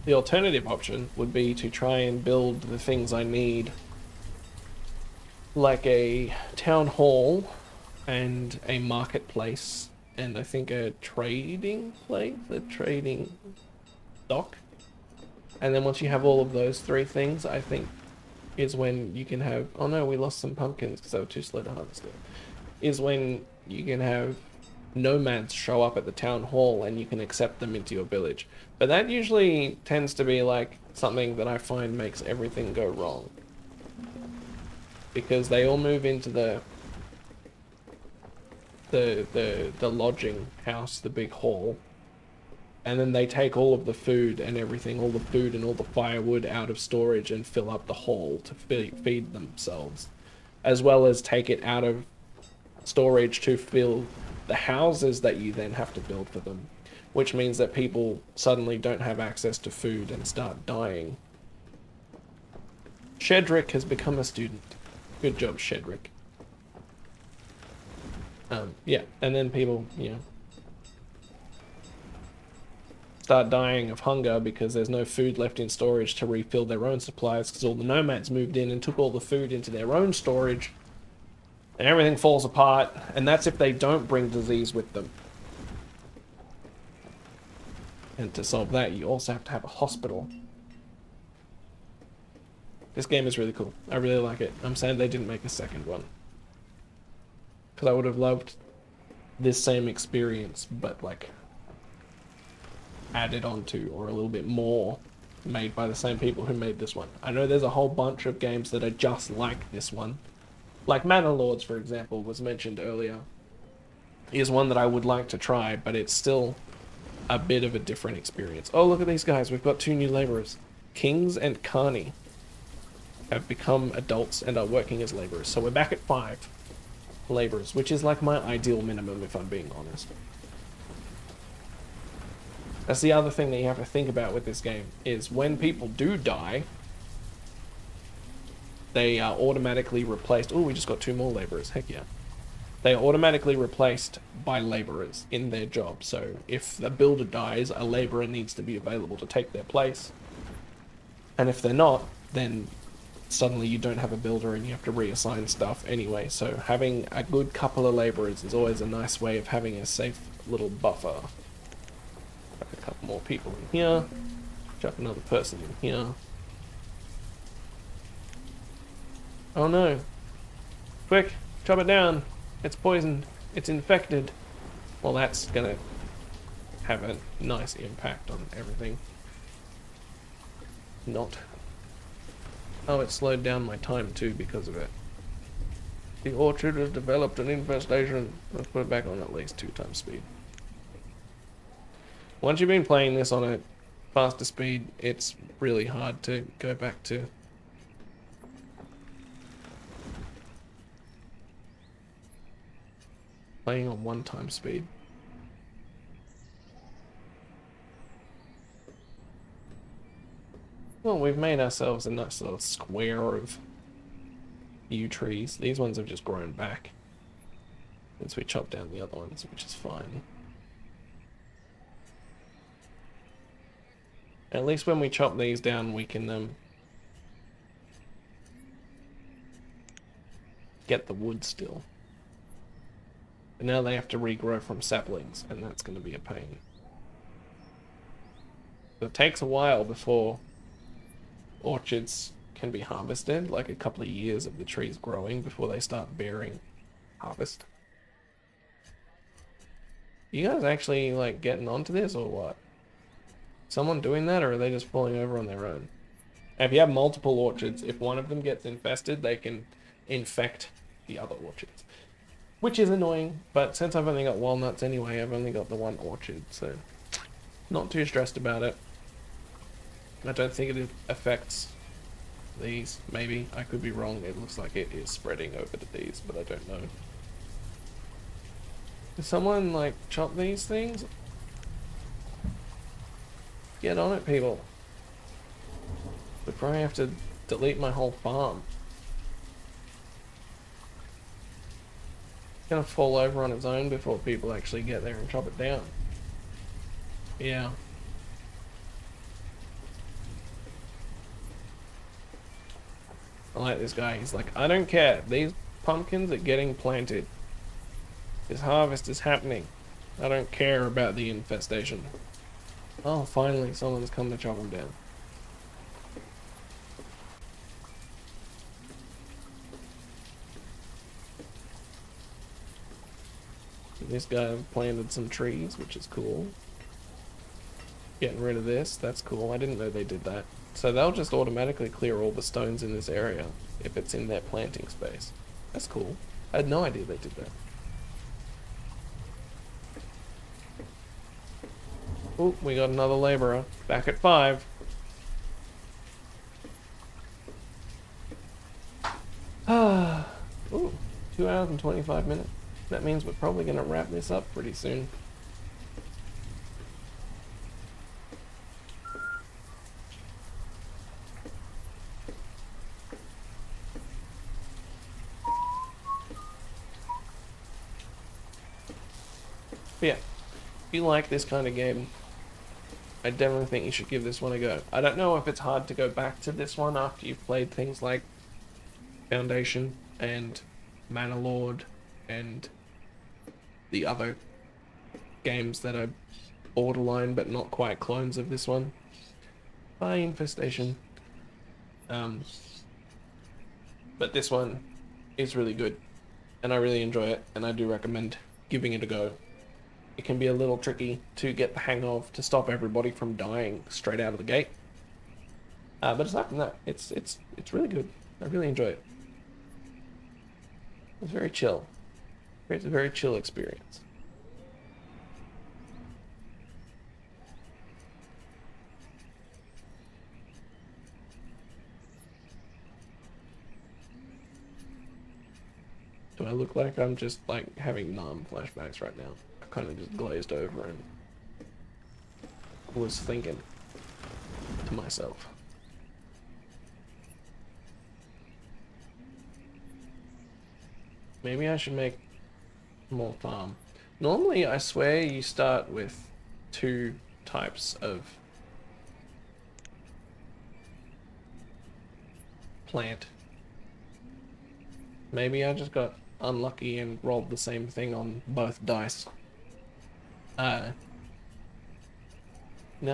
The alternative option would be to try and build the things I need, like a town hall and a marketplace, and I think a trading place, a trading dock. And then once you have all of those three things, I think is when you can have... Oh no, we lost some pumpkins because they were too slow to harvest it. Is when you can have nomads show up at the town hall and you can accept them into your village. But that usually tends to be like something that I find makes everything go wrong. Because they all move into the lodging house, the big hall, and then they take all of the food and everything, all the food and all the firewood out of storage and fill up the hall to feed themselves, as well as take it out of storage to fill the houses that you then have to build for them, which means that people suddenly don't have access to food and start dying. Shedrick has become a student. Good job, Shedrick. Yeah, and then people, you know, start dying of hunger because there's no food left in storage to refill their own supplies because all the nomads moved in and took all the food into their own storage, and everything falls apart, and that's if they don't bring disease with them. And to solve that, you also have to have a hospital. This game is really cool. I really like it. I'm sad they didn't make a second one, because I would have loved this same experience, but like added onto, or a little bit more, made by the same people who made this one. I know there's a whole bunch of games that are just like this one. Like Manor Lords, for example, was mentioned earlier, is one that I would like to try, but it's still a bit of a different experience. Oh, look at these guys. We've got 2 new laborers. Kings and Carney have become adults and are working as laborers. So we're back at 5 laborers, which is like my ideal minimum, if I'm being honest. That's the other thing that you have to think about with this game, is when people do die, they are automatically replaced. Oh, we just got 2 more laborers. Heck yeah. They are automatically replaced by laborers in their job. So if the builder dies, a laborer needs to be available to take their place. And if they're not, then suddenly you don't have a builder and you have to reassign stuff anyway. So having a good couple of laborers is always a nice way of having a safe little buffer. A couple more people in here. Chuck another person in here. Oh no. Quick, chop it down. It's poisoned. It's infected. Well, that's gonna have a nice impact on everything. Not. Oh, it slowed down my time too because of it. The orchard has developed an infestation. Let's put it back on at least 2 times speed. Once you've been playing this on a faster speed, it's really hard to go back to. Playing on 1 time speed. Well, we've made ourselves a nice little square of yew trees. These ones have just grown back since we chopped down the other ones, which is fine. At least when we chop these down, we can get the wood still. But now they have to regrow from saplings, and that's going to be a pain. So it takes a while before orchards can be harvested, like a couple of years of the trees growing before they start bearing harvest. you guys actually like getting onto this or what? Someone doing that, or are they just falling over on their own? If you have multiple orchards, if one of them gets infested, they can infect the other orchards. Which is annoying, but since I've only got walnuts anyway, I've only got the one orchard, so not too stressed about it. I don't think it affects these. Maybe. I could be wrong. It looks like it is spreading over to these, but I don't know. Did someone, like, chop these things? Get on it, people. Before I have to delete my whole farm. It's gonna fall over on its own before people actually get there and chop it down. Yeah. I like this guy. He's like, I don't care. These pumpkins are getting planted. This harvest is happening. I don't care about the infestation. Oh, finally, someone's come to chop them down. This guy planted some trees, which is cool. Getting rid of this, that's cool. I didn't know they did that. So they'll just automatically clear all the stones in this area if it's in their planting space. That's cool. I had no idea they did that. Oh, we got another laborer. Back at 5. Ah, ooh, 2 hours and 25 minutes. That means we're probably going to wrap this up pretty soon. But yeah, if you like this kind of game, I definitely think you should give this one a go. I don't know if it's hard to go back to this one after you've played things like Foundation and Manor Lord and the other games that are borderline but not quite clones of this one. By Infestation. But this one is really good and I really enjoy it, and I do recommend giving it a go. It can be a little tricky to get the hang of to stop everybody from dying straight out of the gate. But aside from that, it's really good. I really enjoy it. It's very chill. It's a very chill experience. Do I look like I'm just like having numb flashbacks right now? I kind of just glazed over and was thinking to myself. Maybe I should make more farm. Normally, I swear you start with 2 types of plant. Maybe I just got unlucky and rolled the same thing on both dice. Now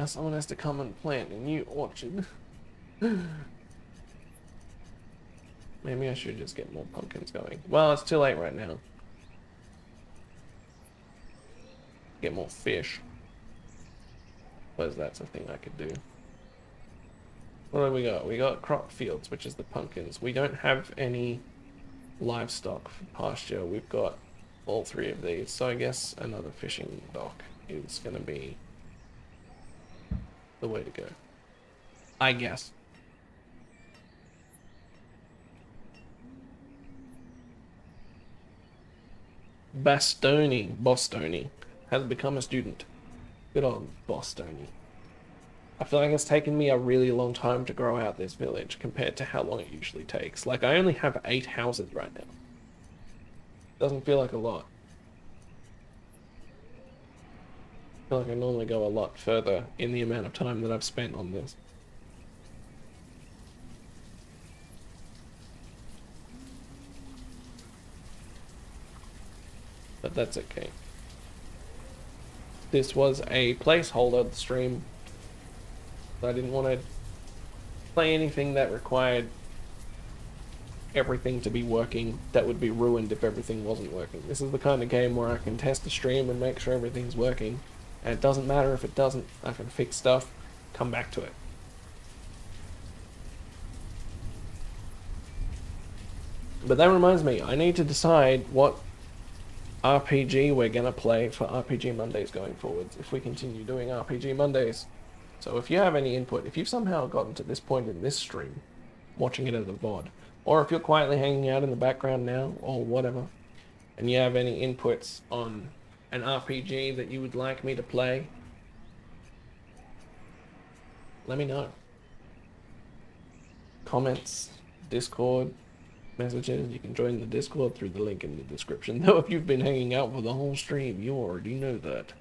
someone has to come and plant a new orchard. Maybe I should just get more pumpkins going. Well, it's too late right now. Get more fish. Suppose that's a thing I could do. What do we got? We got crop fields, which is the pumpkins. We don't have any livestock for pasture. We've got all 3 of these, so I guess another fishing dock is going to be the way to go, I guess. Bostoni has become a student. Good old Bostoni. I feel like it's taken me a really long time to grow out this village compared to how long it usually takes. Like, I only have 8 houses right now. Doesn't feel like a lot. I feel like I normally go a lot further in the amount of time that I've spent on this. But that's okay. This was a placeholder stream. I didn't want to play anything that required everything to be working that would be ruined if everything wasn't working. This is the kind of game where I can test the stream and make sure everything's working, and it doesn't matter if it doesn't. I can fix stuff, come back to it. But that reminds me, I need to decide what RPG we're gonna play for RPG Mondays going forwards, if we continue doing RPG Mondays. So if you have any input, if you've somehow gotten to this point in this stream, watching it as a VOD, or if you're quietly hanging out in the background now, or whatever, and you have any inputs on an RPG that you would like me to play, let me know. Comments, Discord, messages. You can join the Discord through the link in the description. Though if you've been hanging out for the whole stream, you already know that.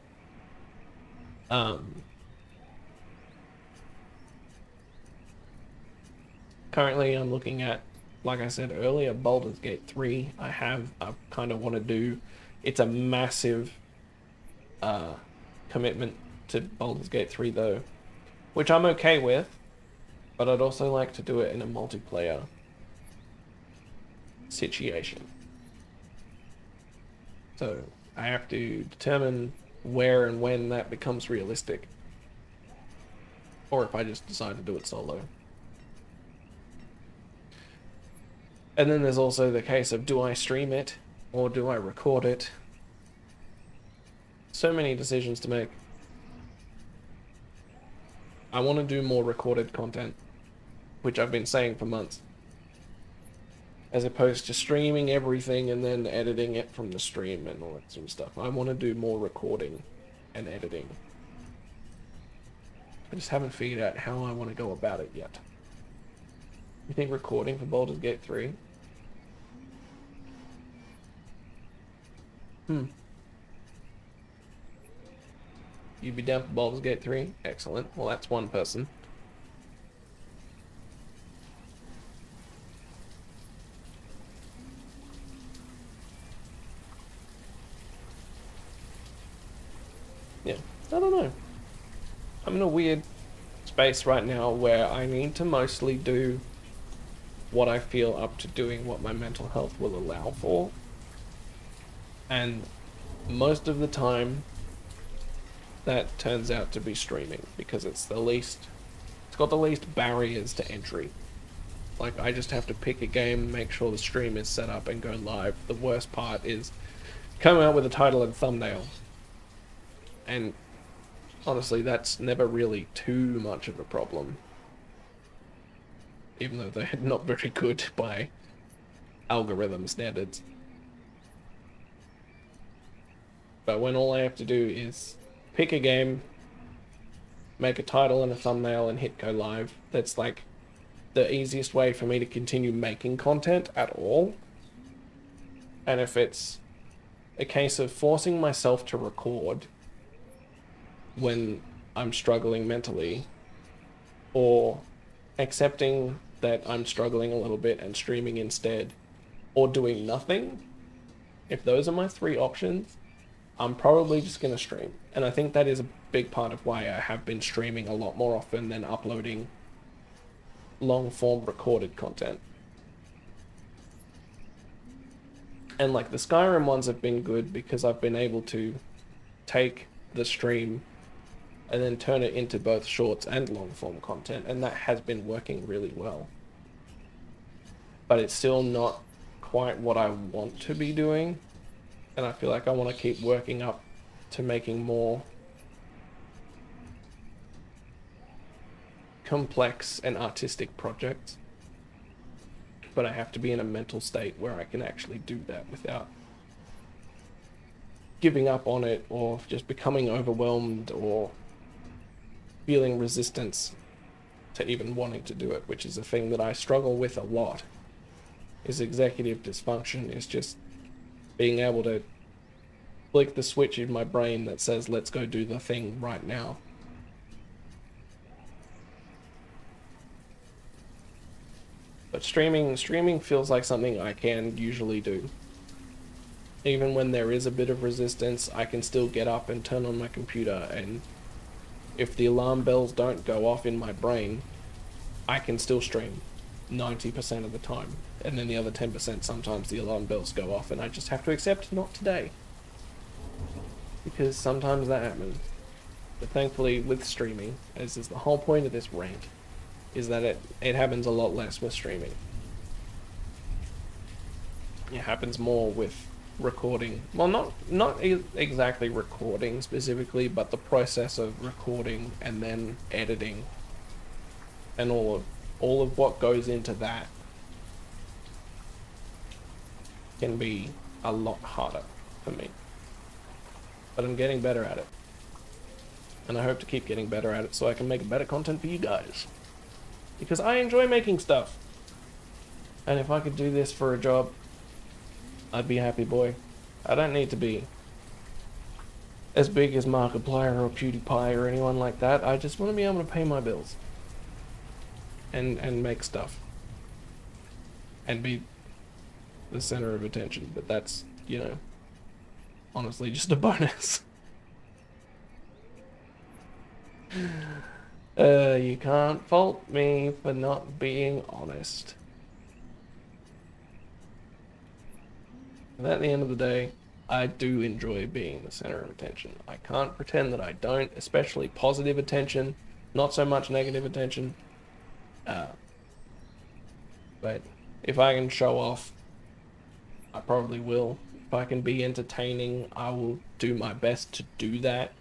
Currently I'm looking at, like I said earlier, Baldur's Gate 3. I kind of want to do, it's a massive commitment to Baldur's Gate 3 though, which I'm okay with, but I'd also like to do it in a multiplayer situation. So I have to determine where and when that becomes realistic, or if I just decide to do it solo. And then there's also the case of, do I stream it or do I record it? So many decisions to make. I want to do more recorded content, which I've been saying for months, as opposed to streaming everything and then editing it from the stream and all that sort of stuff. I want to do more recording and editing. I just haven't figured out how I want to go about it yet. You think recording for Baldur's Gate 3? You'd be down for Baldur's Gate 3? Excellent. Well, that's one person. Yeah, I don't know. I'm in a weird space right now where I need to mostly do what I feel up to doing, what my mental health will allow for. And most of the time, that turns out to be streaming, because it's got the least barriers to entry. Like, I just have to pick a game, make sure the stream is set up, and go live. The worst part is coming out with a title and thumbnail. And honestly, that's never really too much of a problem, even though they're not very good by algorithm standards. But when all I have to do is pick a game, make a title and a thumbnail, and hit go live, that's like the easiest way for me to continue making content at all. And if it's a case of forcing myself to record when I'm struggling mentally, or accepting that I'm struggling a little bit and streaming instead, or doing nothing, if those are my three options, I'm probably just going to stream. And I think that is a big part of why I have been streaming a lot more often than uploading long-form recorded content. And like the Skyrim ones have been good because I've been able to take the stream and then turn it into both shorts and long-form content, and that has been working really well. But it's still not quite what I want to be doing, and I feel like I want to keep working up to making more complex and artistic projects. But I have to be in a mental state where I can actually do that without giving up on it, or just becoming overwhelmed, or feeling resistance to even wanting to do it, which is a thing that I struggle with a lot. Is executive dysfunction, is just being able to flick the switch in my brain that says, let's go do the thing right now. But streaming feels like something I can usually do. Even when there is a bit of resistance, I can still get up and turn on my computer, and if the alarm bells don't go off in my brain, I can still stream 90% of the time. And then the other 10%, sometimes the alarm bells go off and I just have to accept not today. Because sometimes that happens. But thankfully with streaming, as is the whole point of this rant, is that it happens a lot less with streaming. It happens more with recording. Well, not exactly recording specifically, but the process of recording and then editing and all of what goes into that can be a lot harder for me. But I'm getting better at it. And I hope to keep getting better at it so I can make better content for you guys. Because I enjoy making stuff. And if I could do this for a job, I'd be a happy boy. I don't need to be as big as Markiplier or PewDiePie or anyone like that. I just want to be able to pay my bills. And make stuff. And be the center of attention. But that's, you know, honestly just a bonus. You can't fault me for not being honest. And at the end of the day, I do enjoy being the center of attention. I can't pretend that I don't, especially positive attention, not so much negative attention. But if I can show off, I probably will. If I can be entertaining, I will do my best to do that.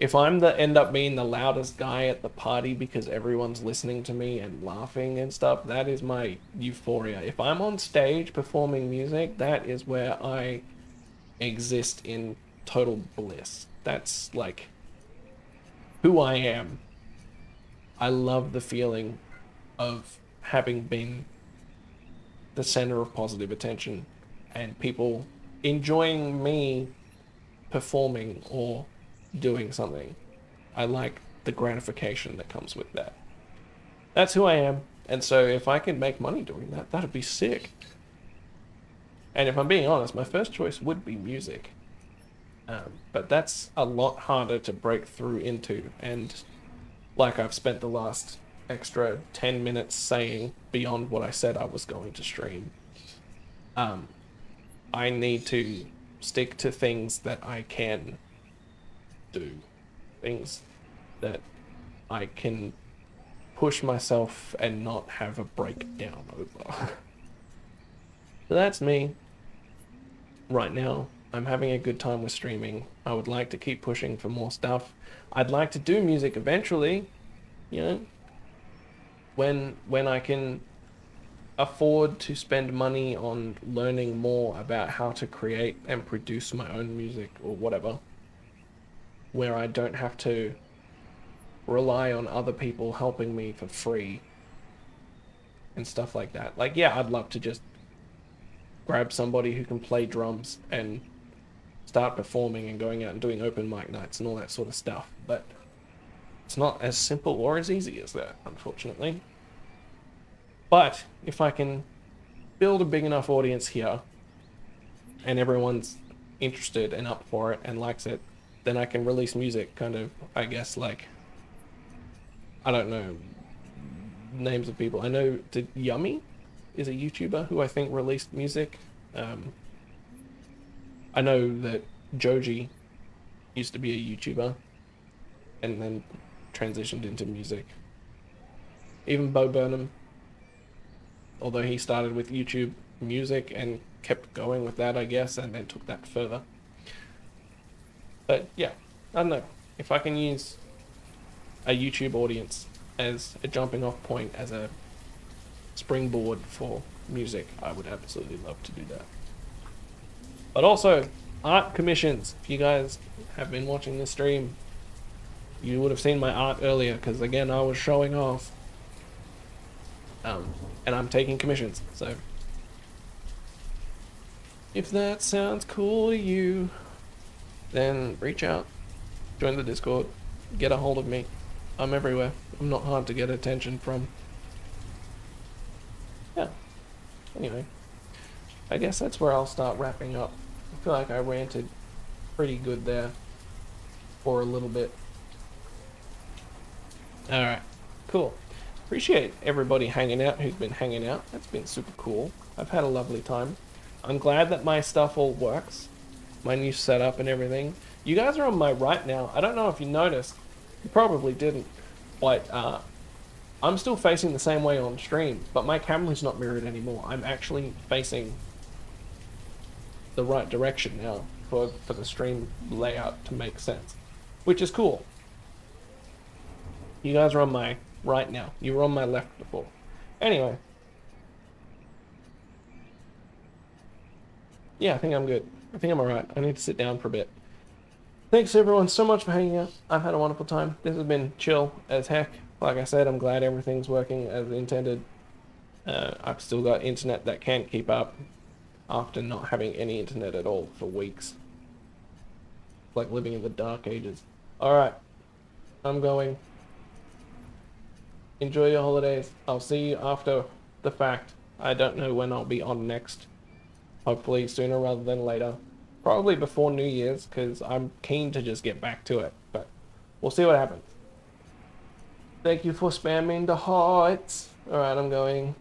If I'm end up being the loudest guy at the party because everyone's listening to me and laughing and stuff, that is my euphoria. If I'm on stage performing music, that is where I exist in total bliss. That's like who I am. I love the feeling of having been the center of positive attention and people enjoying me performing or doing something. I like the gratification that comes with that. That's who I am. And so if I can make money doing that, that'd be sick. And if I'm being honest, my first choice would be music. But that's a lot harder to break through into. And like I've spent the last extra 10 minutes saying beyond what I said I was going to stream, I need to stick to things that I can do. Things that I can push myself and not have a breakdown over. So that's me. Right now, I'm having a good time with streaming. I would like to keep pushing for more stuff. I'd like to do music eventually, you know, when I can afford to spend money on learning more about how to create and produce my own music or whatever, where I don't have to rely on other people helping me for free and stuff like that. Like, yeah, I'd love to just grab somebody who can play drums and start performing and going out and doing open mic nights and all that sort of stuff, but it's not as simple or as easy as that, unfortunately. But if I can build a big enough audience here and everyone's interested and up for it and likes it, then I can release music kind of, I guess, like, I don't know names of people. I know that Yummy is a YouTuber who I think released music. I know that Joji used to be a YouTuber and then transitioned into music. Even Bo Burnham, although he started with YouTube music and kept going with that, I guess, and then took that further. But yeah, I don't know. If I can use a YouTube audience as a jumping off point, as a springboard for music, I would absolutely love to do that. But also, art commissions. If you guys have been watching this stream, you would have seen my art earlier, because again, I was showing off. And I'm taking commissions, so if that sounds cool to you, then reach out, join the Discord, get a hold of me. I'm everywhere. I'm not hard to get attention from. Yeah. Anyway, I guess that's where I'll start wrapping up. I feel like I ranted pretty good there for a little bit. Alright, cool. Appreciate everybody hanging out who's been hanging out. That's been super cool. I've had a lovely time. I'm glad that my stuff all works. My new setup and everything. You guys are on my right now. I don't know if you noticed. You probably didn't. But I'm still facing the same way on stream, but my camera's not mirrored anymore. I'm actually facing the right direction now for the stream layout to make sense, which is cool. You guys are on my right now. You were on my left before. Anyway. Yeah, I think I'm good. I think I'm alright. I need to sit down for a bit. Thanks everyone so much for hanging out. I've had a wonderful time. This has been chill as heck. Like I said, I'm glad everything's working as intended. I've still got internet that can keep up after not having any internet at all for weeks. Like living in the dark ages. Alright. I'm going. Enjoy your holidays. I'll see you after the fact. I don't know when I'll be on next. Hopefully sooner rather than later. Probably before New Year's, because I'm keen to just get back to it. But we'll see what happens. Thank you for spamming the hearts. Alright, I'm going.